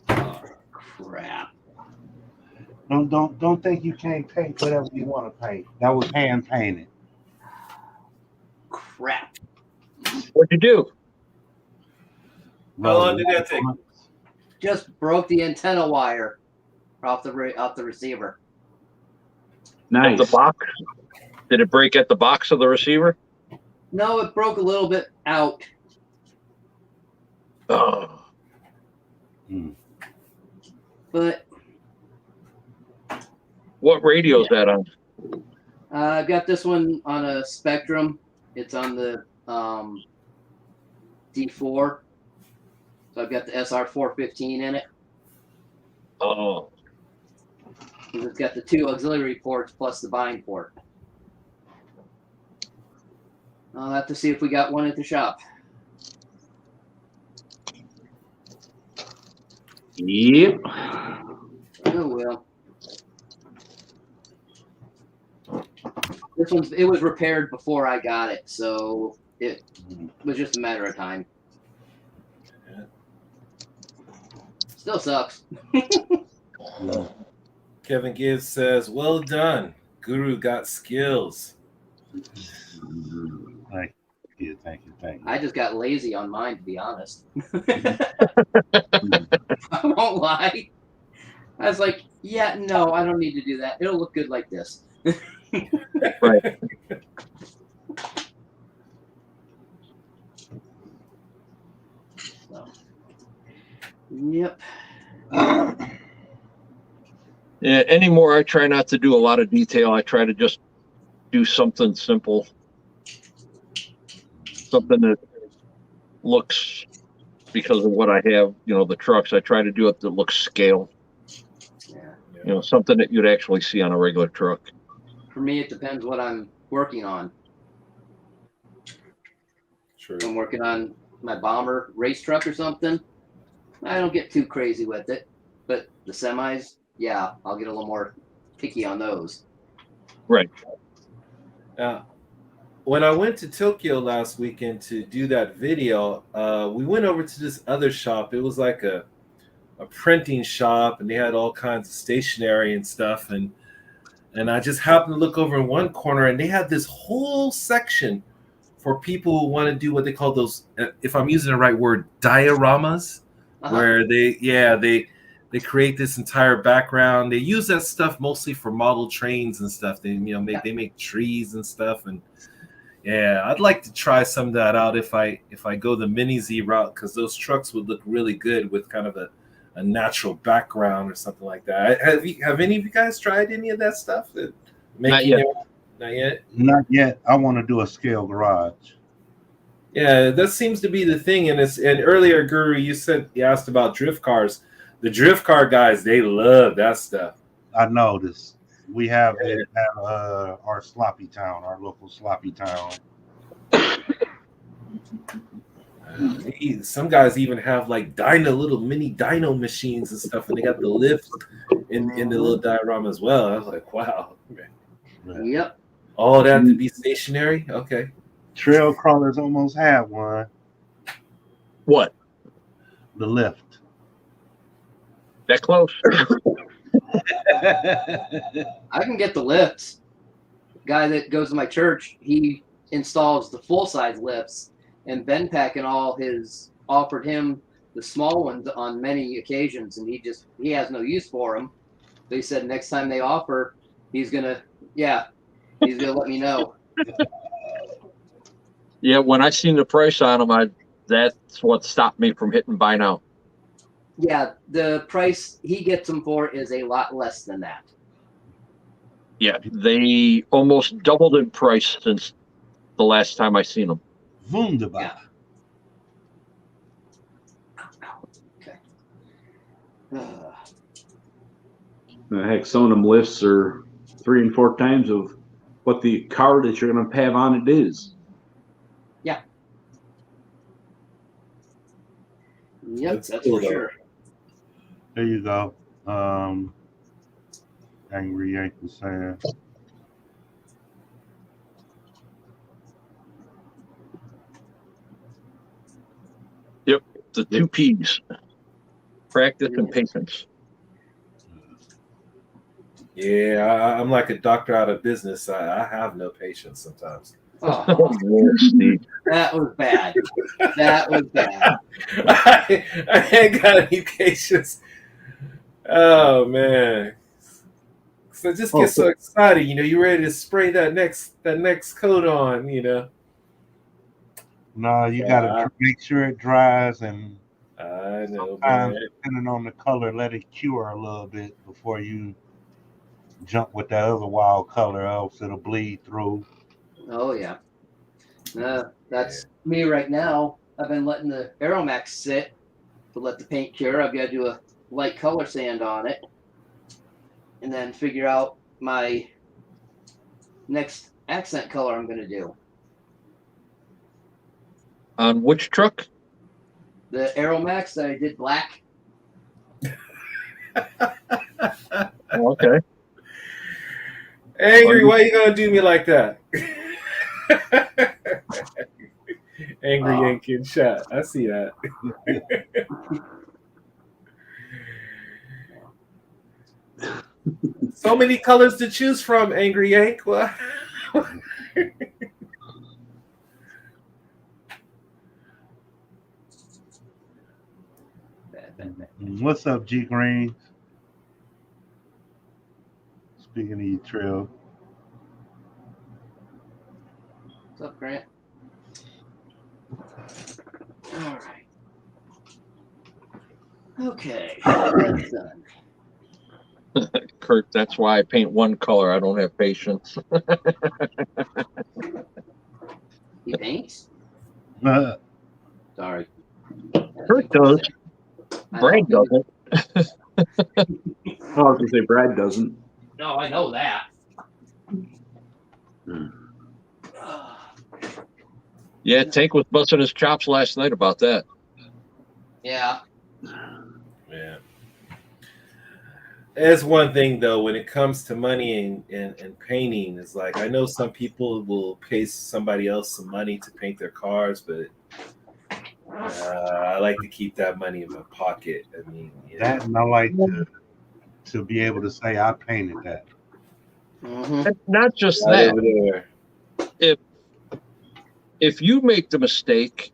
Oh, crap! Don't think you can't paint whatever you want to paint. That was hand painted. Crap! What'd you do? How long did that take? Just broke the antenna wire off the receiver. Nice. At the box? Did it break at the box of the receiver? No, it broke a little bit out. Oh. But what radio is that on? I've got this one on a Spectrum. It's on the D4. So I've got the SR415 in it. Oh. It's got the 2 auxiliary ports plus the bind port. I'll have to see if we got one at the shop. Yep. Oh well. It was repaired before I got it, so it was just a matter of time. Still sucks. Kevin Gibbs says, "Well done, Guru got skills." Thank you. I just got lazy on mine, to be honest. I won't lie. I was like, yeah, no, I don't need to do that. It'll look good like this. Right. So, yep. Yeah, anymore, I try not to do a lot of detail. I try to just do something simple. Something that looks, because of what I have, the trucks, I try to do it that looks scale. Yeah. Something that you'd actually see on a regular truck. For me, it depends what I'm working on. True. If I'm working on my bomber race truck or something, I don't get too crazy with it. But the semis, yeah, I'll get a little more picky on those. Right. When I went to Tokyo last weekend to do that video, we went over to this other shop. It was like a printing shop, and they had all kinds of stationery and stuff. And I just happened to look over in one corner, and they had this whole section for people who want to do what they call those, if I'm using the right word, dioramas, where they create this entire background. They use that stuff mostly for model trains and stuff. They make trees and stuff, and Yeah, I'd like to try some of that out if I go the mini Z route, because those trucks would look really good with kind of a natural background or something like that. Have any of you guys tried any of that stuff? Not yet. Not yet. Not yet. I want to do a scale garage. Yeah, that seems to be the thing. And earlier, Guru, you asked about drift cars. The drift car guys, they love that stuff. I noticed. We have it at our sloppy town, our local sloppy town. Some guys even have like little mini dyno machines and stuff, and they got the lifts in the little diorama as well. I was like, wow. Yep. All that to be stationary? Okay. Trail crawlers almost have one. What? The lift. That close? I can get the lifts. Guy that goes to my church, he installs the full size lifts, and Ben Pack and all his offered him the small ones on many occasions, and he has no use for them. But he said next time they offer, he's gonna let me know. Yeah, when I seen the price on them, that's what stopped me from hitting buy now. Yeah, the price he gets them for is a lot less than that. Yeah, they almost doubled in price since the last time I seen them. Wunderbar. Okay. Heck, some of them lifts are 3 and 4 times of what the car that you're going to have on it is. Yeah. Yep, that's cool, for sure. There you go. Angry Yank was saying. Yep, the 2 P's. Practice and patience. Yeah, I'm like a doctor out of business. I have no patience sometimes. Oh, Steve. that was bad. That was bad. I ain't got any patience. Oh man. So I just get so excited, you're ready to spray that next coat on, No, you gotta make sure it dries, and I know, sometimes, man. depending on the color, let it cure a little bit before you jump with that other wild color, else it'll bleed through. Oh yeah. That's me right now. I've been letting the Aeromax sit to let the paint cure. I've got to do a light color sand on it, and then figure out my next accent color I'm going to do. On which truck? The Aeromax that I did black. Oh, okay. Angry, why you gonna do me like that? Angry Yankee in chat. I see that. So many colors to choose from, Angry Yank. What? What's up, G Green? Speaking of you, Trill. What's up, Grant? All right. Okay. That's done. Kurt, that's why I paint one color. I don't have patience. He paints? Sorry. Kurt does. Brad doesn't. I was going to say Brad doesn't. No, I know that. Yeah, Tank was busting his chops last night about that. Yeah. Yeah. There's one thing though, when it comes to money and painting, it's like I know some people will pay somebody else some money to paint their cars, but I like to keep that money in my pocket. I mean, that, and I like to be able to say I painted that. Mm-hmm. And not just that. If you make the mistake,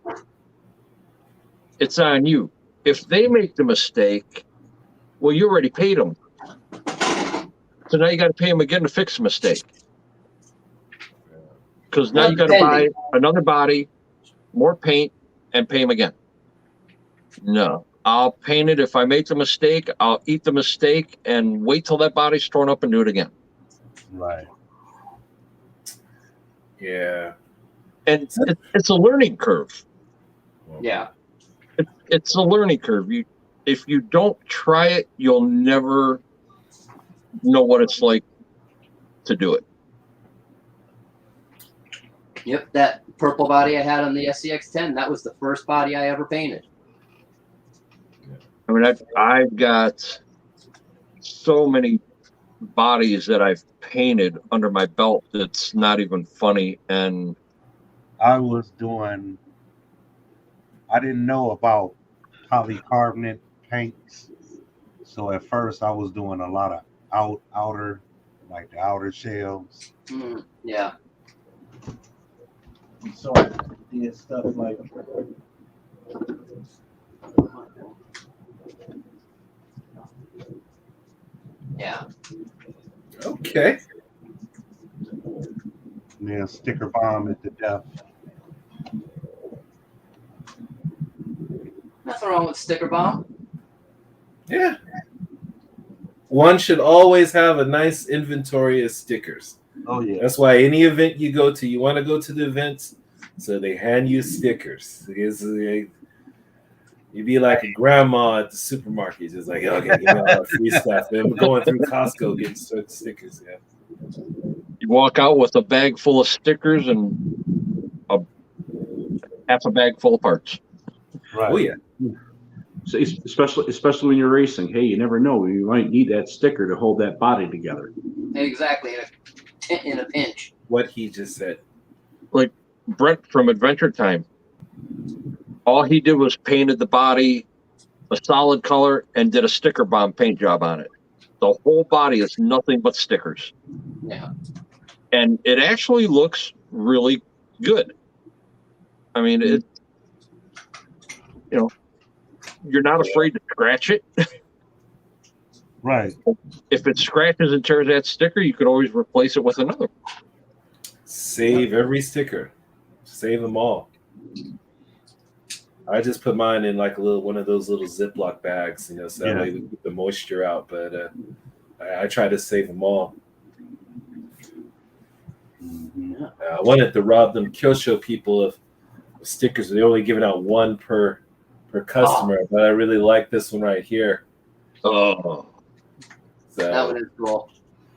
it's on you. If they make the mistake, well, you already paid them. So now you got to pay them again to fix the mistake. Because now you got to buy another body, more paint, and pay them again. No, I'll paint it. If I make the mistake, I'll eat the mistake and wait till that body's torn up and do it again. Right. Yeah. And it's a learning curve. Yeah. It's a learning curve. If you don't try it, you'll never know what it's like to do it. Yep, that purple body I had on the SCX-10, that was the first body I ever painted. I mean, I've got so many bodies that I've painted under my belt that's not even funny. And I didn't know about polycarbonate paints. So at first I was doing a lot of outer, like the outer shells. Yeah. So I did stuff like Yeah. Okay. sticker bomb at the death. Nothing wrong with sticker bomb. Yeah. One should always have a nice inventory of stickers. Oh yeah. That's why any event you go to, you want to go to the events, so they hand you stickers. Because you'd be like a grandma at the supermarket, just like, okay, give me all that free stuff. And we're going through Costco getting stickers. Yeah. You walk out with a bag full of stickers and half a bag full of parts. Right. Oh yeah. So especially when you're racing, hey, you never know, you might need that sticker to hold that body together. Exactly, in a pinch. What he just said. Like Brent from Adventure Time, all he did was painted the body a solid color and did a sticker bomb paint job on it. The whole body is nothing but stickers. Yeah. And it actually looks really good. I mean, you're not afraid to scratch it. Right. If it scratches and tears that sticker, you could always replace it with another. Save every sticker. Save them all. I just put mine in like one of those little Ziploc bags, so that way we keep the moisture out. But I try to save them all. I wanted to rob them Kyosho people of stickers. They're only giving out one per customer, but I really like this one right here. Oh, so, that one is cool.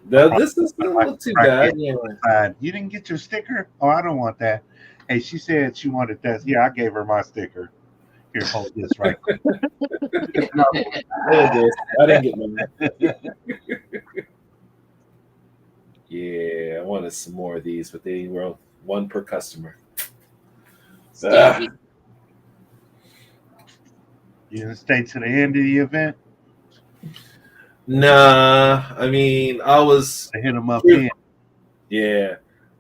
This doesn't look too bad. Yeah. You didn't get your sticker? Oh, I don't want that. Hey, she said she wanted that. Yeah, I gave her my sticker. Here, hold this right quick. I didn't get one. Yeah, I wanted some more of these, but they were one per customer. You didn't stay to the end of the event? Nah, I mean, I was... I hit them up in. Yeah.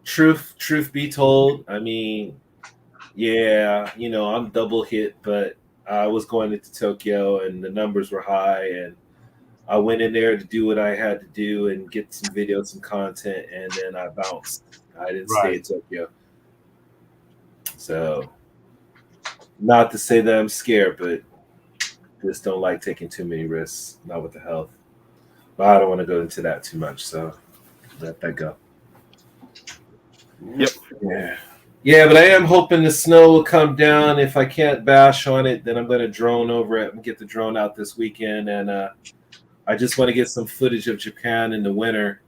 Truth be told, I mean, yeah, I'm double hit, but I was going into Tokyo and the numbers were high, and I went in there to do what I had to do and get some videos, some content, and then I bounced. I didn't stay in Tokyo. So, not to say that I'm scared, but just don't like taking too many risks, not with the health. But I don't want to go into that too much, so let that go. Yep. Yeah, but I am hoping the snow will come down. If I can't bash on it, then I'm going to drone over it and get the drone out this weekend. And I just want to get some footage of Japan in the winter.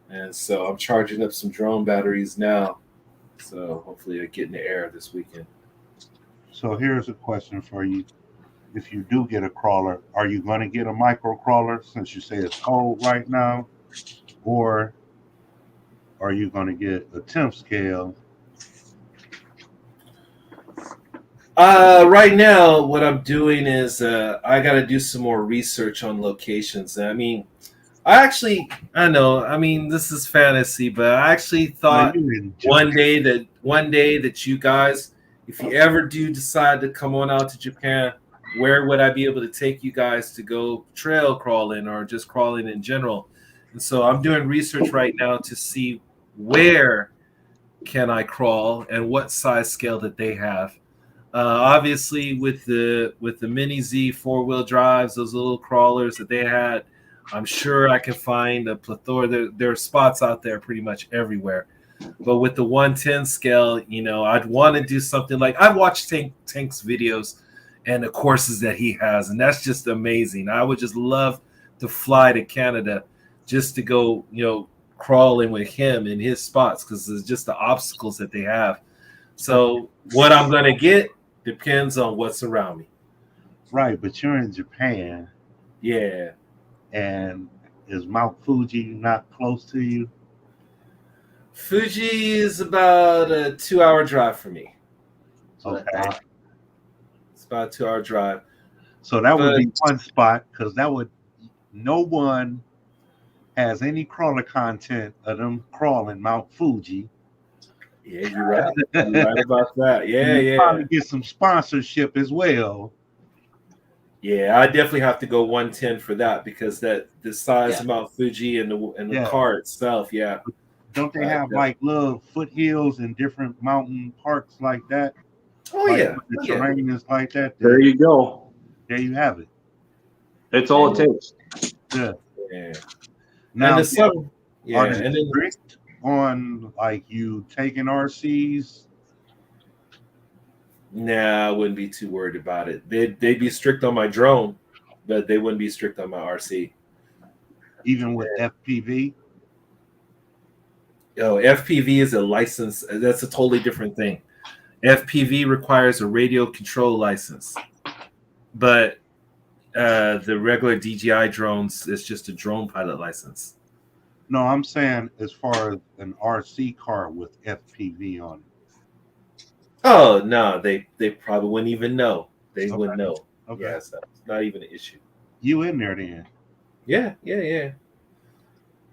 And so I'm charging up some drone batteries now. So hopefully I get in the air this weekend. So here's a question for you. If you do get a crawler, are you going to get a micro crawler since you say it's cold right now? Or are you going to get a temp scale? Right now, what I'm doing is I got to do some more research on locations. I mean, I know. I mean, this is fantasy, but I actually thought one day that you guys, if you ever do decide to come on out to Japan, where would I be able to take you guys to go trail crawling or just crawling in general? And so I'm doing research right now to see where can I crawl and what size scale that they have. Obviously, with the Mini Z 4-wheel drives, those little crawlers that they had, I'm sure I can find a plethora. There are spots out there pretty much everywhere. But with the 110 scale, you know, I'd want to do something like I watched Tank's videos and the courses that he has, and that's just amazing. I would just love to fly to Canada just to go, you know, crawling with him in his spots because it's just the obstacles that they have. So what I'm going to get depends on what's around me. Right, but you're in Japan, Yeah. and is Mount Fuji not close to you? Fuji is about a 2-hour drive for me. Okay. It's about a 2-hour drive. So that would be one spot because no one has any crawler content of them crawling Mount Fuji. Yeah, you're right. You're right about that. Yeah, you yeah. probably get some sponsorship as well. Yeah, I definitely have to go 110 for that because the size of Mount Fuji and the car itself, yeah. Don't they have like little foothills in different mountain parks like that? Oh like yeah, the terrain is like that. There you go. There you have it. That's all it takes. Yeah. Now, Now, are they strict on like you taking RCs? Nah, I wouldn't be too worried about it. They'd be strict on my drone, but they wouldn't be strict on my RC. Even with FPV? Oh, FPV is a license. That's a totally different thing. FPV requires a radio control license, but the regular DJI drones is just a drone pilot license. No, I'm saying as far as an RC car with FPV on it. Oh no, they probably wouldn't even know. They wouldn't know. Okay. Yeah, so it's not even an issue. You in there then? Yeah.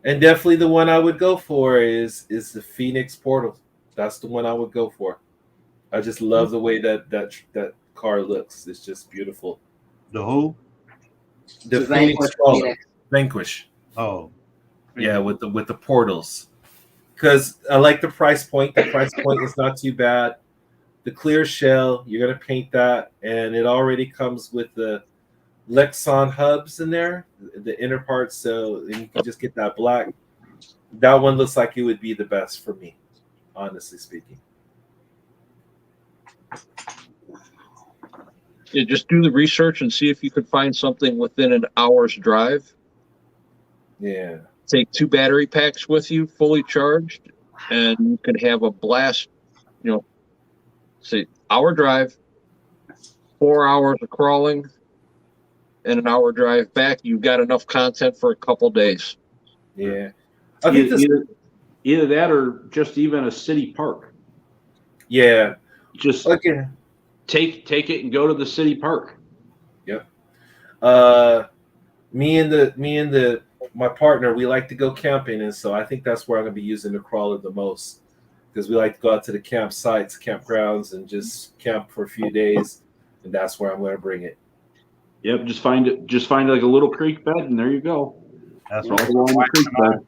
And definitely the one I would go for is the Phoenix Portal. That's the one I would go for. I just love the way that car looks. It's just beautiful. The who? The Phoenix Portal. Vanquish. Oh. Yeah, with the portals. Because I like the price point. The price point is not too bad. The clear shell, you're gonna paint that, and it already comes with the Lexan hubs in there, the inner parts, so you can just get that black. That one looks like it would be the best for me, honestly speaking. Yeah, just do the research and see if you could find something within an hour's drive. Yeah. Take 2 battery packs with you, fully charged, and you can have a blast. You know, say hour drive, 4 hours of crawling, and an hour drive back. You've got enough content for a couple days. Yeah. Either that or just even a city park. Yeah. Just take it and go to the city park. Yep. Me and my partner, we like to go camping, and so I think that's where I'm gonna be using the crawler the most. Because we like to go out to the campsites, campgrounds, and just camp for a few days, and that's where I'm going to bring it. Yep, just find like a little creek bed, and there you go. That's right along the creek bed.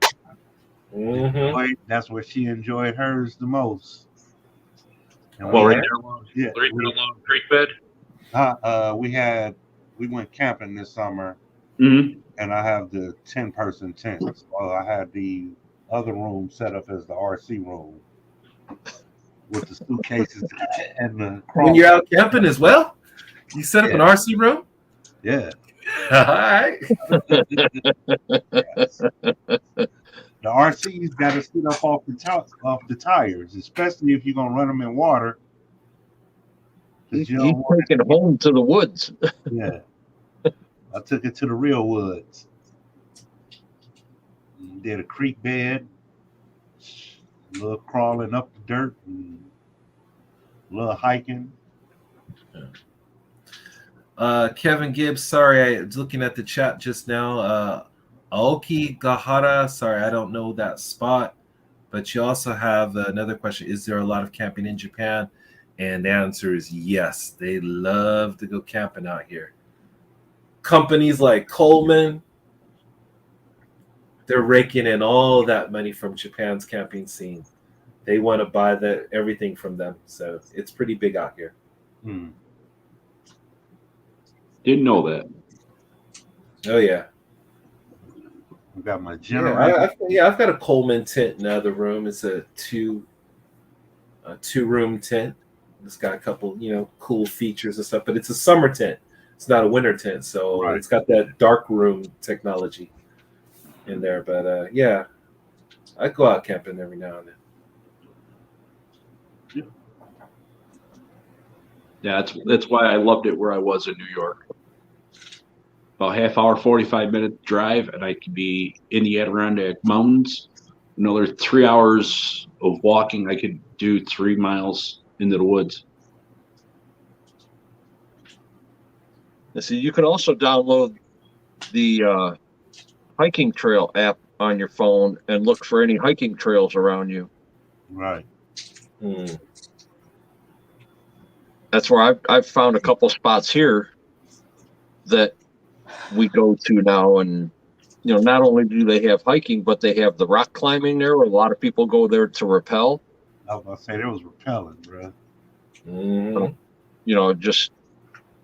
Mm-hmm. That's where she enjoyed hers the most. And right there along the creek bed. We went camping this summer, mm-hmm. and I have the 10-person tent. So I had the other room set up as the RC room with the suitcases and the crawl. When you're out camping as well, you set up an RC room. Yeah. All right. Yes. The RC's got to sit up off the tires, especially if you're gonna run them in water. You take it home to the woods. Yeah, I took it to the real woods. Did a creek bed, a little crawling up the dirt, and a little hiking. Kevin Gibbs, sorry, I was looking at the chat just now. Aoki Gahara, sorry, I don't know that spot. But you also have another question. Is there a lot of camping in Japan? And the answer is yes. They love to go camping out here. Companies like Coleman, they're raking in all that money from Japan's camping scene. they want to buy everything from them. So it's pretty big out here. Hmm. Didn't know that. Oh yeah. I got my Yeah, generator. I've got a Coleman tent in the other room. It's a two-room tent. It's got a couple, cool features and stuff, but it's a summer tent. It's not a winter tent, so Right. it's got that dark room technology in there. But yeah, I go out camping every now and then. Yeah, that's why I loved it where I was in New York. About half hour, 45-minute drive, and I could be in the Adirondack Mountains. Another 3 hours of walking, I could do 3 miles into the woods. See, you can also download the hiking trail app on your phone and look for any hiking trails around you. Right. That's where I've found a couple spots here that we go to now, and not only do they have hiking, but they have the rock climbing there, where a lot of people go there to rappel. I was gonna say there was repellent, bro. Just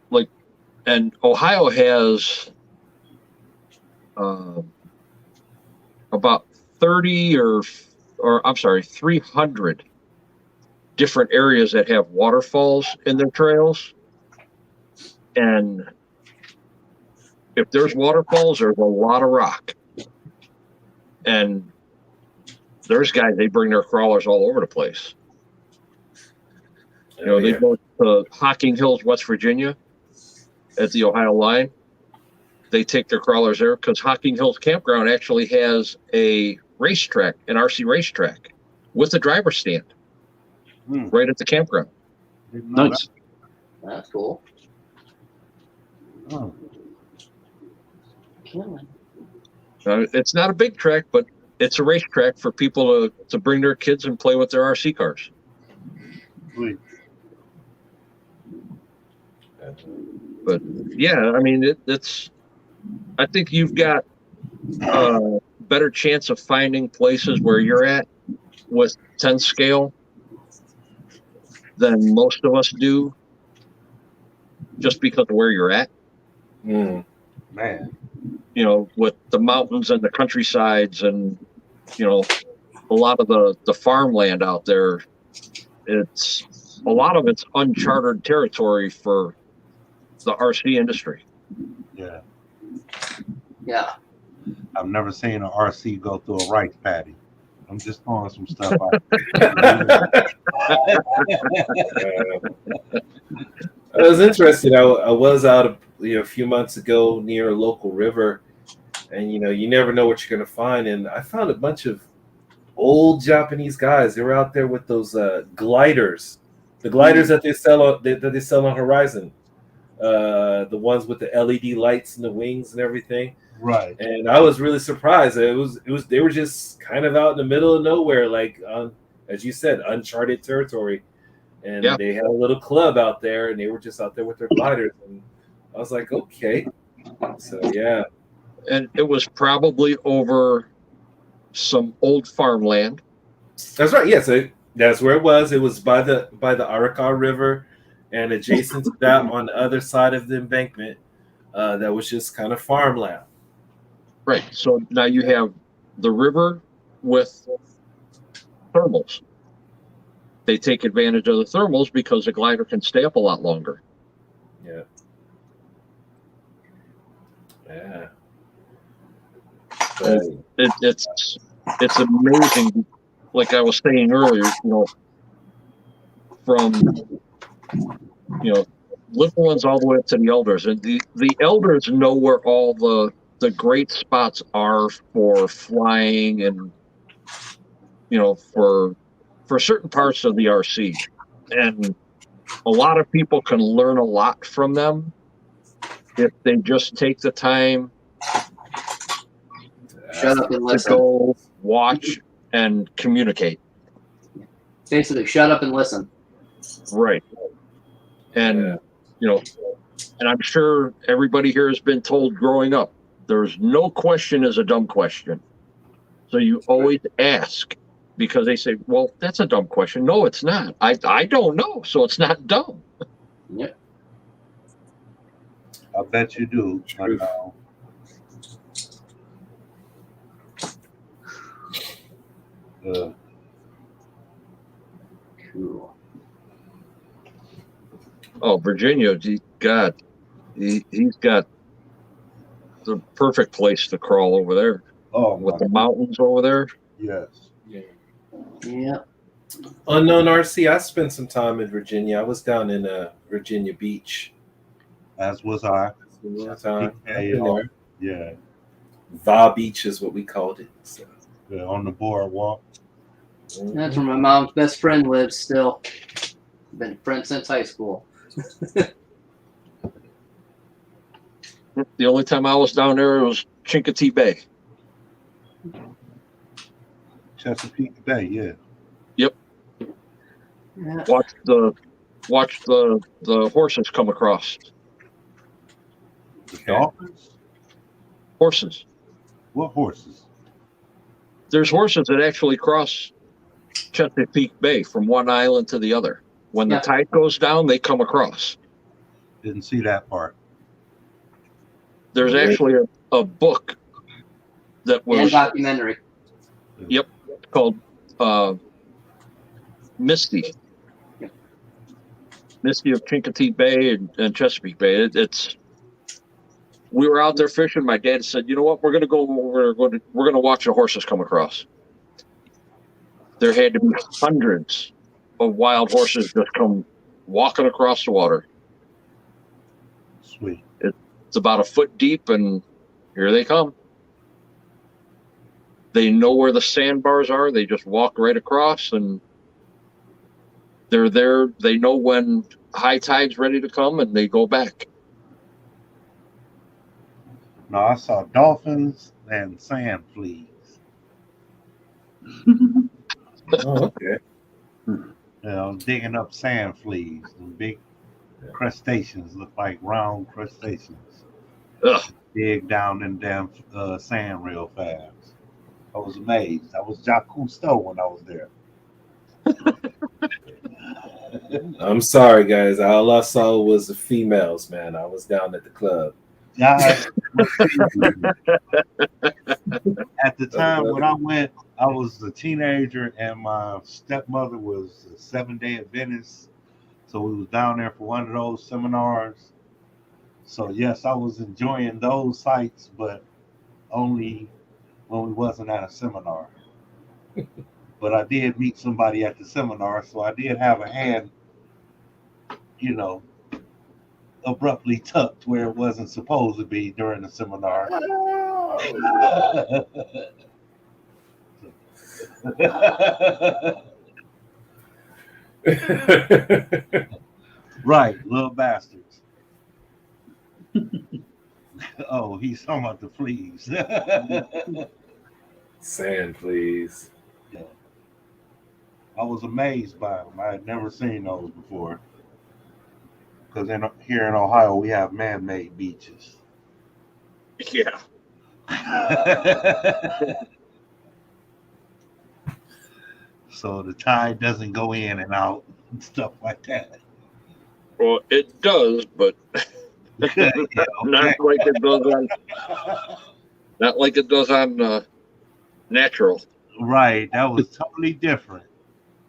like, and Ohio has about 30 or I'm sorry, 300 different areas that have waterfalls in their trails. And if there's waterfalls, there's a lot of rock. And there's guys, they bring their crawlers all over the place. They go to Hocking Hills, West Virginia, at the Ohio line. They take their crawlers there because Hocking Hills Campground actually has a racetrack, an RC racetrack, with a driver's stand right at the campground. Nice. That's cool. Oh. It's not a big track, but it's a racetrack for people to bring their kids and play with their RC cars. Sweet. But yeah, I mean, it's. I think you've got a better chance of finding places where you're at with 10 scale than most of us do, just because of where you're at. Man. With the mountains and the countrysides and, a lot of the farmland out there, a lot of it's uncharted territory for the RC industry. Yeah. Yeah. I've never seen an RC go through a rice paddy. I'm just throwing some stuff out. It was interesting. I was out a few months ago near a local river, and you never know what you're gonna find. And I found a bunch of old Japanese guys. They were out there with those gliders, the gliders that they sell on Horizon, the ones with the LED lights and the wings and everything. Right. And I was really surprised. It was they were just kind of out in the middle of nowhere, like as you said, uncharted territory. And they had a little club out there, and they were just out there with their gliders. And I was like, okay. So yeah. And it was probably over some old farmland. That's right. Yeah, so that's where it was. It was by the Arakawa River, and adjacent to that on the other side of the embankment, that was just kind of farmland. Right. So now you have the river with thermals. They take advantage of the thermals because the glider can stay up a lot longer. Yeah. Yeah. It's amazing. Like I was saying earlier, from little ones all the way up to the elders, and the elders know where all the great spots are for flying and for certain parts of the RC, and a lot of people can learn a lot from them if they just take the time Shut up and listen. to go watch and communicate. Basically, shut up and listen. Right. And and I'm sure everybody here has been told growing up, there's no question is a dumb question. So you always ask because they say, well, that's a dumb question. No, it's not. I don't know, so it's not dumb. Yep. I bet you do. True. Cool. Oh, Virginia, he's got the perfect place to crawl over there Oh, with my the mountains over there. yes. Yeah. Unknown RC, I spent some time in Virginia. I was down in Virginia Beach. As was I. Yeah. Va Beach is what we called it. So. Yeah, on the boardwalk. That's where my mom's best friend lives still. Been friends since high school. The only time I was down there was Chincoteague Bay. Chesapeake Bay, yeah. Yep. Yeah. Watch the horses come across. The dolphins? Horses. What horses? There's horses that actually cross Chesapeake Bay from one island to the other. When the tide goes down, they come across. Didn't see that part. There's actually a book that was and documentary. Yep, called Misty. Yep. Misty of Chincoteague Bay and Chesapeake Bay. We were out there fishing. My dad said, "You know what? We're going to watch the horses come across." There had to be hundreds of wild horses just come walking across the water. Sweet. It's about a foot deep, and here they come. They know where the sandbars are. They just walk right across, and they're there. They know when high tide's ready to come, and they go back. No, I saw dolphins and sand fleas. Oh, okay. Digging up sand fleas. And big crustaceans look like round crustaceans. Ugh. Dig down in damn sand real fast. I was amazed. I was Jacques Cousteau when I was there. I'm sorry, guys. All I saw was the females, man. I was down at the club. At the time when I went, I was a teenager, and my stepmother was a 7-day Adventist. So we was down there for one of those seminars. So yes, I was enjoying those sites, but only when we wasn't at a seminar. But I did meet somebody at the seminar, so I did have a hand, abruptly tucked where it wasn't supposed to be during the seminar. Right, little bastards. Oh, he's talking about the fleas. Sand, please. Yeah. I was amazed by them. I had never seen those before. Because here in Ohio, we have man-made beaches. Yeah. So the tide doesn't go in and out and stuff like that. Well, it does, but Yeah, okay. not like it does on natural. Right, that was totally different.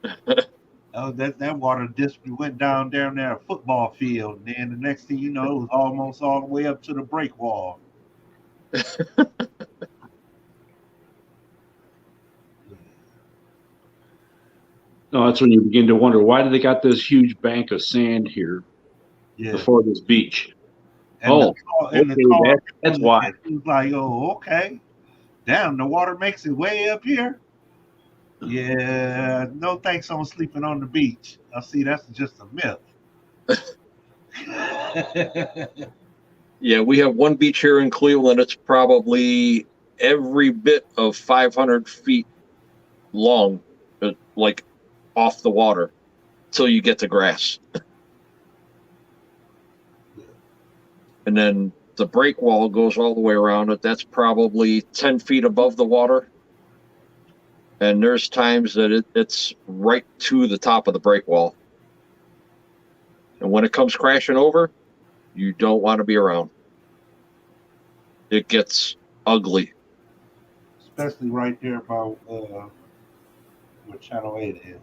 That water district went down there a football field, and then the next thing you know, it was almost all the way up to the break wall. No, that's when you begin to wonder, why do they got this huge bank of sand here before this beach? And That's why. It was like, oh, okay. Damn, the water makes it way up here. Yeah, no thanks on sleeping on the beach. I see that's just a myth. Yeah, we have one beach here in Cleveland. It's probably every bit of 500 feet long, like off the water, till you get to grass. And then the break wall goes all the way around it. That's probably 10 feet above the water. and there's times that it's right to the top of the brake wall. And when it comes crashing over, you don't want to be around. It gets ugly. Especially right there about where Channel 8 is.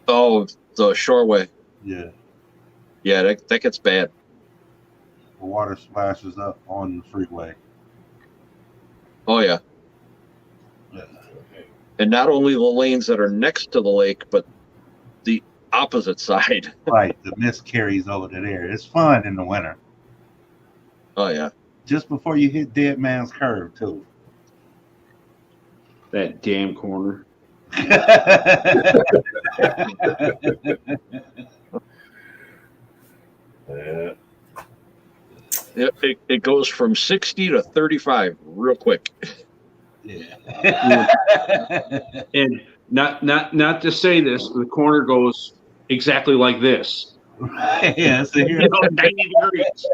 Oh, the shoreway. Yeah. Yeah, that gets bad. The water splashes up on the freeway. Oh, yeah. Yeah. And not only the lanes that are next to the lake, but the opposite side. Right. The mist carries over to there. It's fun in the winter. Oh, yeah. Just before you hit Dead Man's Curve, too. That damn corner. Yeah. It goes from 60 to 35 real quick. Yeah. And not to say this, the corner goes exactly like this. Yeah, so here, You know, 90 degrees.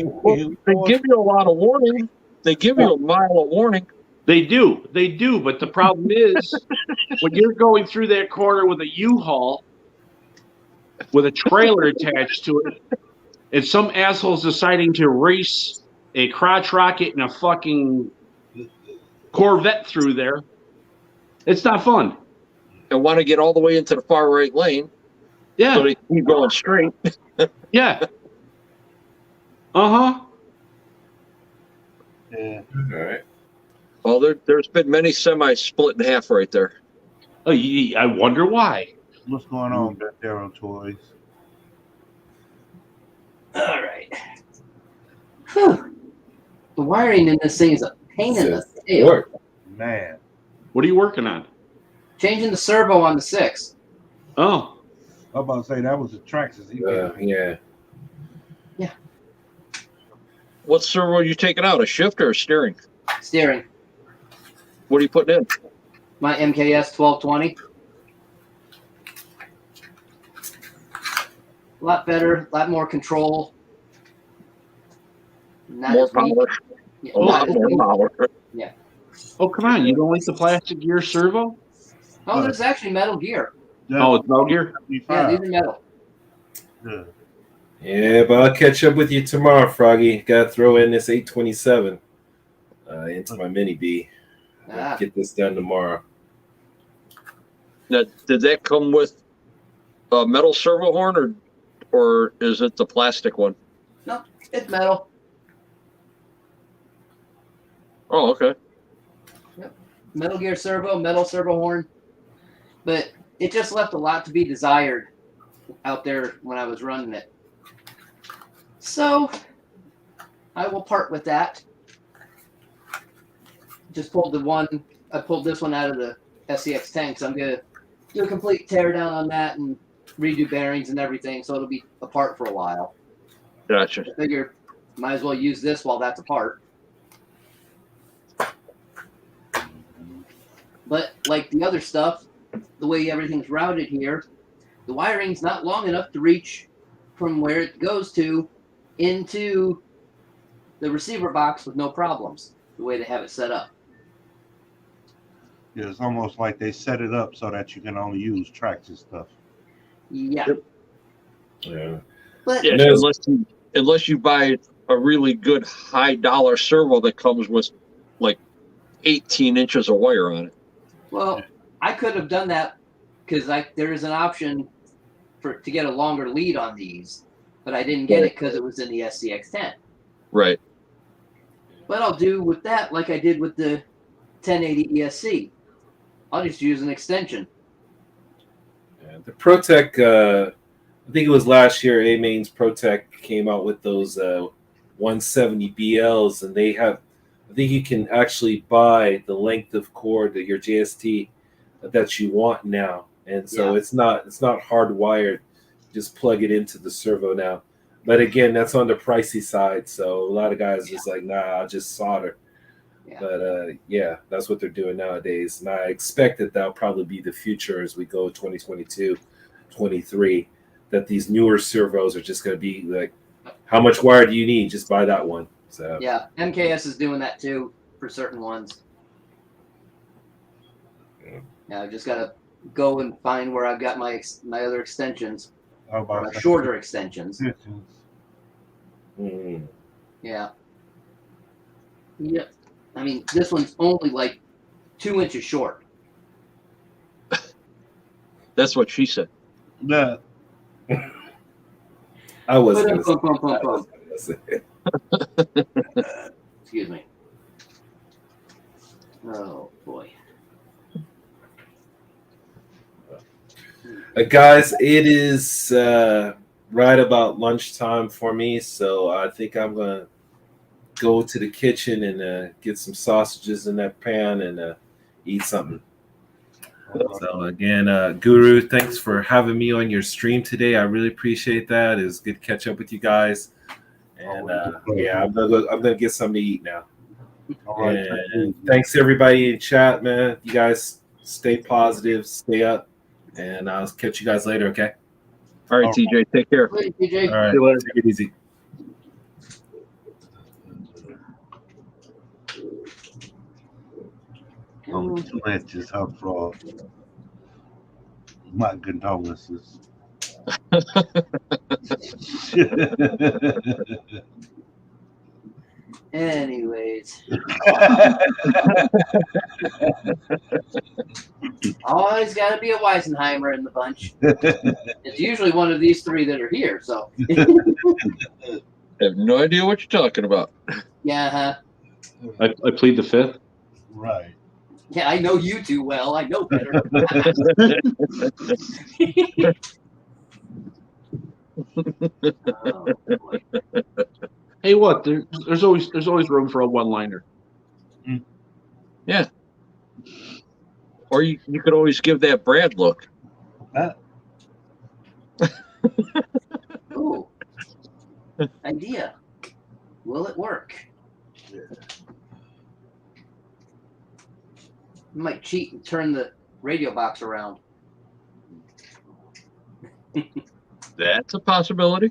Well, they give you a lot of warning. They give you a mile of warning. They do, but the problem is when you're going through that corner with a U-Haul with a trailer attached to it, and some asshole's deciding to race a crotch rocket and a fucking Corvette through there, it's not fun. And want to get all the way into the far right lane. Yeah. So they keep going straight. Yeah. Uh-huh. yeah. All right. Well, there's been many semis split in half right there. Oh, I wonder why. What's going on back there on toys? All right. Whew. The wiring in this thing is a pain in the tail. Sure. Man. What are you working on? Changing the servo on the 6. Oh. I'm about to say that was the Traxxas. Yeah. What servo are you taking out? A shift or a steering? Steering. What are you putting in? My MKS 1220. A lot better, a lot more control. Not More as weak. power. Yeah, A lot not as more weak. power. Oh, come on. You don't like the plastic gear servo? Oh, there's actually metal gear. Oh, it's metal gear? Yeah, these are metal. Yeah. Yeah, but I'll catch up with you tomorrow, Froggy. Got to throw in this 827 into my mini B. Ah. Get this done tomorrow. Now, did that come with a metal servo horn or is it the plastic one? No, it's metal. Oh, okay. Metal gear servo, metal servo horn. But it just left a lot to be desired out there when I was running it. So I will part with that. Just pulled I pulled this one out of the SCX tank, so I'm gonna do a complete tear down on that and redo bearings and everything, so it'll be apart for a while. Gotcha. I figure might as well use this while that's apart. But like the other stuff, the way everything's routed here, the wiring's not long enough to reach from where it goes to into the receiver box with no problems, the way they have it set up. Yeah, it's almost like they set it up so that you can only use Traxxas stuff. Yeah. Yeah. But Yeah, No. unless you buy a really good high dollar servo that comes with like 18 inches of wire on it. well, I could have done that because there is an option to get a longer lead on these, but I didn't get it because it was in the SCX10. Right. But I'll do with that like I did with the 1080 ESC. I'll just use an extension. Yeah, the ProTech, I think it was last year, A-Main's ProTech came out with those 170 BLs, and they have, I think you can actually buy the length of cord that your JST that you want now. And so it's not hardwired. Just plug it into the servo now. But again, that's on the pricey side. So a lot of guys just like, nah, I'll just solder. Yeah. But that's what they're doing nowadays. And I expect that that'll probably be the future as we go 2022, 23, that these newer servos are just going to be like, how much wire do you need? Just buy that one. So Yeah, MKS is doing that too for certain ones. Yeah, I've just got to go and find where I've got my other extensions, How or about my that? shorter extensions. mm, Yeah. Yep. I mean, this one's only like 2 inches short. That's what she said. Yeah. I was Bum, gonna bum, bum, bum. say. Excuse me. Oh boy. Guys, it is right about lunchtime for me, so I think I'm gonna go to the kitchen and get some sausages in that pan and eat something. So again, Guru, thanks for having me on your stream today. I really appreciate that. It was good to catch up with you guys. And yeah, I'm gonna get something to eat now. All right. And thanks to everybody in chat, man. You guys stay positive, stay up, and I'll catch you guys later. Okay. All right, TJ, take care. Wait, TJ. All right. See you later. Take it easy. Only 2 inches up for my condolences. Anyways, always got to be a Weisenheimer in the bunch. It's usually one of these three that are here. So I have no idea what you're talking about. yeah, huh? I plead the fifth. Right. Yeah, I know you too well. I know better. Oh, boy. Hey, what? There's always room for a one-liner. Yeah. Or you could always give that Brad look. Ooh. Idea. Will it work? Yeah. You might cheat and turn the radio box around. That's a possibility.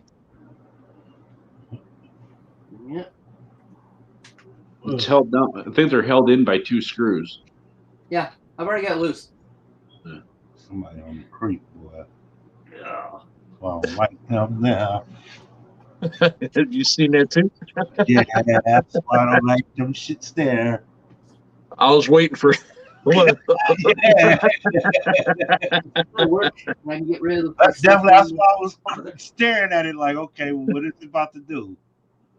Yeah. It's held down. I think they're held in by 2 screws. Yeah, I've already got it loose. Somebody on the creek, boy. Yeah. Well, like them now. Have you seen that too? Yeah, that's why I don't like them shits there. I was waiting for. Yeah. It'll work. I can get rid of the. That's why I was staring at it like, okay, well, what is it about to do?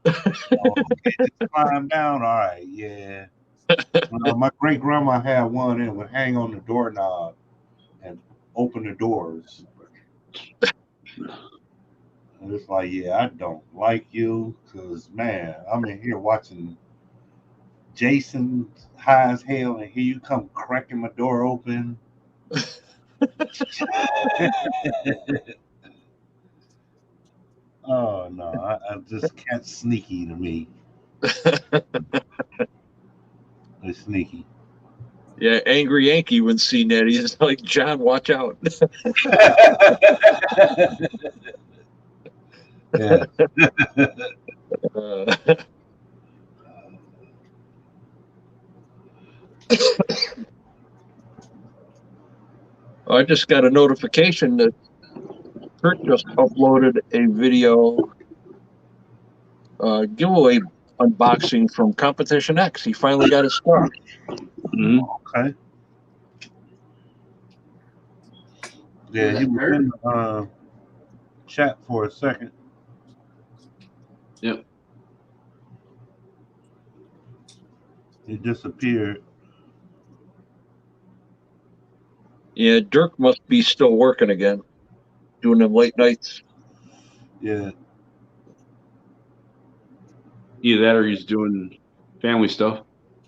Okay, just climb down. All right, yeah. My great grandma had one and it would hang on the doorknob and open the doors. And it's like, yeah, I don't like you because, man, I'm in here watching Jason high as hell, and here you come cracking my door open. Oh no, I just can't sneaky to me. It's sneaky. Yeah, Angry Yankee when seen that, he's like, John, watch out. Yeah. I just got a notification that Kurt just uploaded a video giveaway unboxing from Competition X. He finally got his stuff. Mm-hmm. Okay. Yeah, he was in the chat for a second. Yep. He disappeared. Yeah, Dirk must be still working again, doing them late nights. Yeah. Either that or he's doing family stuff.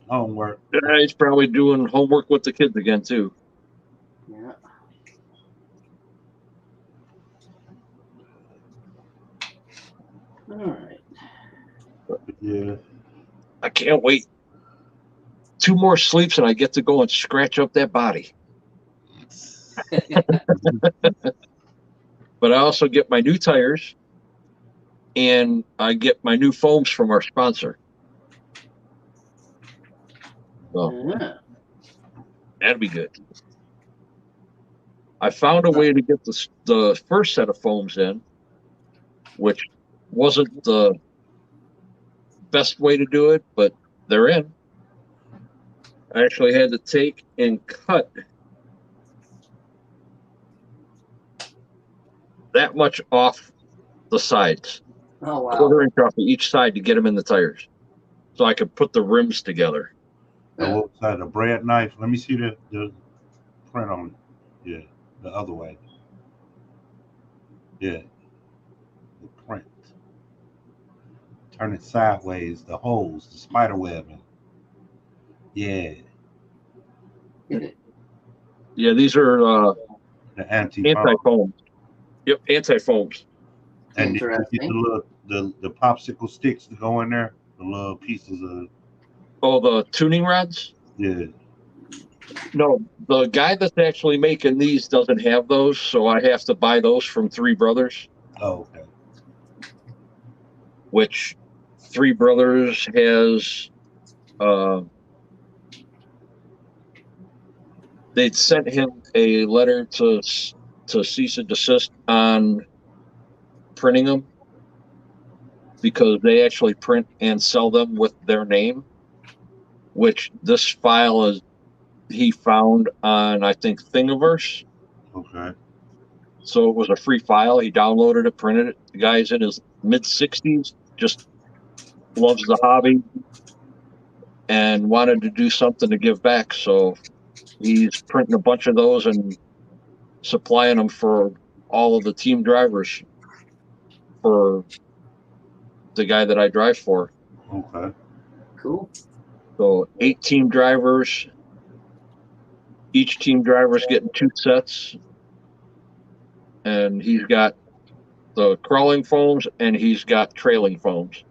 Homework. Yeah, he's probably doing homework with the kids again, too. Yeah. All right. Yeah. I can't wait. 2 more sleeps and I get to go and scratch up that body. But I also get my new tires and I get my new foams from our sponsor. So Yeah. that'd be good. I found a way to get the first set of foams in, which wasn't the best way to do it, but they're in. I actually had to take and cut that much off the sides, Oh wow. quarter-inch off of each side to get them in the tires, so I could put the rims together. Oh, what was that? A bread knife? Let me see the print on it. Yeah, the other way. Yeah, the print. Turn it sideways. The holes, the spider webbing. Yeah, Yeah, these are the anti-foam. anti-foams. Yep, anti-foams. And did you get Interesting. the popsicle sticks to go in there? The little pieces of Oh, the tuning rods? yeah. No, the guy that's actually making these doesn't have those, so I have to buy those from Three Brothers, Oh, okay. which Three Brothers has they'd sent him a letter to cease and desist on printing them because they actually print and sell them with their name, which this file is he found on, I think, Thingiverse. Okay. So it was a free file. He downloaded it, printed it. The guy's in his mid-60s, just loves the hobby and wanted to do something to give back. So he's printing a bunch of those and supplying them for all of the team drivers for the guy that I drive for. Okay. Cool. So 8 team drivers. Each team driver's getting 2 sets. And he's got the crawling foams and he's got trailing foams.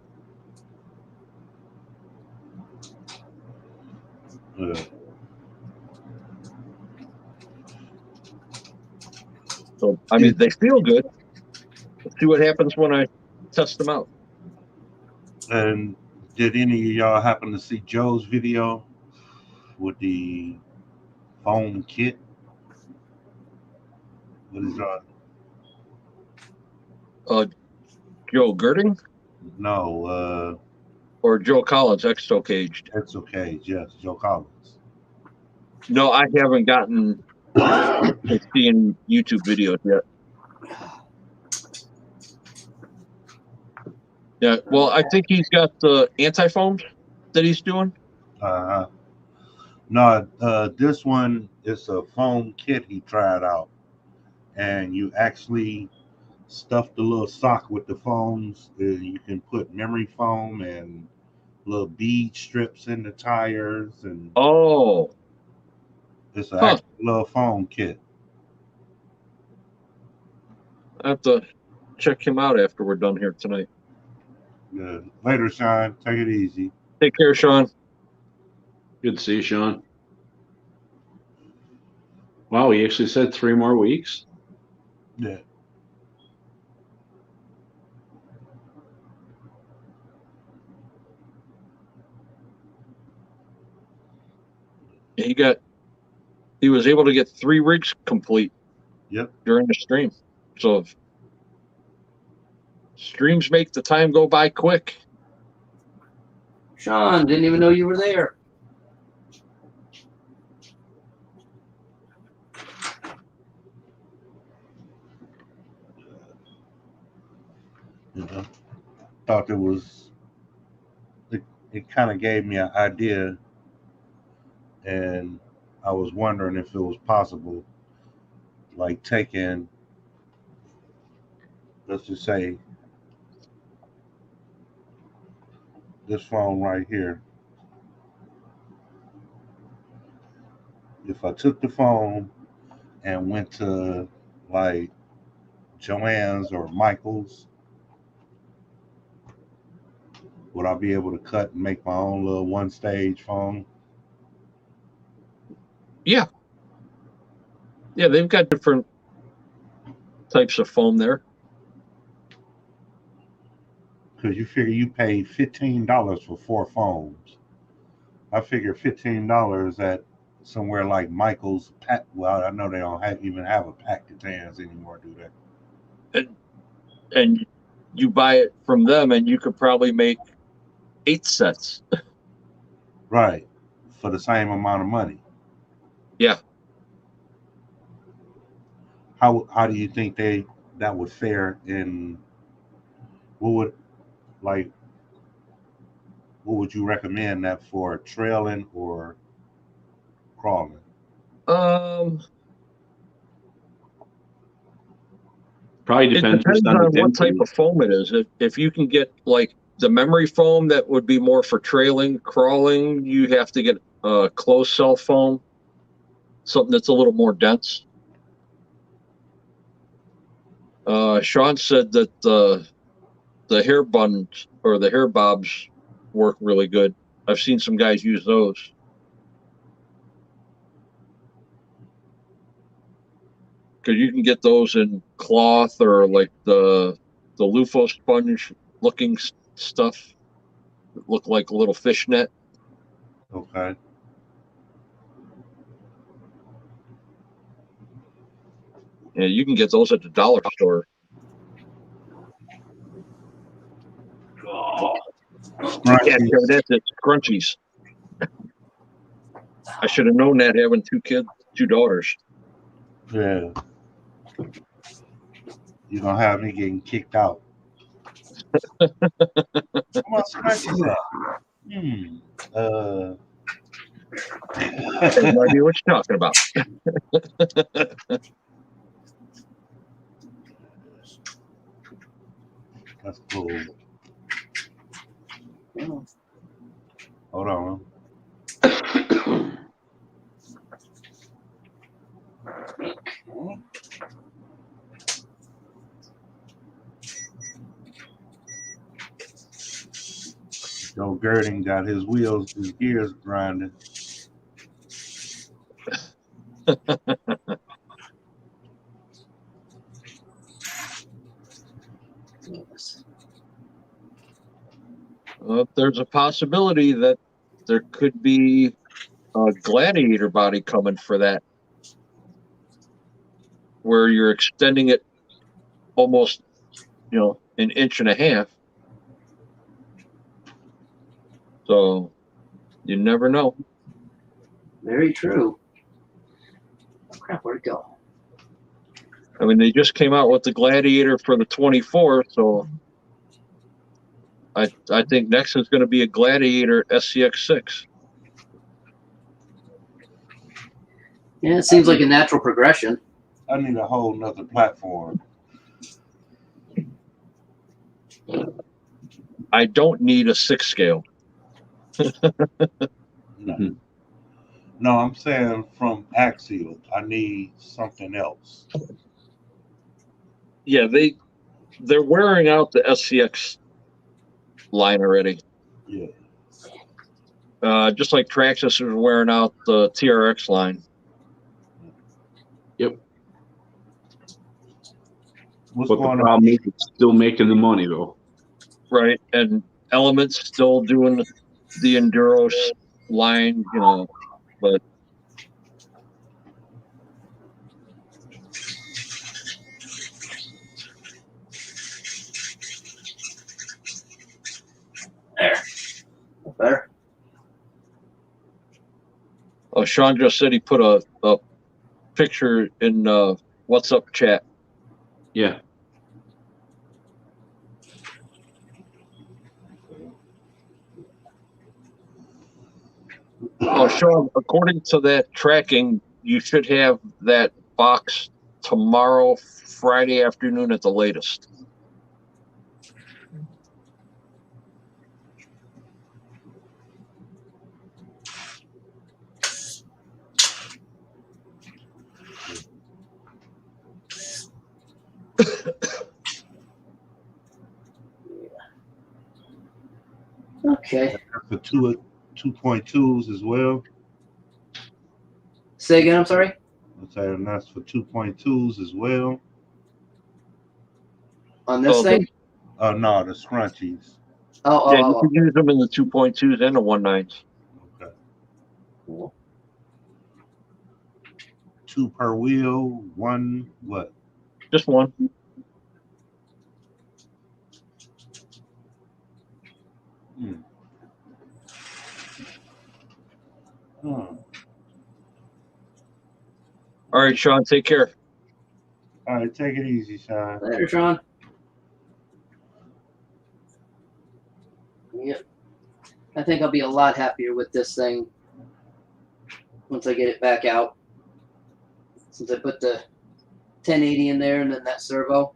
Yeah. So, I mean, they feel good. Let's see what happens when I test them out. And did any of y'all happen to see Joe's video with the foam kit? What is that? Joe Girding No, or Joe Collins, Exto Caged? it's okay. Yes, Joe Collins. No, I haven't gotten to see any YouTube videos yet. Yeah, well, I think he's got the anti-foams that he's doing. No, this one is a foam kit he tried out, and you actually stuff the little sock with the foams. You can put memory foam and little bead strips in the tires, and Oh, it's an huh. actual little foam kit. I have to check him out after we're done here tonight. Good. Later, Sean. Take it easy. Take care, Sean. Good to see you, Sean. Wow, he actually said 3 more weeks. Yeah. He was able to get 3 rigs complete. Yep. During the stream. So streams make the time go by quick. Sean, didn't even know you were there. Yeah. Thought it kind of gave me an idea, and I was wondering if it was possible, like taking, let's just say, this phone right here. If I took the phone and went to like Joann's or Michael's, would I be able to cut and make my own little one-stage phone? Yeah. Yeah, they've got different types of foam there. Because you figure you pay $15 for 4 phones. I figure $15 at somewhere like Michael's pack. Well, I know they don't even have a pack of tans anymore, do they? And you buy it from them, and you could probably make 8 sets. Right, for the same amount of money. Yeah. How do you think that would fare in? What would you recommend that for, trailing or crawling? Probably It depends depends just on the on what type density. of foam it is. If you can get like the memory foam, that would be more for trailing. Crawling, you have to get closed cell foam, something that's a little more dense. Sean said that the hair buns or the hair bobs work really good. I've seen some guys use those. Because you can get those in cloth or like the loofah sponge looking stuff that look like a little fishnet. Okay. Yeah, you can get those at the dollar store. Yeah, that's it. Scrunchies. I should have known that having 2 kids, 2 daughters. Yeah. You're gonna have me getting kicked out. Come on, scratches that. I have no idea what you're talking about. That's cool. Hold on. Joe Girding got his gears grinding. There's a possibility that there could be a gladiator body coming for that, where you're extending it almost, an inch and a half. So you never know. Very true. Oh, crap, where'd it go? I mean, they just came out with the gladiator for the 24th, so I think next is going to be a gladiator SCX6. Yeah, it seems like a natural progression. I need a whole nother platform. I don't need a 6 scale. No. No, I'm saying from axial, I need something else. Yeah, they're wearing out the SCX line already. Yeah. Just like Traxxas is wearing out the TRX line. Yep. What's But the going on? problem is it's still making the money though. Right, and Element's still doing the Enduros line, but There. Better. Sean just said he put a picture in What's Up chat. Yeah. Oh, Sean, according to that tracking, you should have that box tomorrow, Friday afternoon at the latest. Okay. For 2.2s as well. Say again, I'm sorry? I'm saying that's for 2.2s as well. On this thing? No, the scrunchies. Yeah, you can use them in the 2.2s and the 1.9s. Okay. Cool. 2 per wheel, 1 what? Just one. Hmm. Hmm. All right, Sean, take care. All right, take it easy, Sean. Later, Sean. Yep. I think I'll be a lot happier with this thing once I get it back out. Since I put the 1080 in there and then that servo,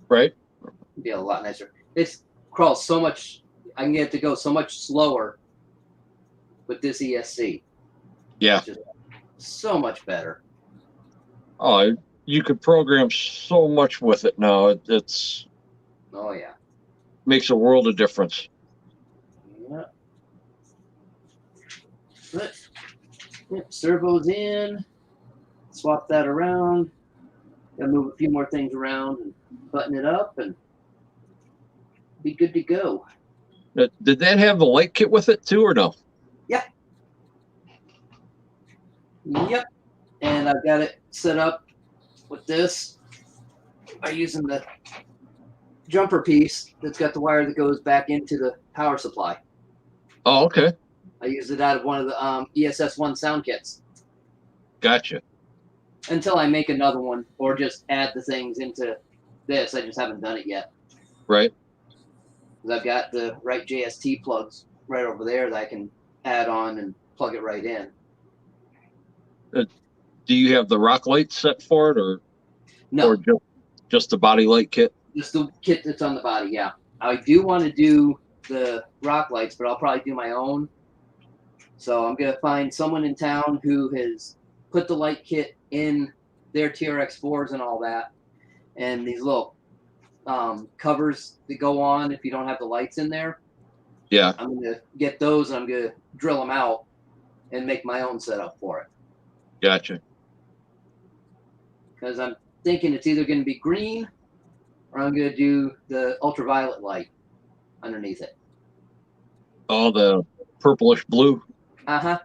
Right? it'll be a lot nicer. It crawls so much. I can get it to go so much slower with this ESC. Yeah. It's just so much better. Oh, you could program so much with it now. It's Oh yeah. makes a world of difference. Yeah. But, yep, servo's in. Swap that around. Gotta move a few more things around and button it up and be good to go. Did that have the light kit with it too, or no? Yep. And I've got it set up with this by using the jumper piece that's got the wire that goes back into the power supply. Oh, okay. I used it out of one of the ESS1 sound kits Gotcha. until I make another one or just add the things into this. I just haven't done it yet. Right. Because I've got the right JST plugs right over there that I can add on and plug it right in. Do you have the rock light set for it, or No, just the body light kit? just the kit that's on the body, yeah. I do want to do the rock lights, but I'll probably do my own. So I'm going to find someone in town who has put the light kit in their TRX4s and all that. And these little covers that go on if you don't have the lights in there. Yeah. I'm going to get those and I'm going to drill them out and make my own setup for it. Gotcha. Because I'm thinking it's either going to be green or I'm going to do the ultraviolet light underneath it. Oh, the purplish blue. Uh-huh.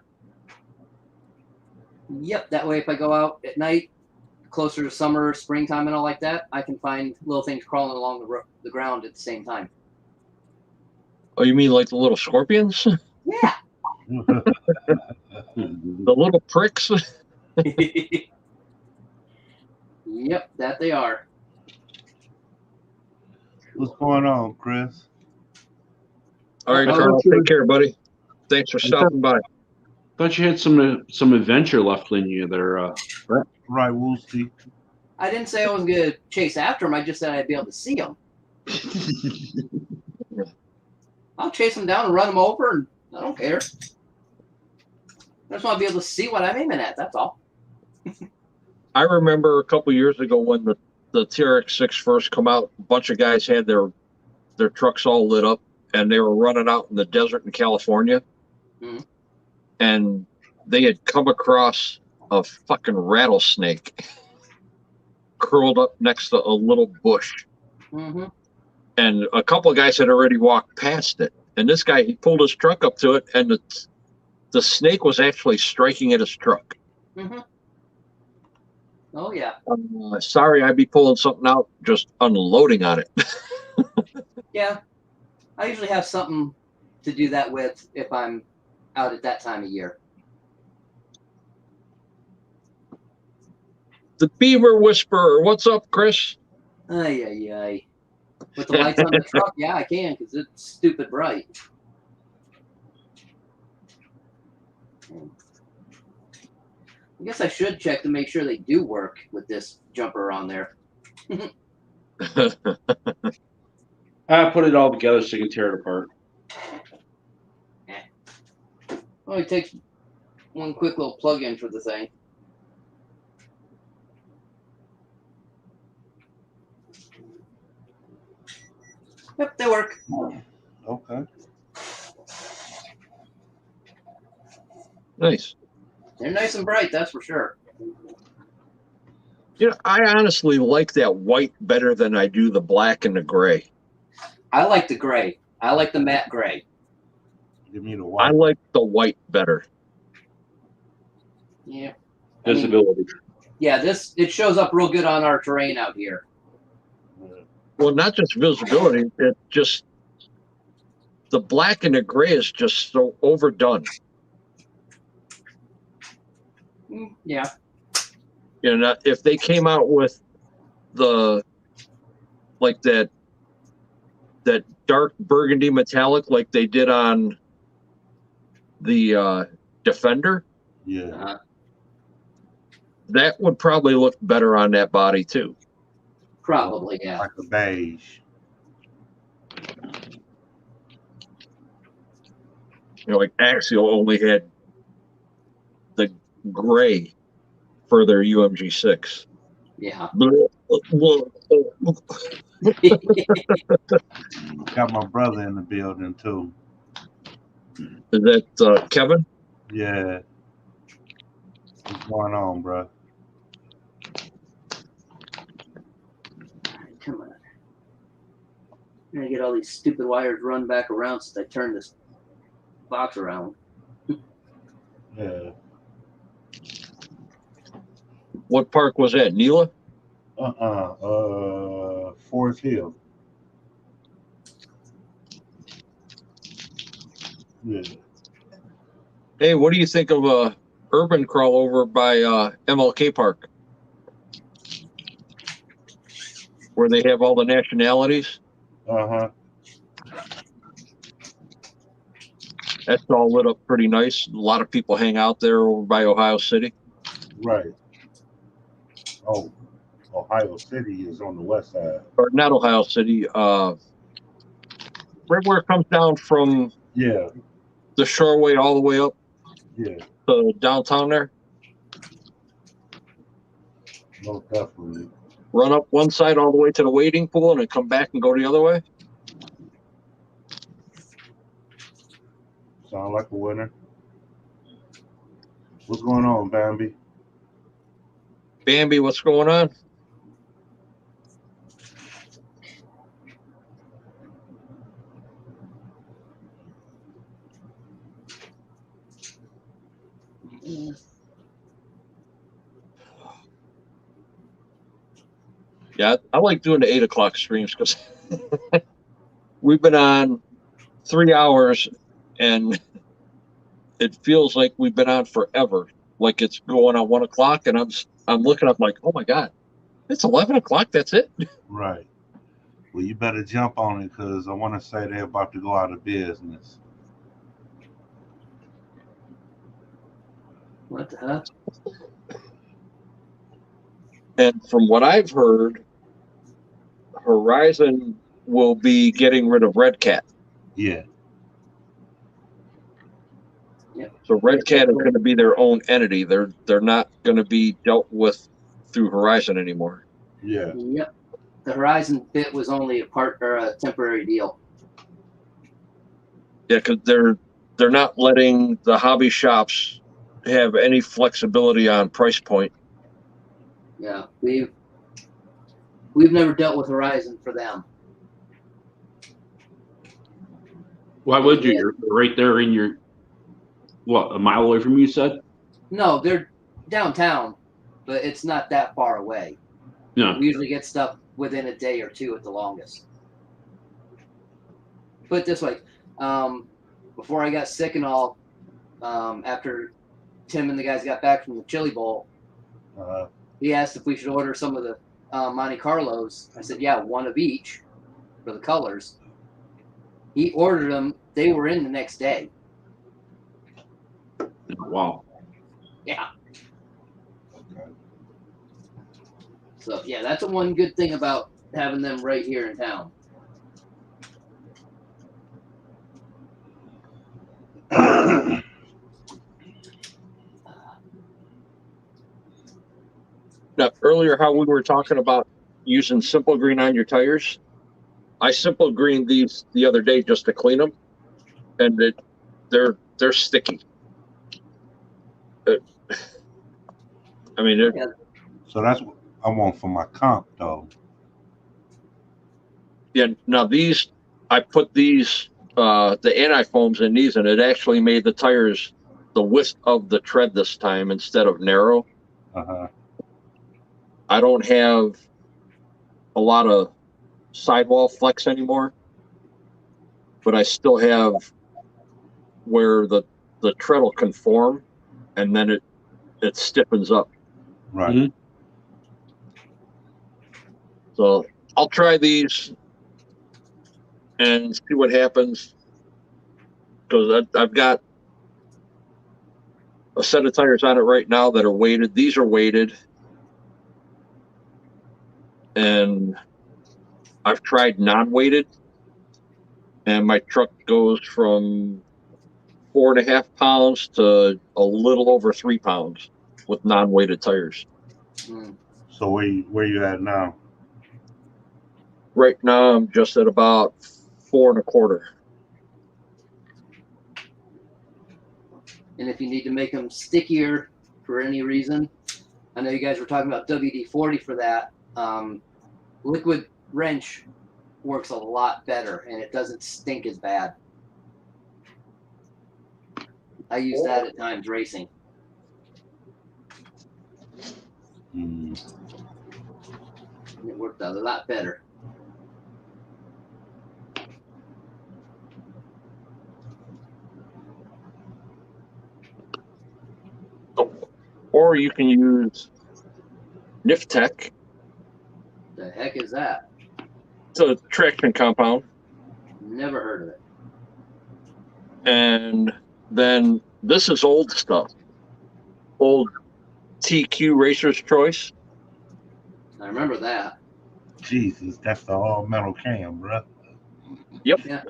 Yep, that way if I go out at night, closer to summer, springtime and all like that, I can find little things crawling along the ground at the same time. Oh, you mean like the little scorpions? Yeah. The little pricks? Yep, that they are. What's going on, Chris? All right, I Carl, thought you take care, buddy. Thanks for stopping by. Thought you had some adventure left in you there. Right, Woolsey. I didn't say I was going to chase after them. I just said I'd be able to see them. I'll chase them down and run them over, and I don't care. I just want to be able to see what I'm aiming at. That's all. I remember a couple years ago when the TRX6 first come out, a bunch of guys had their trucks all lit up, and they were running out in the desert in California. Mhm. And they had come across a fucking rattlesnake curled up next to a little bush. Mm-hmm. And a couple of guys had already walked past it. And this guy, he pulled his truck up to it, and the snake was actually striking at his truck. Mm-hmm. Oh, yeah. Sorry, I'd be pulling something out, just unloading on it. Yeah. I usually have something to do that with if I'm out at that time of year. The Beaver Whisperer. What's up, Chris? Ay, ay, ay. With the lights on the truck, yeah, I can because it's stupid bright. I guess I should check to make sure they do work with this jumper on there. I put it all together so you can tear it apart. Only takes one quick little plug-in for the thing. Yep, they work. Okay. Nice. They're nice and bright, that's for sure. You know, I honestly like that white better than I do the black and the gray. I like the gray. I like the matte gray. Give me the I white. like the white better. Yeah. I mean, Visibility. yeah, it shows up real good on our terrain out here. Well, not just visibility, it just the black and the gray is just so overdone. Yeah. You know, if they came out with the like that dark burgundy metallic like they did on the Defender, Yeah. that would probably look better on that body too. Probably, yeah. Like a beige. You know, like Axial only had the gray for their UMG6. Yeah. Got my brother in the building too. Is that Kevin? Yeah. What's going on, bro? Come on. I'm gonna get all these stupid wires run back around since I turned this box around. Yeah. What park was that? Neela? Forest Hill. Yeah. Hey, what do you think of a urban crawl over by MLK Park, where they have all the nationalities? Uh-huh. That's all lit up pretty nice. A lot of people hang out there over by Ohio City. Right. Oh, Ohio City is on the west side. Or not Ohio City, right where it comes down from Yeah. the Shoreway all the way up Yeah. to downtown there. Most definitely. Run up one side all the way to the wading pool and then come back and go the other way. Sound like a winner. What's going on, Bambi? Bambi, what's going on? Yeah, I like doing the 8 o'clock streams because we've been on 3 hours and it feels like we've been on forever. Like it's going on 1 o'clock and I'm looking up like, oh my God, it's 11 o'clock. That's it. Right. Well, you better jump on it because I want to say they're about to go out of business. What the heck? And from what I've heard, Horizon will be getting rid of Red Cat. Yeah. Yep. So Red Cat is going to be their own entity. They're not going to be dealt with through Horizon anymore. Yeah. Yep. The Horizon bit was only a temporary deal. Yeah, because they're not letting the hobby shops have any flexibility on price point. Yeah, we've never dealt with Horizon for them. Why would you? You're right there in your, what, a mile away from you, said? No, they're downtown, but it's not that far away. No. We usually get stuff within a day or two at the longest. Put it this way, before I got sick and all, after Tim and the guys got back from the Chili Bowl, he asked if we should order some of the Monte Carlos. I said, yeah, one of each for the colors. He ordered them. They were in the next day. Wow. Yeah. So, yeah, that's one good thing about having them right here in town. Now, earlier, how we were talking about using Simple Green on your tires, I Simple Greened these the other day just to clean them, and they're sticky. I mean, so that's what I want for my comp, though. Yeah. Now these, I put these the anti-foams in these, and it actually made the tires, the width of the tread this time instead of narrow. I don't have a lot of sidewall flex anymore, but I still have where the tread will conform, and then it stiffens up. Right. Mhm. So I'll try these and see what happens, because I've got a set of tires on it right now that are weighted. These are weighted, and I've tried non-weighted, and my truck goes from 4.5 pounds to a little over 3 pounds with non-weighted tires. Mm. So where you at now? Right now, I'm just at about 4.25. And if you need to make them stickier for any reason, I know you guys were talking about WD-40 for that. Liquid wrench works a lot better, and it doesn't stink as bad. I use that at times racing. Mm. And it worked out a lot better. Or you can use Niftec. The heck is that? It's a traction compound. Never heard of it. And then this is old stuff. Old TQ Racer's Choice. I remember that. Jesus, that's the all metal can, bro. Yep. Yeah.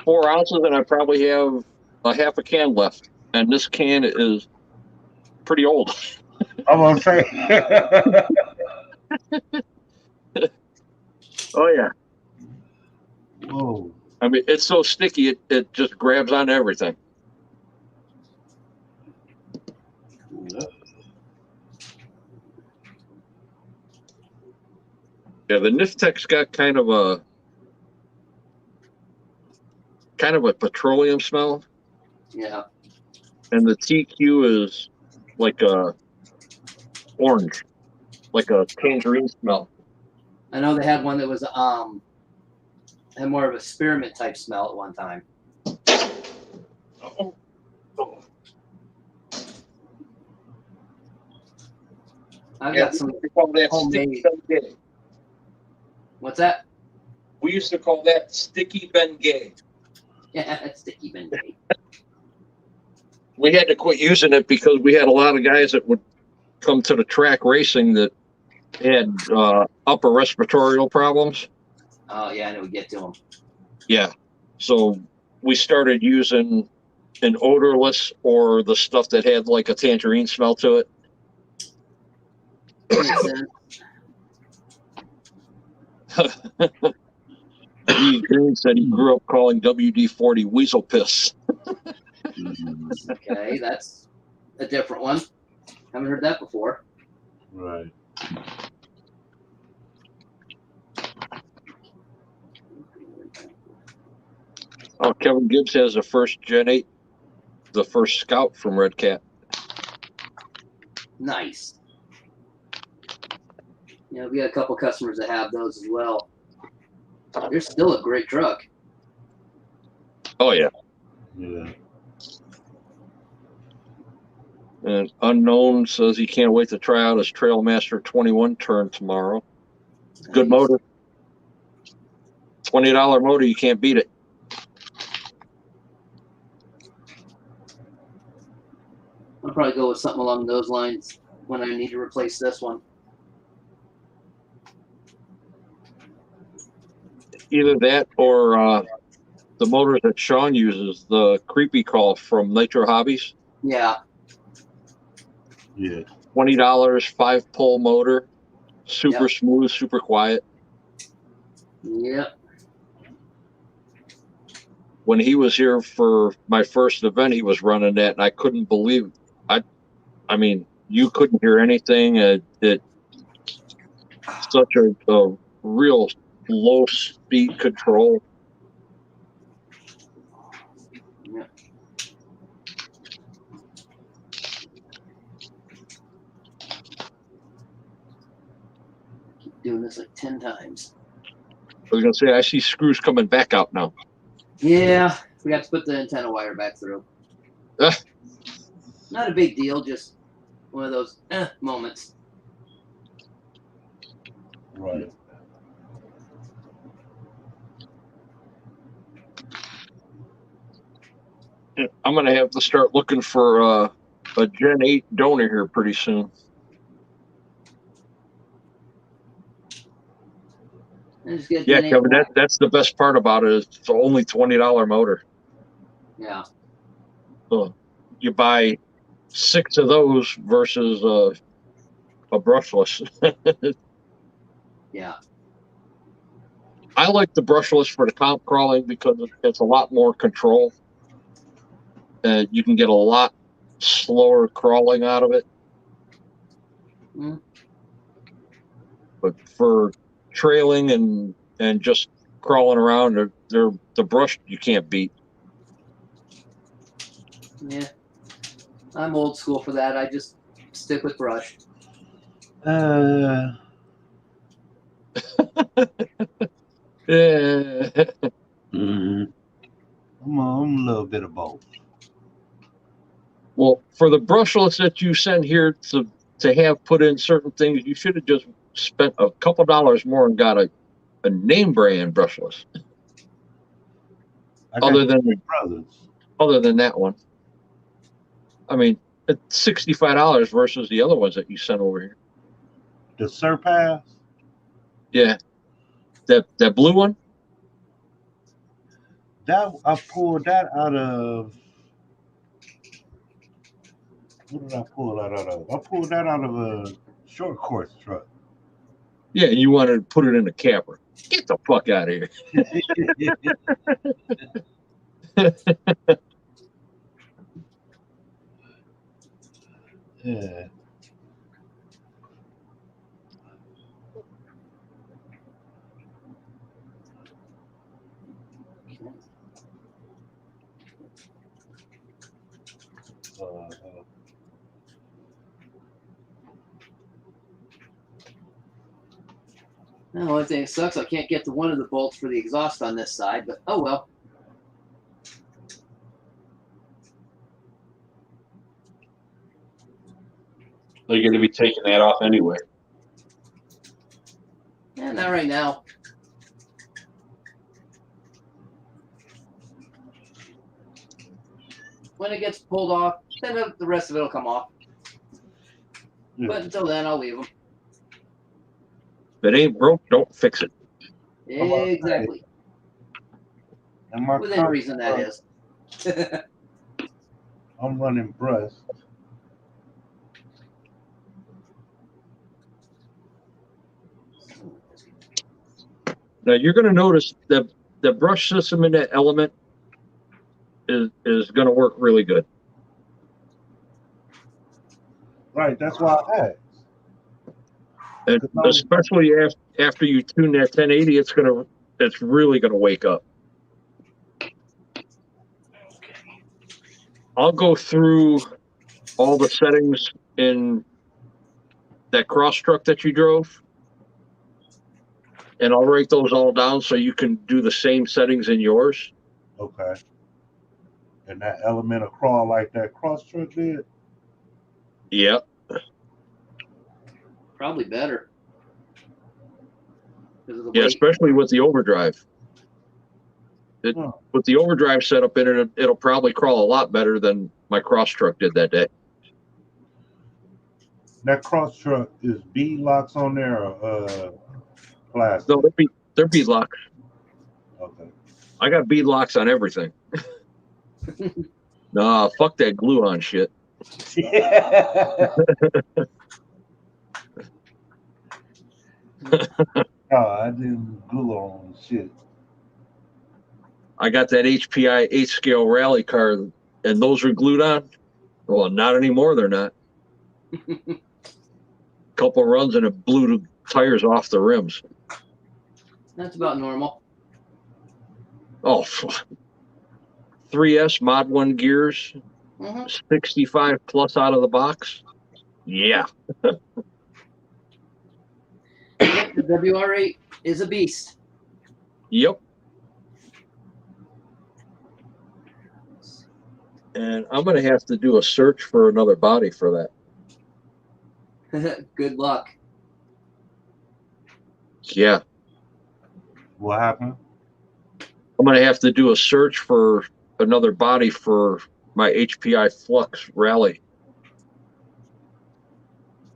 4 ounces, and I probably have a half a can left. And this can is pretty old. I'm gonna say. Oh, yeah. Whoa. I mean, it's so sticky, it just grabs onto everything. Yeah, the Niftec's got kind of a petroleum smell, Yeah. and the TQ is like a orange, like a tangerine smell. I know they had one that was had more of a spearmint type smell at one time. I've got some we call that homemade. sticky Bengay. What's that? We used to call that sticky Bengay. Yeah, that's sticky Bengay. We had to quit using it because we had a lot of guys that would come to the track racing that had upper respiratory problems. Oh yeah, I know we get to them. Yeah. So we started using an odorless or the stuff that had like a tangerine smell to it. Makes sense. He said he grew up calling WD-40 weasel piss. Okay, that's a different one. Haven't heard that before. Right. Oh, Kevin Gibbs has the first Gen 8, the first Scout from Red Cat. Nice. Yeah, we got a couple customers that have those as well. They're still a great truck. Oh, yeah. Yeah. And Unknown says he can't wait to try out his Trailmaster 21 turn tomorrow. Good Nice. motor. $20 motor, you can't beat it. I'll probably go with something along those lines when I need to replace this one. Either that or the motors that Sean uses, the Creepy Call from Nitro Hobbies. Yeah. Yeah. $20, 5-pole motor. Super Yep. smooth, super quiet. Yep. When he was here for my first event, he was running that, and I couldn't believe. I mean, you couldn't hear anything. It such a real low speed control. Yep. doing this like 10 times. I was gonna say I see screws coming back out now. Yeah, we got to put the antenna wire back through. Ah. Not a big deal, just one of those moments. Right. I'm gonna have to start looking for a Gen 8 donor here pretty soon. And just get Yeah, Gen 8 Kevin, back. that's the best part about it. It's only $20 motor. Yeah. So you buy 6 of those versus a brushless. Yeah. I like the brushless for the comp crawling because it's a lot more control. And you can get a lot slower crawling out of it. Mm. But for trailing and just crawling around, they're the brush you can't beat. Yeah. I'm old school for that. I just stick with brush. Yeah. Mm-hmm. I'm a little bit of both. Well, for the brushless that you send here to have put in certain things, you should have just spent a couple dollars more and got a name brand brushless. I got Other than that one. I mean, it's $65 versus the other ones that you sent over here. the Surpass. Yeah. That blue one? That I pulled that out of. What did I pull that out of? I pulled that out of a short course truck. Yeah, you wanted to put it in a camper. Get the fuck out of here. Yeah. The only thing that sucks, I can't get to one of the bolts for the exhaust on this side, but oh well. They're going to be taking that off anyway. Yeah, not right now. When it gets pulled off, then the rest of it will come off. Yeah. But until then, I'll leave them. If it ain't broke, don't fix it. Exactly. And my Within reason, that is. I'm running brush. Now you're going to notice that the brush system in that element is going to work really good. Right, that's why I asked. And especially after you tune that 1080, it's really going to wake up. I'll go through all the settings in that cross truck that you drove, and I'll write those all down so you can do the same settings in yours. Okay. And that element of crawl like that cross truck did? Yeah. Probably better. Yeah, especially with the overdrive. With the overdrive setup in it, it'll probably crawl a lot better than my cross truck did that day. That cross truck is bead locks on there or plastic? No, they're bead locks. Okay. I got bead locks on everything. Nah, fuck that glue on shit. No, I didn't glue on shit. I got that HPI 8-scale rally car, and those are glued on. Well, not anymore. They're not. Couple runs and it blew the tires off the rims. That's about normal. Oh, 3S Mod 1 gears, 65 plus out of the box. Yeah. Yep, The WR8 is a beast. Yep. And I'm going to have to do a search for another body for that. Good luck. Yeah. What happened? I'm going to have to do a search for another body for my HPI Flux Rally.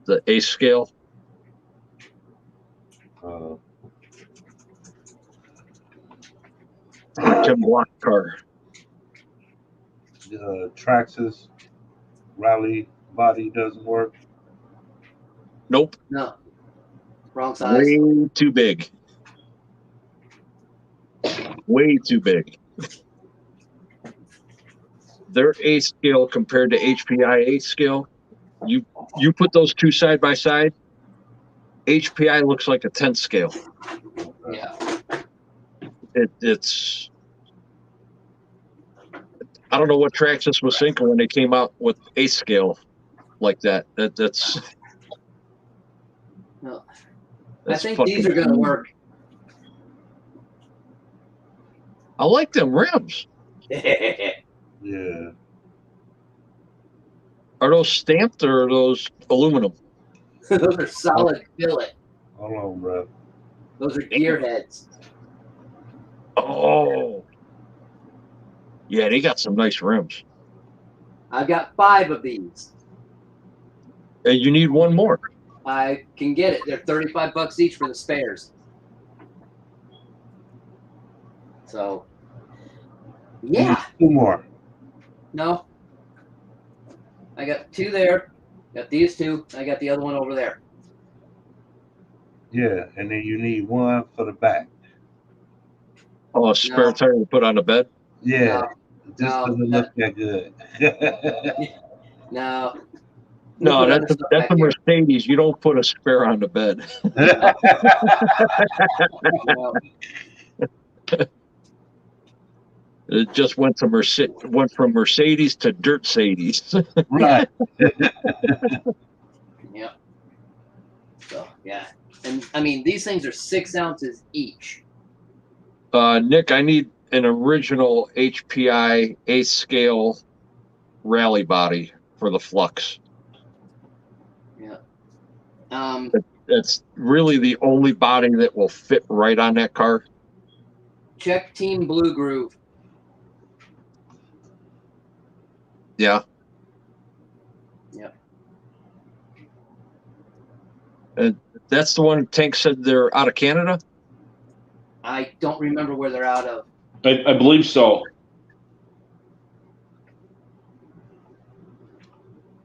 The ace scale. Tim Block car. Traxxas rally body doesn't work. Nope. No. Wrong size. Way too big. Way too big. Their ace scale compared to HPI ace scale, you put those two side by side, HPI looks like a 10th scale. Yeah. It's I don't know what Traxxas was thinking when they came out with ace scale like that. That's No. that's I think fucking these are going to work. I like them rims. Yeah. Are those stamped or are those aluminum? Those are solid billet. Hold on, bro. Those are gearheads. Oh. Yeah, they got some nice rims. I've got 5 of these. And you need one more. I can get it. They're $35 each for the spares. So, yeah. 2 more. No. I got 2 there. Got these 2. I got the other one over there. Yeah, and then you need 1 for the back. Oh, a spare tire to put on the bed? Yeah. Just No, doesn't look that good. No. No, that's a Mercedes. You don't put a spare on the bed. No. It just went from Mercedes to Dirt Sadies. Right. Yeah. So, yeah. And, I mean, these things are 6 ounces each. Nick, I need an original HPI ace scale rally body for the Flux. Yeah. That's really the only body that will fit right on that car. Check Team Blue Groove. Yeah. Yep. And that's the one Tank said they're out of Canada? I don't remember where they're out of. I believe so.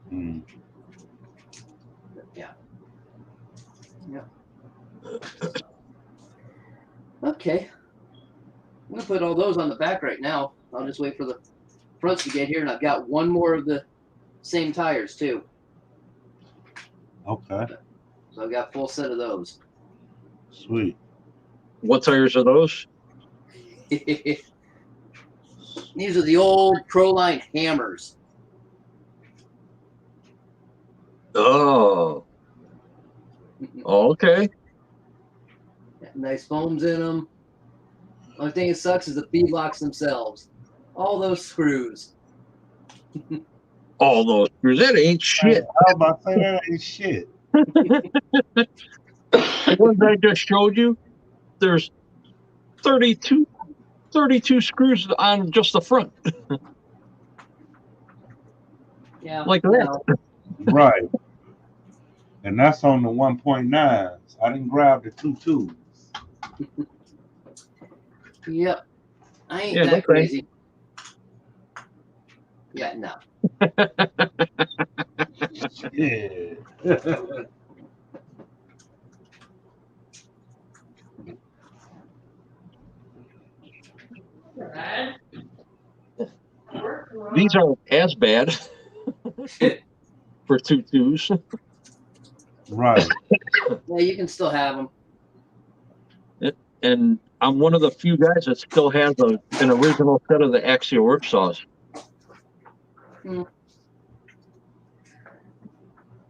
Hmm. Yeah. Yeah. Okay. I'm going to put all those on the back right now. I'll just wait for the fronts to get here, and I've got 1 more of the same tires, too. Okay. So I've got a full set of those. Sweet. What tires are those? These are the old Proline Hammers. Oh. Okay. Got nice foams in them. Only thing that sucks is the feed locks themselves. All those screws. All those screws. That ain't shit. I was about to say that ain't shit. The ones I just showed you, there's 32 screws on just the front. Yeah. Like that. Right. And that's on the 1.9s. I didn't grab the 2.2s. Yep. I ain't Yeah, that okay. crazy. Yeah, no. Yeah. These aren't as bad for 2.2s. Right. Yeah, you can still have them. And I'm one of the few guys that still has an original set of the axial rip saws.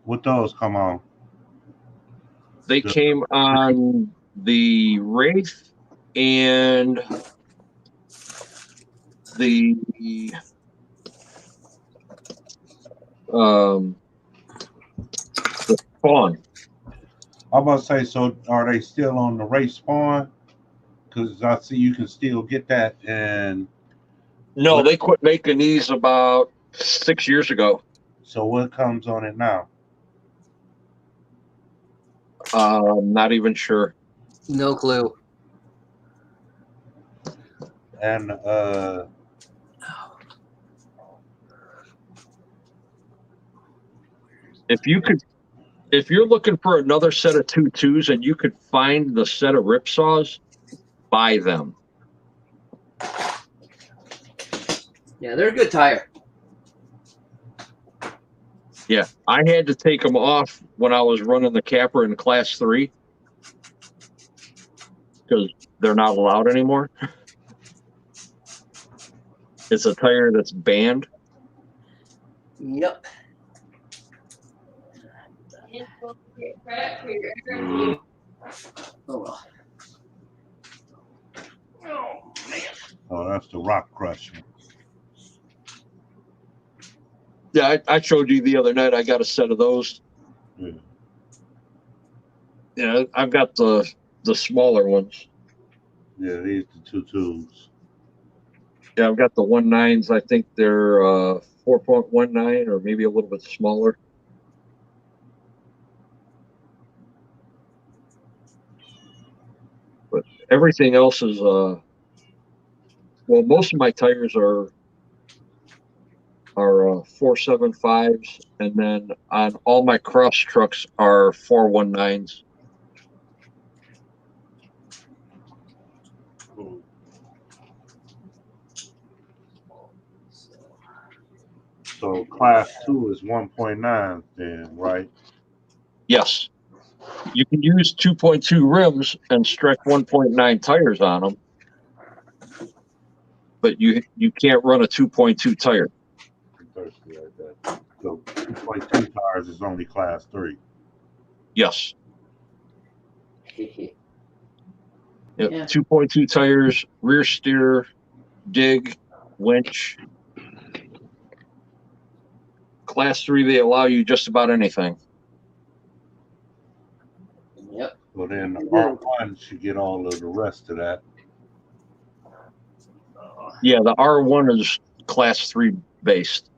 What those come on? They came on the Wraith and the Spawn. I'm gonna say, so are they still on the race spawn? Because I see you can still get that, and No, they quit making these about 6 years ago. so what comes on it now? Not even sure. No clue. And If you're looking for another set of 2.2s and you could find the set of ripsaws, buy them. Yeah, they're a good tire. Yeah, I had to take them off when I was running the capper in class 3 because they're not allowed anymore. It's a tire that's banned. Yep. Oh well. oh, that's the rock crusher. Yeah, I showed you the other night. I got a set of those. Yeah. Yeah, I've got the smaller ones. Yeah, these the 2.2s. Yeah, I've got the 1.9s. I think they're 4.19 or maybe a little bit smaller. But everything else is well, most of my tires are 4.75s, and then on all my cross trucks are 4.19s. So class 2 is 1.9 then, right? Yes, you can use 2.2 rims and stretch 1.9 tires on them, but you can't run a 2.2 tire. Thirsty like that. So 2.2 tires is only class 3. Yes. Yeah. Yep. 2.2 tires, rear steer, dig, winch. Class 3, they allow you just about anything. Yep. So then the R1 should get all of the rest of that. Yeah, the R1 is class 3 based.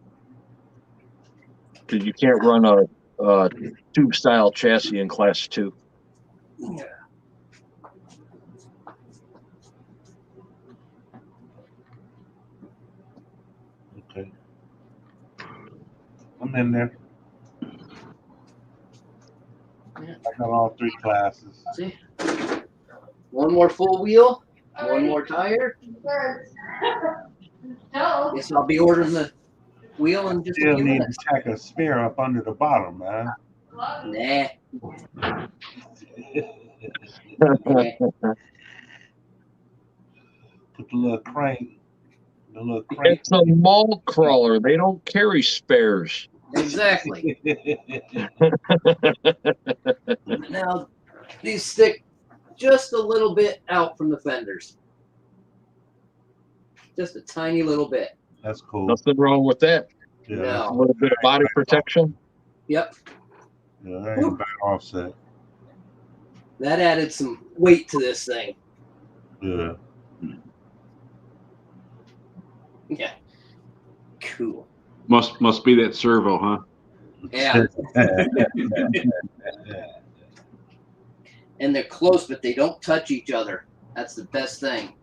Because you can't run a tube style chassis in class 2. Yeah. Okay. I'm in there. Yeah. I got all 3 classes. See? One more full wheel, one more tire. Guess I'll be ordering the wheel in just a Still few need minutes. to tack a spare up under the bottom, man. Nah. Put the little crank. It's a mall crawler. They don't carry spares. Exactly. Now, these stick just a little bit out from the fenders. Just a tiny little bit. That's cool. Nothing wrong with that. Yeah, No. A little bit of body protection. Yep. Yeah, that ain't bad offset. That added some weight to this thing. Yeah. Yeah. Cool. Must be that servo, huh? Yeah. And they're close, but they don't touch each other. That's the best thing.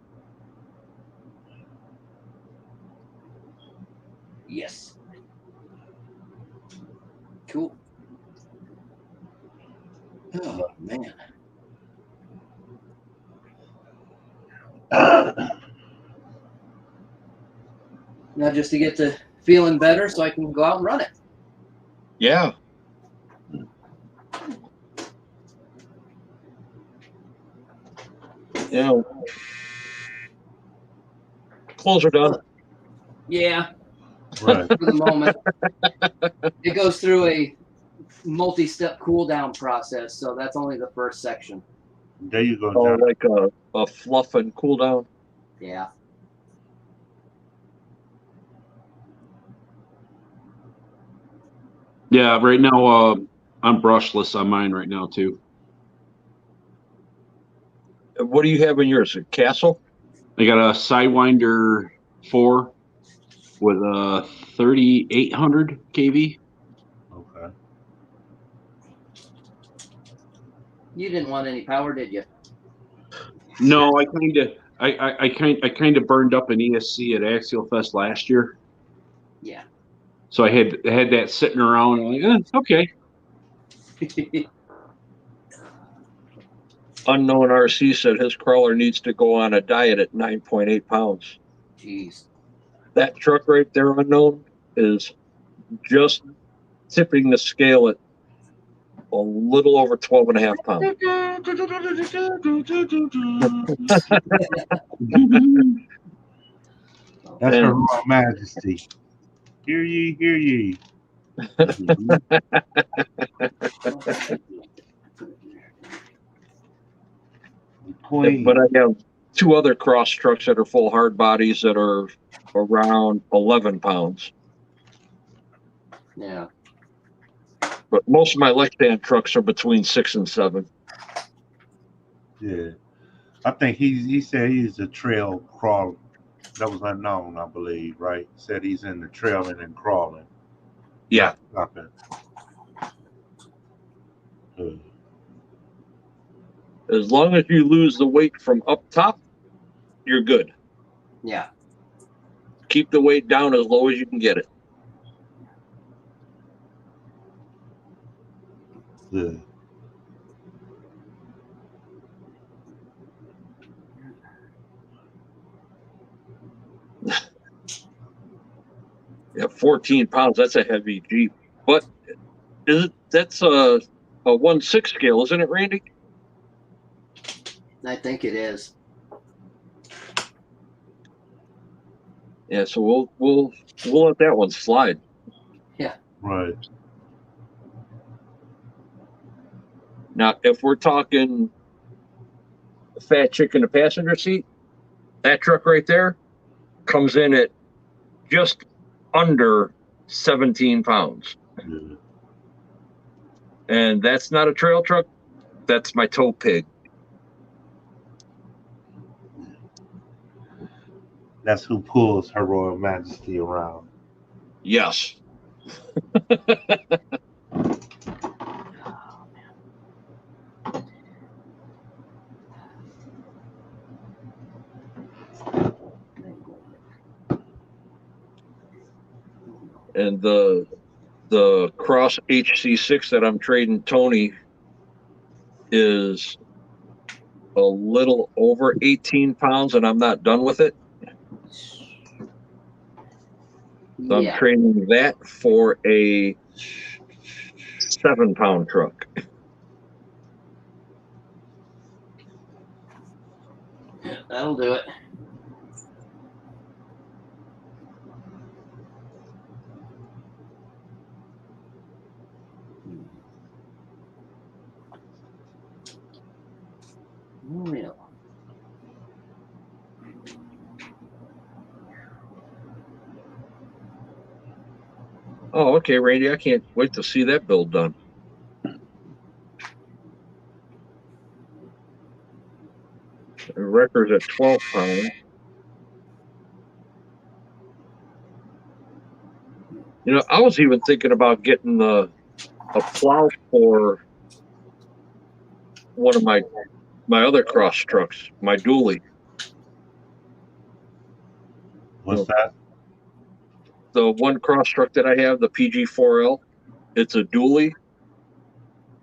Yes. Cool. Oh, man. Now just to get to feeling better so I can go out and run it. Yeah. Yeah. Clothes are done. Yeah, Right. for the moment. It goes through a multi-step cool down process, so that's only the first section. There you go, Oh, John. like a fluff and cool down. Yeah. Yeah, right now I'm brushless on mine right now too. What do you have in yours? A Castle? I got a Sidewinder 4 with a 3800 kV. Okay. You didn't want any power, did you? No, I kind of burned up an ESC at Axial Fest last year, Yeah. so I had that sitting around. I'm like, okay. Unknown RC said his crawler needs to go on a diet at 9.8 pounds. Jeez. That truck right there, Unknown, is just tipping the scale at a little over 12 and a half pounds. That's And- Her Royal Majesty. Hear ye, hear ye. Queen. But I have two other cross trucks that are full hard bodies that are around 11 pounds. Yeah. But most of my Lexan trucks are between 6 and 7. Yeah. I think he said he's a trail crawler. That was Unknown, I believe, right? Said he's in the trailing and crawling. Yeah. Nothing. Good. As long as you lose the weight from up top, you're good. Yeah. Keep the weight down as low as you can get it. Good. Yeah, 14 pounds, that's a heavy Jeep. But that's a 1/6 scale, isn't it, Randy? I think it is. Yeah, so we'll let that one slide. Right. Now, if we're talking a fat chick in the passenger seat, that truck right there comes in at just under 17 pounds. Yeah. And that's not a trail truck. That's my tow pig. That's who pulls Her Royal Majesty around. Yes. And the Cross HC6 that I'm trading Tony is a little over 18 pounds, and I'm not done with it. So I'm trading that for a 7-pound truck. That'll do it. Well. Oh, okay, Randy. I can't wait to see that build done. The record's at 12 pounds. You know, I was even thinking about getting a plow for one of my other cross trucks, my dually. What's that? The one cross truck that I have, the PG4L, it's a dually.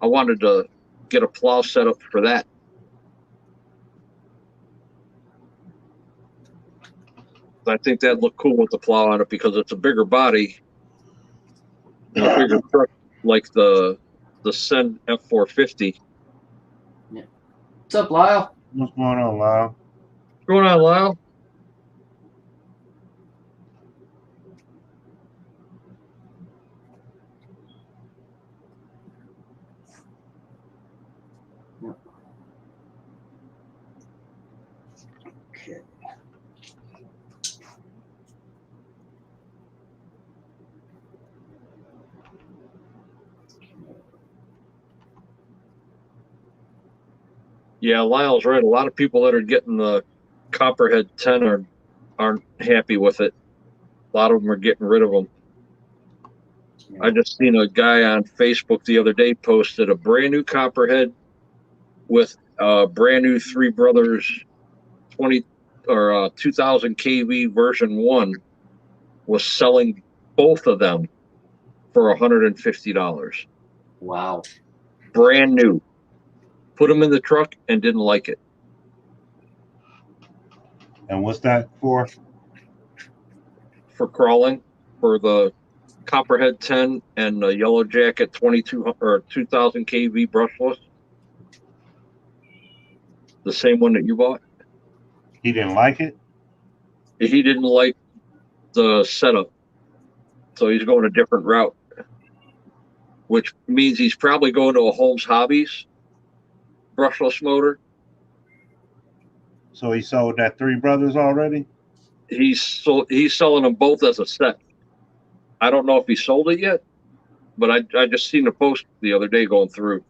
I wanted to get a plow set up for that. I think that'd look cool with the plow on it because it's a bigger body and a bigger truck like the Sen F450. Yeah. What's up, Lyle? What's going on, Lyle? What's going on, Lyle? Yeah, Lyle's right. A lot of people that are getting the Copperhead 10 aren't happy with it. A lot of them are getting rid of them. I just seen a guy on Facebook the other day posted a brand new Copperhead with a brand new Three Brothers 20 or 2000 kV version 1 was selling both of them for $150. Wow. Brand new. Put them in the truck and didn't like it. And what's that for? For crawling, for the Copperhead 10 and the Yellow Jacket 2200 or 2000 kV brushless. The same one that you bought. He didn't like it? He didn't like the setup, so he's going a different route, which means he's probably going to a Holmes Hobbies brushless motor. So he sold that Three Brothers already? He's selling them both as a set. I don't know if he sold it yet, but I just seen a post the other day going through.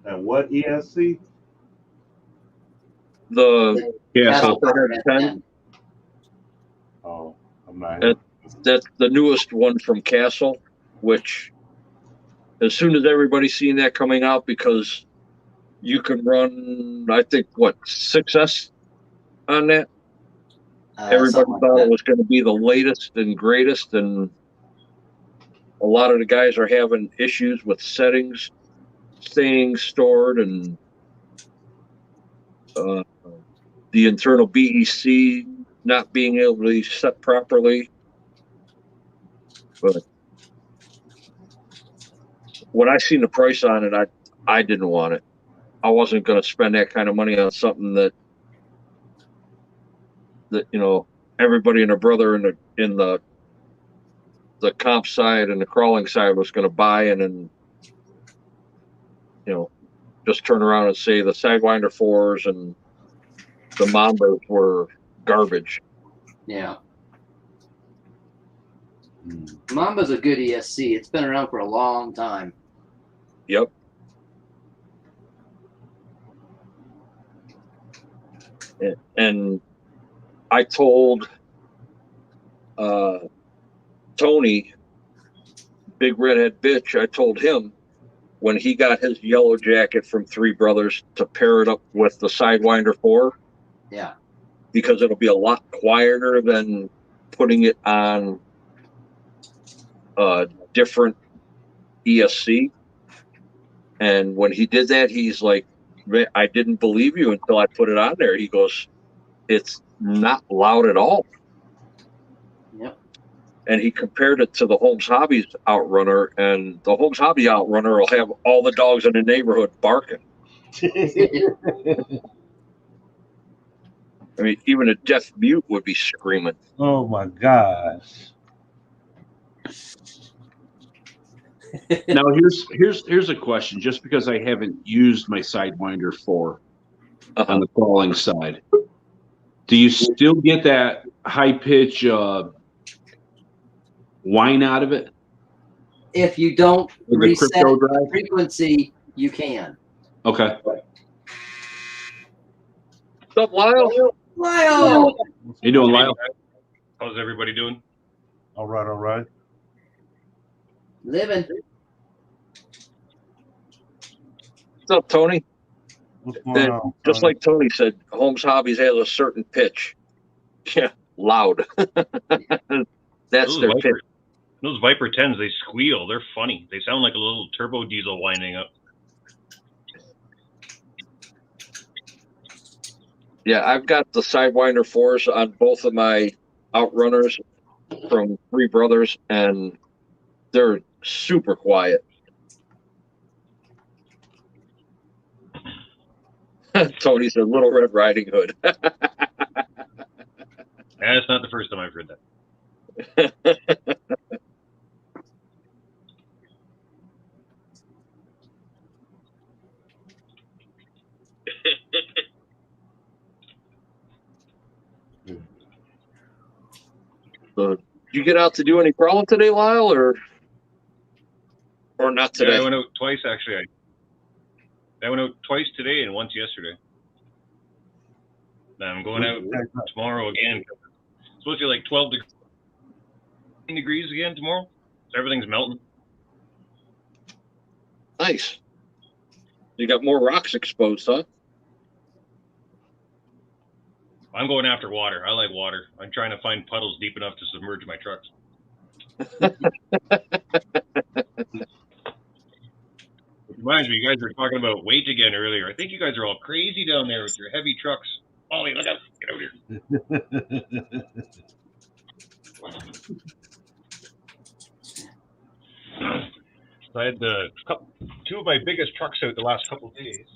And what ESC? The Castle Copperhead 10. Oh, I'm not. That's the newest one from Castle, which as soon as everybody's seen that coming out, because you can run, I think, what, 6S on that? Everybody thought it was going to be the latest and greatest, and a lot of the guys are having issues with settings staying stored, and the internal BEC not being able to be set properly. But when I seen the price on it, I didn't want it. I wasn't going to spend that kind of money on something that you know, everybody and their brother in the comp side and the crawling side was going to buy, and then, you know, just turn around and say the Sidewinder 4s and the Mambas were garbage. Yeah. Mamba's a good ESC. It's been around for a long time. Yep. And I told Tony, Big Redhead Bitch, I told him when he got his Yellow Jacket from Three Brothers to pair it up with the Sidewinder 4. Yeah. Because it'll be a lot quieter than putting it on a different ESC. And when he did that, he's like, I didn't believe you until I put it on there. He goes, it's not loud at all. Yep. And he compared it to the Holmes Hobbies Outrunner, and the Holmes Hobby Outrunner will have all the dogs in the neighborhood barking. I mean, even a deaf mute would be screaming. Oh my gosh. Now here's a question. Just because I haven't used my Sidewinder 4 on the crawling side, do you still get that high pitch whine out of it? If you don't With reset the crypto the drive? frequency, you can. Okay. What's up, Lyle? Lyle! How you doing, Lyle? How's everybody doing? All right, all right. Living. What's up, Tony? What's going on? Just Tony? like Tony said, Holmes Hobbies has a certain pitch. Yeah, loud. That's their pitch. Those Viper 10s, they squeal. They're funny. They sound like a little turbo diesel winding up. Yeah, I've got the Sidewinder 4s on both of my Outrunners from Three Brothers, and they're super quiet. Tony said, Little Red Riding Hood. That's not the first time I've heard that. So, did you get out to do any crawling today, Lyle, or Or not Yeah, today? I went out twice actually. I went out twice today and once yesterday. And I'm going out tomorrow again. It's supposed to be like 12 degrees again tomorrow. So everything's melting. Nice. You got more rocks exposed, huh? I'm going after water. I like water. I'm trying to find puddles deep enough to submerge my trucks. Which reminds me, you guys were talking about weight again earlier. I think you guys are all crazy down there with your heavy trucks. Ollie, look out. Get out here. I had two of my biggest trucks out the last couple of days.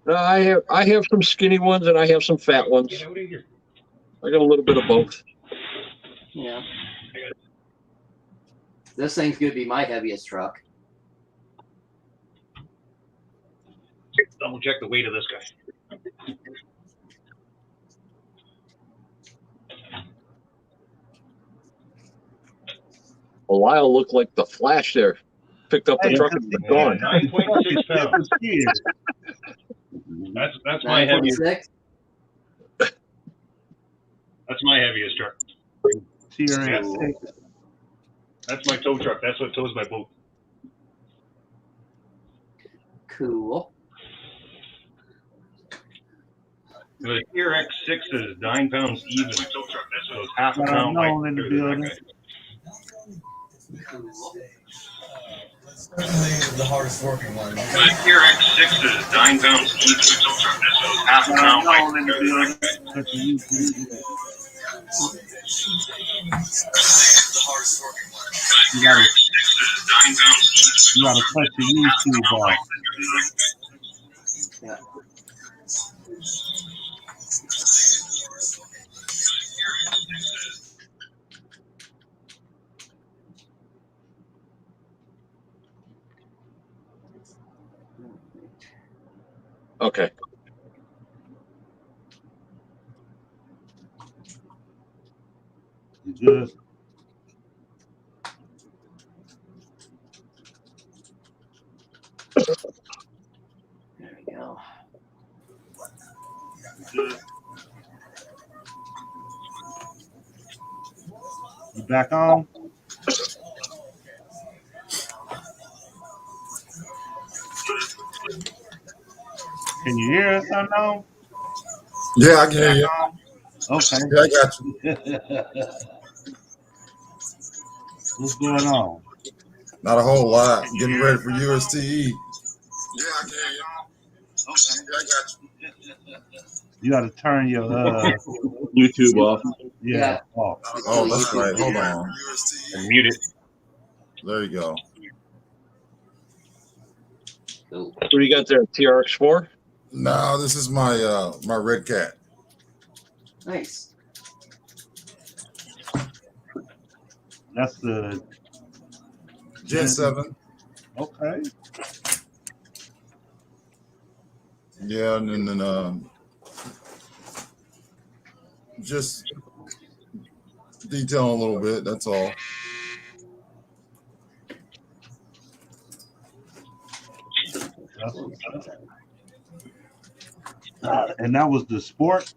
I have some skinny ones and I have some fat ones. Get out of here. I got a little bit of both. Yeah. This thing's gonna be my heaviest truck. Double check the weight of this guy. A while looked like the Flash there. Picked up the truck and was gone. 9.6 pounds. That's my heaviest. 9.6? That's my heaviest truck. TRX. That's my tow truck. That's what tows my boat. Cool. The TRX 6 is 9 pounds even. So it's half a Got pound Nolan lighter in the than that building. guy. The hardest working one. The TRX 6 is 9 pounds even. So it's half a pound lighter in the than that building. guy. Such a YouTube. The hardest working one. You gotta, 6 is 9 pounds you gotta touch the YouTube off. Yeah. Okay. You good? There we go. You back on? Can you hear us unknown? Yeah, I can hear you. Okay. Yeah, I got you. What's going on? Not a whole lot. Getting ready for USTE. Yeah, I can hear you. Okay. Yeah, I got you. You got to turn your YouTube off. yeah off. Oh, that's right. Hold on. And mute it. There you go. Cool. What do you got there? TRX4? No, this is my my red cat. Nice. That's the Gen 7. okay. Yeah, and then just detail a little bit. That's all. And that was the sport.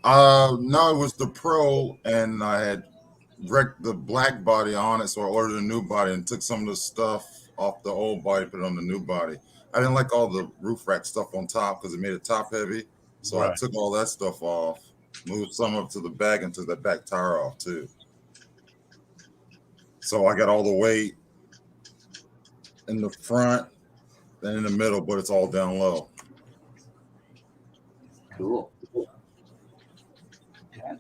No, it was the Pro, and I had wrecked the black body on it, so I ordered a new body and took some of the stuff off the old body, put it on the new body. I didn't like all the roof rack stuff on top because it made it top heavy, so I took all that stuff off, moved some up to the back, and took that back tire off too. So I got all the weight in the front and in the middle, but it's all down low. Cool. Gotcha.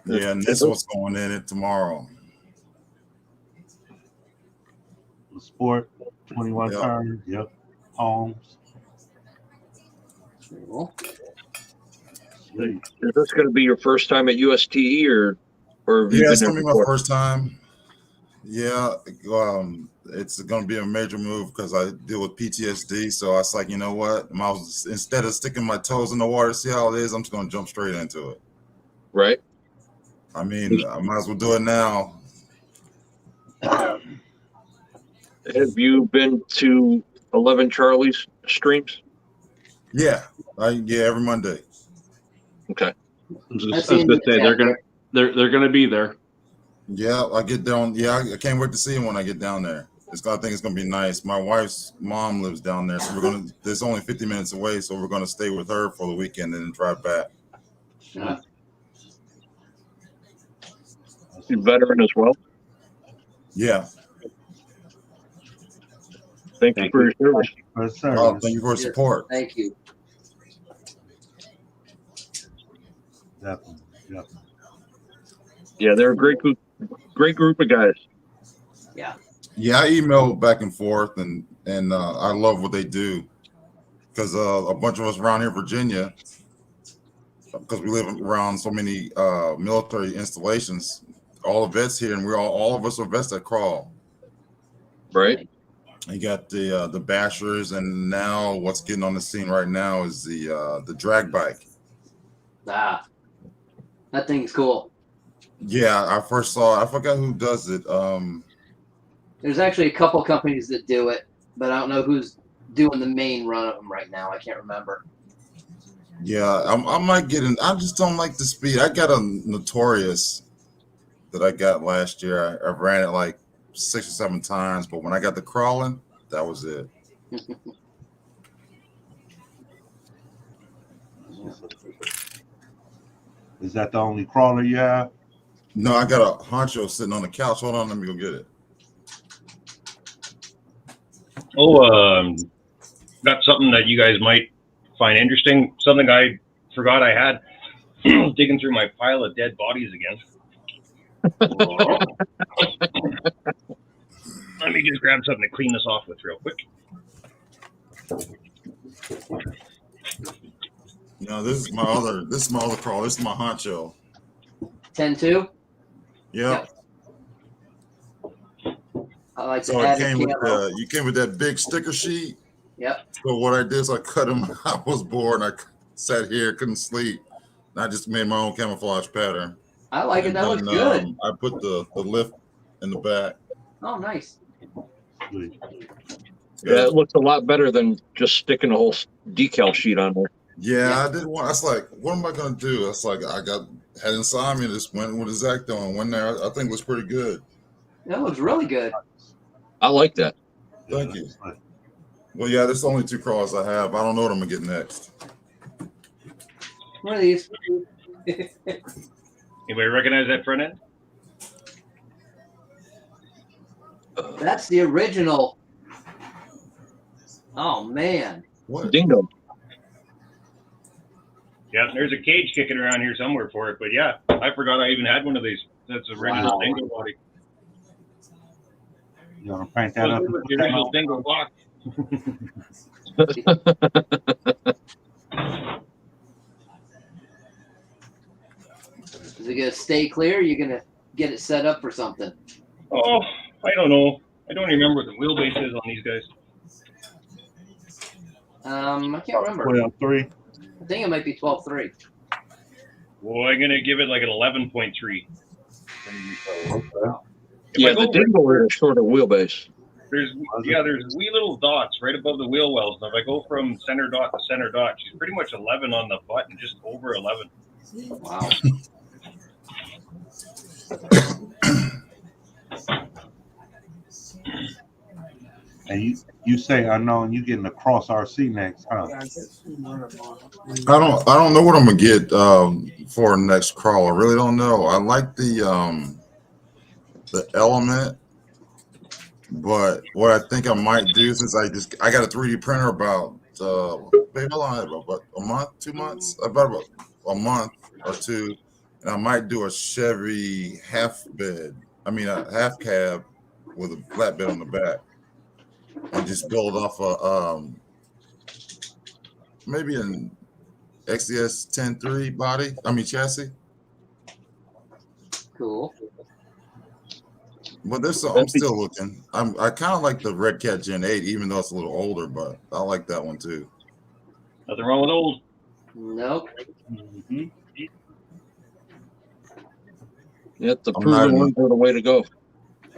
Yeah, and this is what's going in it tomorrow. The sport, 21 Yep. turns. Yep. Homes. Cool. Sweet. Is this going to be your first time at USTE or have you Yeah, been it's there gonna be my before? first time. Yeah, it's going to be a major move because I deal with PTSD. So I was like, you know what? Instead of sticking my toes in the water, see how it is, I'm just going to jump straight into it. Right. I mean, I might as well do it now. Have you been to 11 Charlie's streams? Yeah, every Monday. Okay. I was gonna say they're gonna be there. Yeah, I get down. Yeah, I can't wait to see him when I get down there. I think it's gonna be nice. My wife's mom lives down there, so there's only 50 minutes away, so we're gonna stay with her for the weekend and then drive back. Yeah. You veteran as well. Yeah. Thank you for your service. Thank you for your support. Thank you. Definitely. Yeah, they're a great group of guys. Yeah. Yeah, I email back and forth, and I love what they do because a bunch of us around here in Virginia, because we live around so many military installations, all the vets here, and all of us are vets that crawl. Right. You got the bashers, and now what's getting on the scene right now is the drag bike. Ah, that thing's cool. Yeah, I first saw it. I forgot who does it. There's actually a couple companies that do it, but I don't know who's doing the main run of them right now. I can't remember. Yeah, I might get in. I just don't like the speed. I got a Notorious that I got last year. I ran it like 6 or 7 times, but when I got the crawling, that was it. Is that the only crawler you have? No, I got a honcho sitting on the couch. Hold on, let me go get it. Oh, got something that you guys might find interesting. Something I forgot I had. Digging through my pile of dead bodies again. Let me just grab something to clean this off with real quick. No, this is my other crawler. This is my honcho. 10-2? Yeah. I like So to add you came with that big sticker sheet. Yep. So what I did is I cut them. I was bored and I sat here, couldn't sleep. And I just made my own camouflage pattern. I like it. That looks good. I put the lift in the back. Oh, nice. Yeah, it looks a lot better than just sticking a whole decal sheet on there. Yeah, I did want. I was like, what am I gonna do? That's like had inside me. Just went with Exacto and went there. I think it was pretty good. That looks really good. I like that. Thank you. Well, yeah, there's only 2 crawls I have. I don't know what I'm gonna get next. One of these. Anybody recognize that front end? That's the original. Oh man. What? Dingo. Yeah, there's a cage kicking around here somewhere for it, but yeah, I forgot I even had one of these. That's original Dingo body. You want to crank that up? The original Dingo block. Is it gonna stay clear? Or you're gonna get it set up for something? Oh, I don't know. I don't remember what the wheelbase is on these guys. I can't remember. 12.3. I think it might be 12.3. Well, I'm gonna give it like an 11.3. Yeah, the Dingo is a shorter wheelbase. There's wee little dots right above the wheel wells. And if I go from center dot to center dot, she's pretty much 11 on the button, just over 11. Wow. And you say unknown, you getting a cross RC next, huh? I don't know what I'm gonna get for next crawl. I really don't know. I like the element, but what I think I might do, since I got a 3D printer about about a month, 2 months, about a month or 2, and I might do a Chevy half cab with a flatbed on the back, and just build off maybe an XDS 10.3 chassis. Cool. But I'm still looking. I kind of like the Red Cat Gen 8, even though it's a little older, but I like that one too. Nothing wrong with old. Nope. Mm-hmm. Yeah, the I'm proven not- ones are the way to go.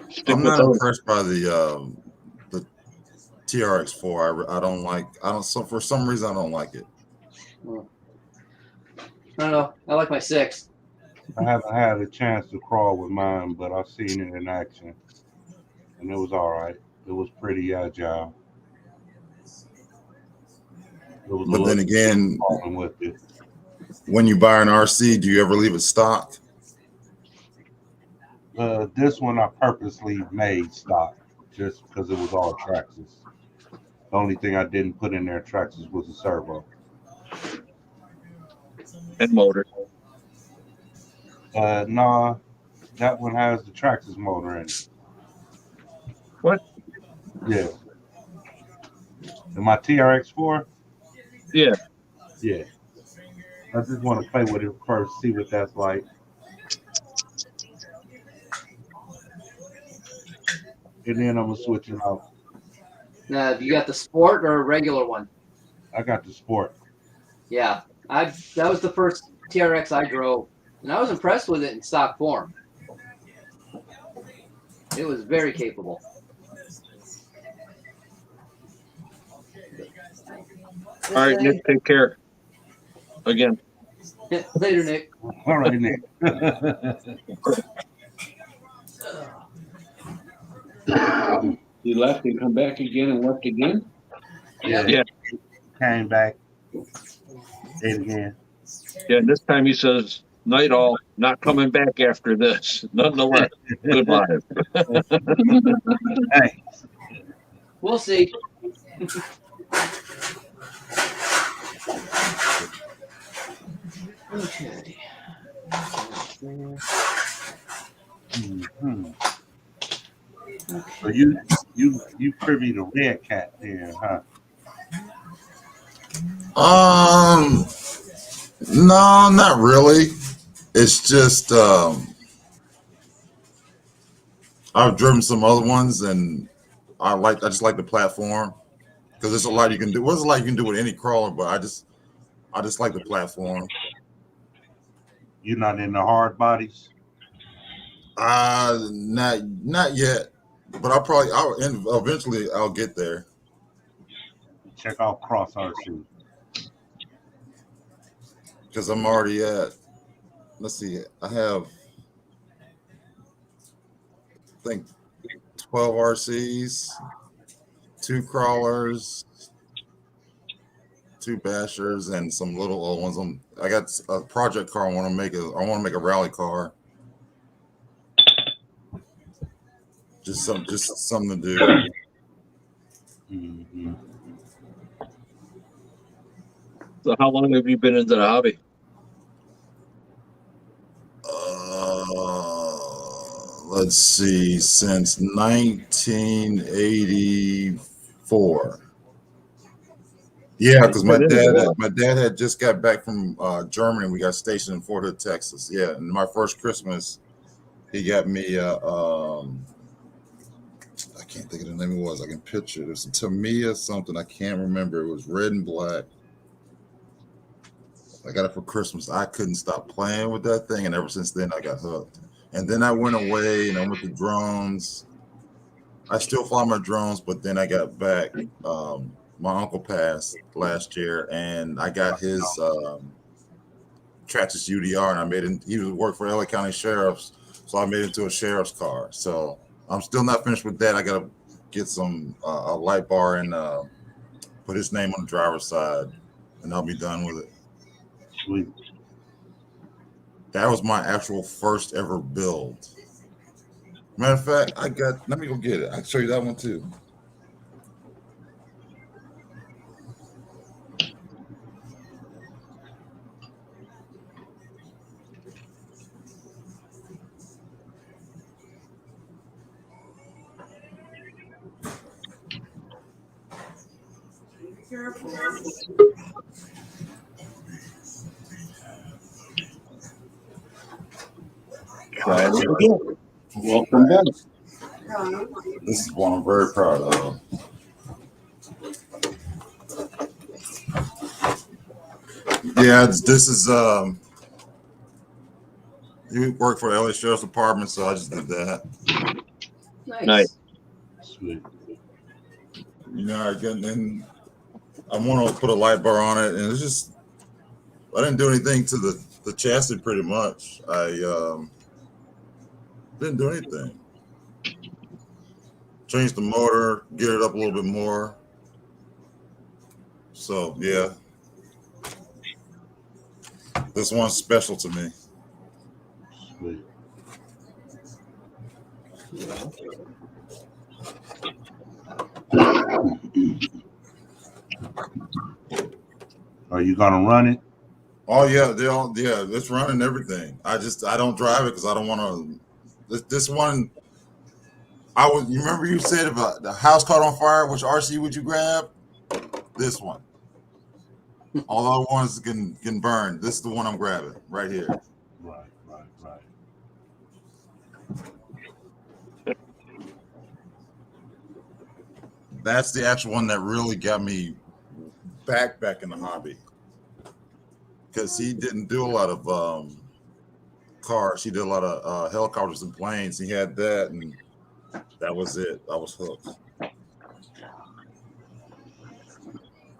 Stick I'm with not those. impressed by the TRX4. I don't. So for some reason, I don't like it. I don't know. I like my 6. I haven't had a chance to crawl with mine, but I've seen it in action, and it was all right. It was pretty agile. It was But then again, crawling with it. when you buy an RC, do you ever leave it stock? This one I purposely made stock just because it was all Traxxas. The only thing I didn't put in there Traxxas was a servo. And motor. Nah, that one has the Traxxas motor in it. What? Yeah. And my TRX4? Yeah. Yeah. I just want to play with it first, see what that's like. And then I'm going to switch it out. Now, you got the sport or a regular one? I got the sport. Yeah. That was the first TRX I drove, and I was impressed with it in stock form. It was very capable. All right, Nick, take care. Again. Later, Nick. All right, Nick. He left and come back again and left again. Yeah. Came back. Did again. Yeah, this time he says, night all, not coming back after this. Nonetheless, goodbye. Hey. We'll see. Okay. Mm-hmm. So you privy to Red Cat then, huh? No, not really. It's just I've driven some other ones, and I just like the platform because there's a lot you can do. There's a lot you can do with any crawler, but I just like the platform. You're not in the hard bodies? Not yet, but eventually I'll get there. Check out Cross RC. Because I'm already at, let's see, I have, I think, 12 RCs, 2 crawlers, 2 bashers, and some little old ones. I got a project car I want to make a rally car. Just something to do. Mm-hmm. So how long have you been into the hobby? Let's see, since 1984. Yeah, because my dad had just got back from Germany. We got stationed in Fort Hood, Texas. Yeah, and my first Christmas, he got me I can't think of the name it was. I can picture it. It was a Tamiya something. I can't remember. It was red and black. I got it for Christmas. I couldn't stop playing with that thing, and ever since then I got hooked. And then I went away and I went to drones. I still fly my drones, but then I got back. My uncle passed last year, and I got his Traxxas UDR, and I made it. He was work for LA County Sheriff's, so I made it to a sheriff's car. So I'm still not finished with that. I got to get some a light bar and put his name on the driver's side, and I'll be done with it. Sweet. That was my actual first ever build. Matter of fact, let me go get it. I can show you that one too. Welcome back. This is one I'm very proud of. Yeah, this is you work for the LA Sheriff's Department, so I just did that. Nice. Sweet. You know, and I want to put a light bar on it, and it's just I didn't do anything to the chassis. Pretty much, I didn't do anything. Change the motor, get it up a little bit more. So yeah, this one's special to me. Sweet. Are you gonna run it? Oh yeah, it's running everything. I don't drive it because I don't want to. This one, you remember you said about the house caught on fire, which RC would you grab? This one. All the other ones can burn. This is the one I'm grabbing right here. Right. That's the actual one that really got me back in the hobby. Because he didn't do a lot of cars. He did a lot of helicopters and planes. He had that, and that was it. I was hooked.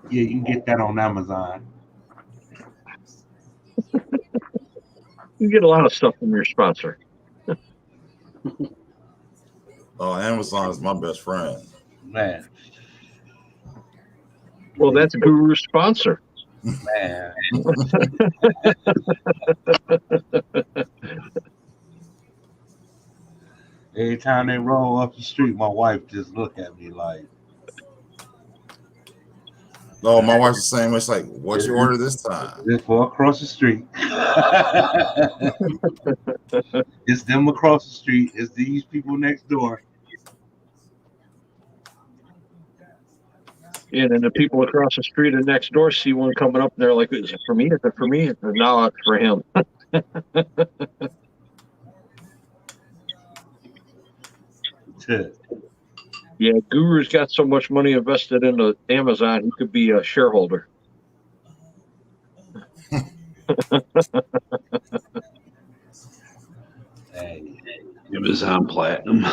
Yeah, you can get that on Amazon. You get a lot of stuff from your sponsor. Oh, Amazon is my best friend. Man. Well, that's Guru's sponsor. Man. Every time they roll up the street, my wife just look at me like, No, my wife's the same. It's like, what's your order this time? just go across the street. It's them across the street. It's these people next door. And then the people across the street and next door see one coming up, and they're like, "Is it for me? Is it for me?" And now it's for him. Yeah, Guru's got so much money invested into Amazon, he could be a shareholder. Hey. Amazon Platinum.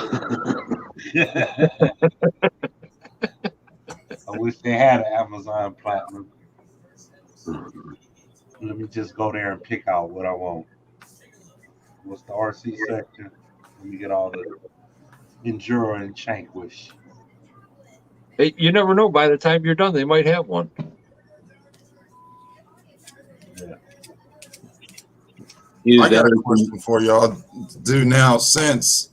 I wish they had an Amazon Platinum. Let me just go there and pick out what I want. What's the RC section? Let me get all the Enduro and Shankwich. Hey, you never know. By the time you're done, they might have one. Yeah. I got a question for y'all. Do now, since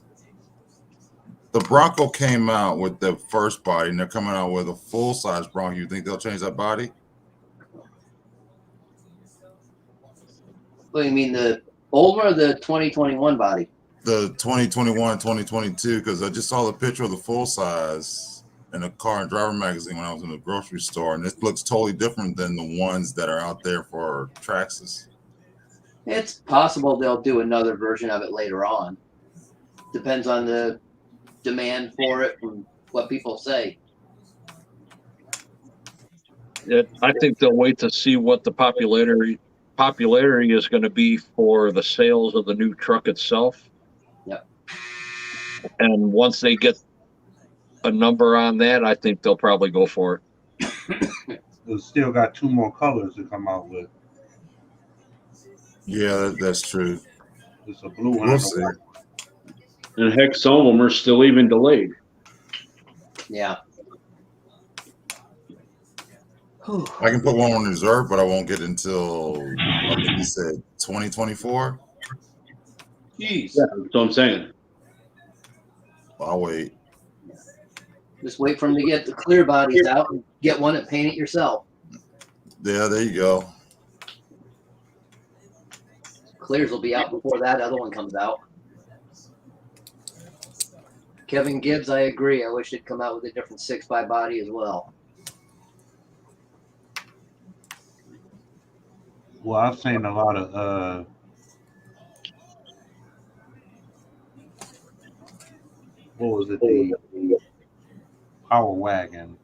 the Bronco came out with the first body and they're coming out with a full-size Bronco, you think they'll change that body? What do you mean, the old one or the 2021 body? The 2021, 2022, because I just saw the picture of the full-size in a Car and Driver magazine when I was in the grocery store, and it looks totally different than the ones that are out there for Traxxas. It's possible they'll do another version of it later on. Depends on the demand for it and what people say. Yeah, I think they'll wait to see what the popularity is going to be for the sales of the new truck itself. Yep. And once they get a number on that, I think they'll probably go for it. It's still got 2 more colors to come out with. Yeah, that's true. It's a blue one. We'll see. And heck, some of them are still even delayed. Yeah. I can put one on reserve, but I won't get until I think he said 2024. Jeez. Yeah, that's what I'm saying. I'll wait. Just wait for them to get the clear bodies out and get one and paint it yourself. Yeah, there you go. Clears will be out before that other one comes out. Kevin Gibbs, I agree. I wish it'd come out with a different 6x body as well. Well, I've seen a lot of what was it? The Power Wagon.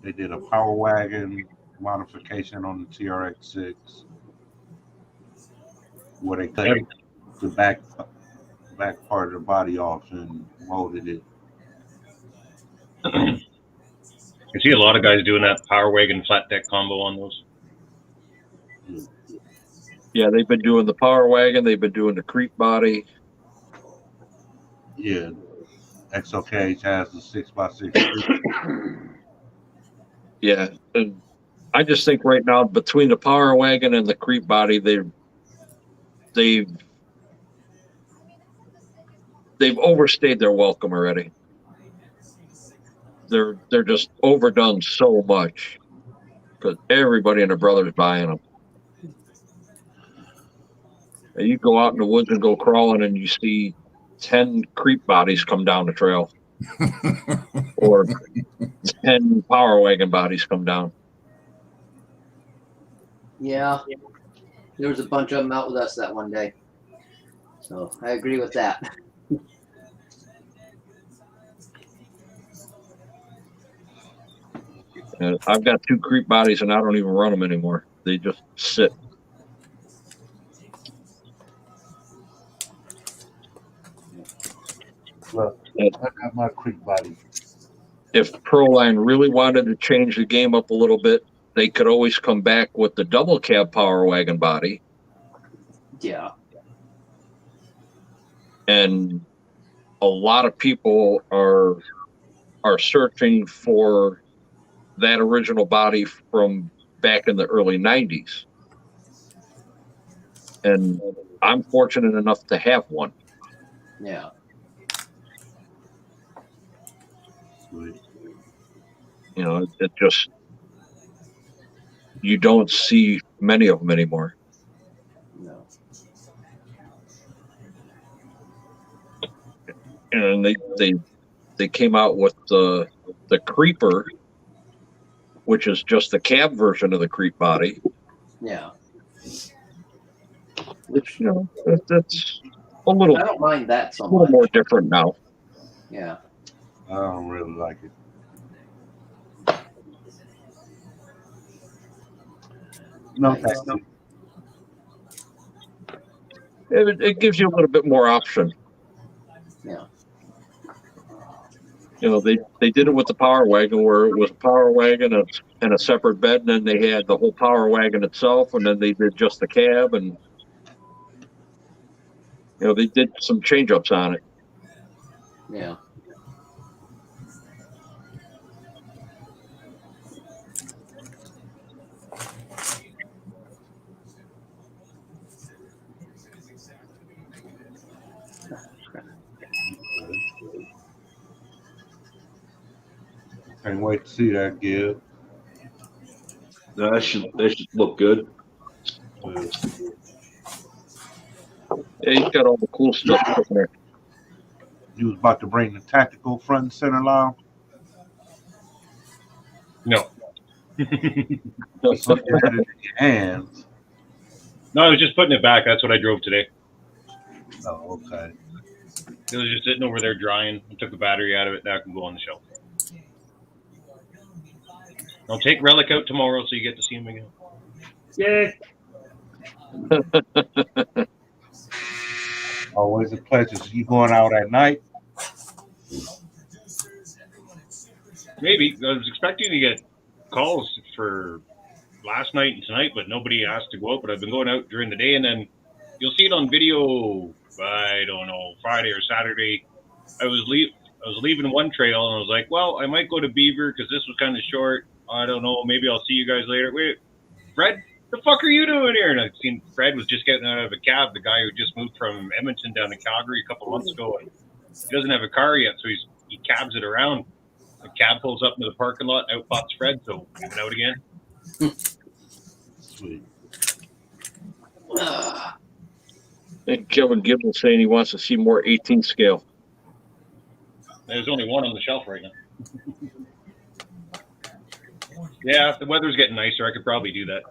They did a Power Wagon modification on the TRX6 where they cut the back part of the body off and molded it. I see a lot of guys doing that Power Wagon flat deck combo on those. Yeah, they've been doing the Power Wagon. They've been doing the creep body. Yeah, XOKH has the 6x6. Yeah, and I just think right now between the Power Wagon and the creep body, they've overstayed their welcome already. They're just overdone so much because everybody and their brother's buying them. And you go out in the woods and go crawling, and you see 10 creep bodies come down the trail, or 10 Power Wagon bodies come down. Yeah, there was a bunch of them out with us that one day. So I agree with that. And I've got 2 creep bodies, and I don't even run them anymore. They just sit. Look, I got my creep body. If Proline really wanted to change the game up a little bit, they could always come back with the double cab Power Wagon body. Yeah. And a lot of people are searching for that original body from back in the early 90s. And I'm fortunate enough to have one. Yeah. Sweet. You know, it just, you don't see many of them anymore. No. And they came out with the Creeper, which is just the cab version of the creep body. Yeah. Which, you know, that's a little, I don't mind that so a little much. more different now. Yeah. I don't really like it. No, Nice. thank you. It gives you a little bit more option. Yeah. You know, they did it with the Power Wagon, where it was a Power Wagon and a separate bed, and then they had the whole Power Wagon itself, and then they did just the cab, and you know, they did some change ups on it. Yeah. Can't wait to see that, Gil. That should look good. Yeah, he's got all the cool stuff in there. You was about to bring the tactical front and center line. No. So you had it in your hands. No, I was just putting it back. That's what I drove today. Oh, okay. It was just sitting over there drying. I took the battery out of it. Now I can go on the shelf. I'll take Relic out tomorrow so you get to see him again. Yay! Always a pleasure. So you going out at night? Maybe. I was expecting to get calls for last night and tonight, but nobody asked to go out. But I've been going out during the day, and then you'll see it on video, I don't know, Friday or Saturday. I was leaving one trail, and I was like, well, I might go to Beaver because this was kind of short. I don't know. Maybe I'll see you guys later. Wait, Fred, the fuck are you doing here? And I've seen Fred was just getting out of a cab, the guy who just moved from Edmonton down to Calgary a couple of months ago, and he doesn't have a car yet, so he cabs it around. The cab pulls up into the parking lot, out pops Fred, so we went out again. Sweet. And Kevin Gibbs is saying he wants to see more 18 scale. There's only one on the shelf right now. Yeah, if the weather's getting nicer, I could probably do that.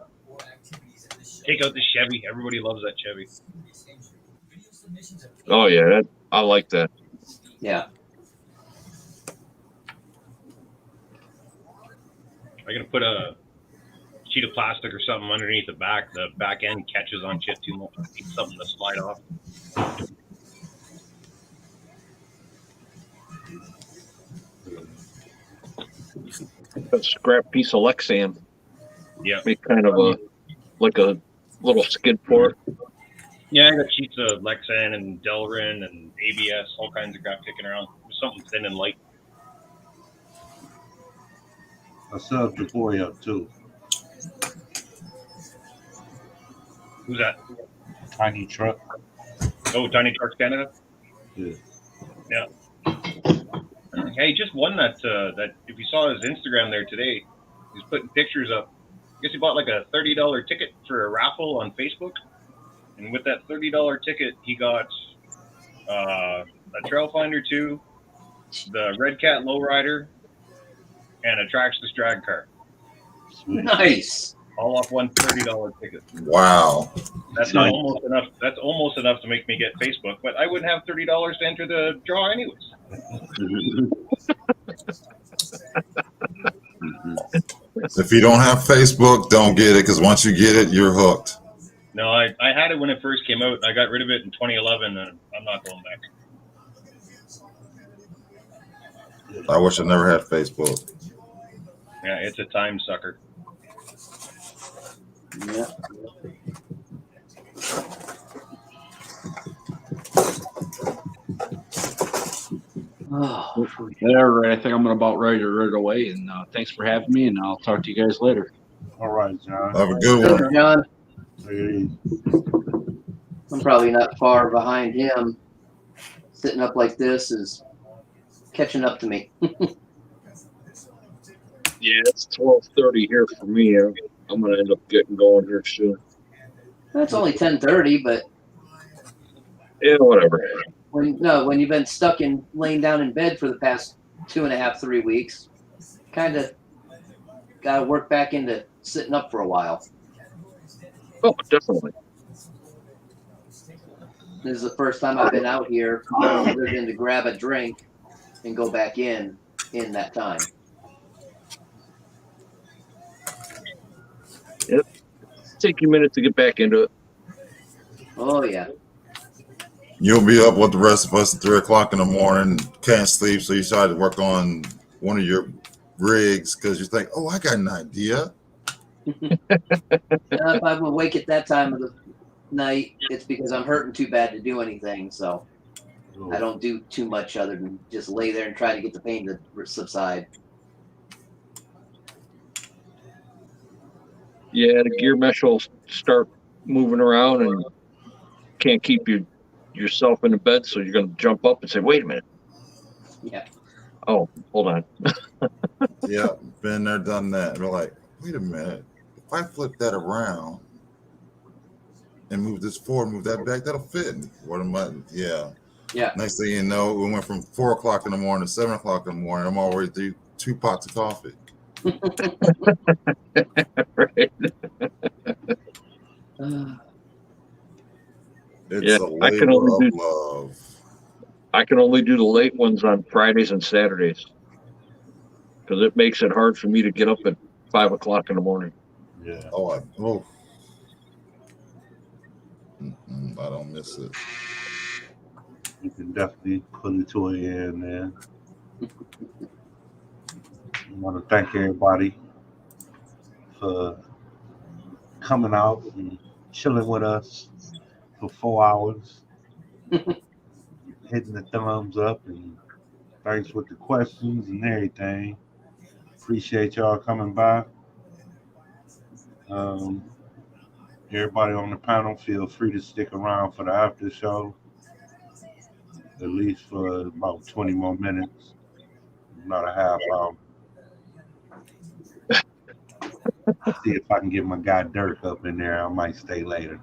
Take out the Chevy. Everybody loves that Chevy. Oh yeah, I like that. Yeah. I gotta put a sheet of plastic or something underneath the back. The back end catches on shit too much. Need something to slide off. A scrap piece of Lexan. Yeah. Make kind of a little skid for it. Yeah, I got sheets of Lexan and Delrin and ABS, all kinds of crap kicking around. Something thin and light. I subbed your boy up too. Who's that? Tiny Truck. Oh, Tiny Trucks Canada? Yeah. Yeah. Hey, just won that if you saw his Instagram there today, he's putting pictures up. I guess he bought like a $30 ticket for a raffle on Facebook. And with that $30 ticket, he got a Trail Finder 2, the Red Cat Lowrider, and a Traxxas drag car. Sweet. Nice. All off one $30 ticket. Wow. That's not almost enough. That's almost enough to make me get Facebook, but I wouldn't have $30 to enter the draw anyways. If you don't have Facebook, don't get it, because once you get it, you're hooked. No, I had it when it first came out. I got rid of it in 2011, and I'm not going back. I wish I never had Facebook. Yeah, it's a time sucker. Yeah. Oh, All right, I think I'm about ready to run away. And thanks for having me, and I'll talk to you guys later. All right, John. Have a good one. John, Hey, I'm probably not far behind him. Sitting up like this is catching up to me. Yeah, it's 12:30 here for me. I'm gonna end up getting going here soon. That's only 10:30, but Yeah, whatever. when you've been stuck in laying down in bed for the past 2.5, 3 weeks, kind of got to work back into sitting up for a while. Oh, definitely. This is the first time I've been out here other than to grab a drink and go back in that time. Yep. Take you a minute to get back into it. Oh yeah. You'll be up with the rest of us at 3 o'clock in the morning, can't sleep, so you decide to work on one of your rigs because you think, oh, I got an idea. If I'm awake at that time of the night, it's because I'm hurting too bad to do anything. So I don't do too much other than just lay there and try to get the pain to subside. Yeah, the gear mesh will start moving around and can't keep yourself in the bed, so you're going to jump up and say, wait a minute. Yeah. Oh, hold on. Yeah, been there, done that. We're like, wait a minute. If I flip that around and move this forward, move that back, that'll fit. What am I? Yeah. Yeah. Next thing you know, we went from 4 o'clock in the morning to 7 o'clock in the morning. I'm already through 2 pots of coffee. Right. It's a labor of love. I can only do the late ones on Fridays and Saturdays because it makes it hard for me to get up at 5 o'clock in the morning. yeah. I don't miss it. You can definitely put it to an end there. I want to thank everybody for coming out and chilling with us for 4 hours, hitting the thumbs up, and thanks with the questions and everything. Appreciate y'all coming by. Everybody on the panel, feel free to stick around for the after show, at least for about 20 more minutes, not a half hour. See if I can get my guy Dirk up in there. I might stay later.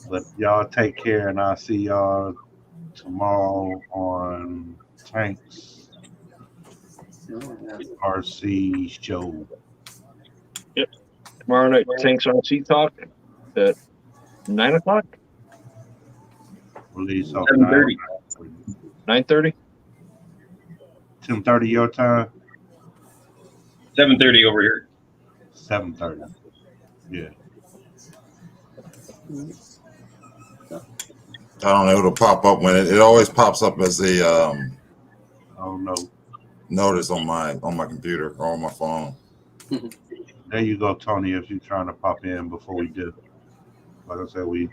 But y'all take care, and I'll see y'all tomorrow on Tanks RC show. Yep. Tomorrow night, Tanks RC Talk at 9 o'clock? Release on 7:30. 9:30? 10:30 your time. 7:30 over here. 7:30. Yeah. I don't know. It'll pop up when it always pops up as a I don't know. notice on my computer or on my phone. There you go, Tony. If you're trying to pop in before we do, like I said, we.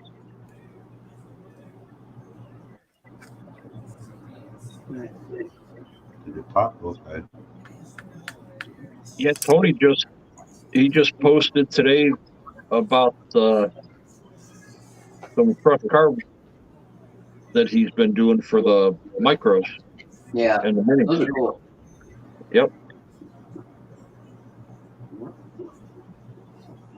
Right. Did it pop? Okay. Yeah, Tony just posted today about some crushed carbs that he's been doing for the micros Yeah, and the minis. those are cool. Yep.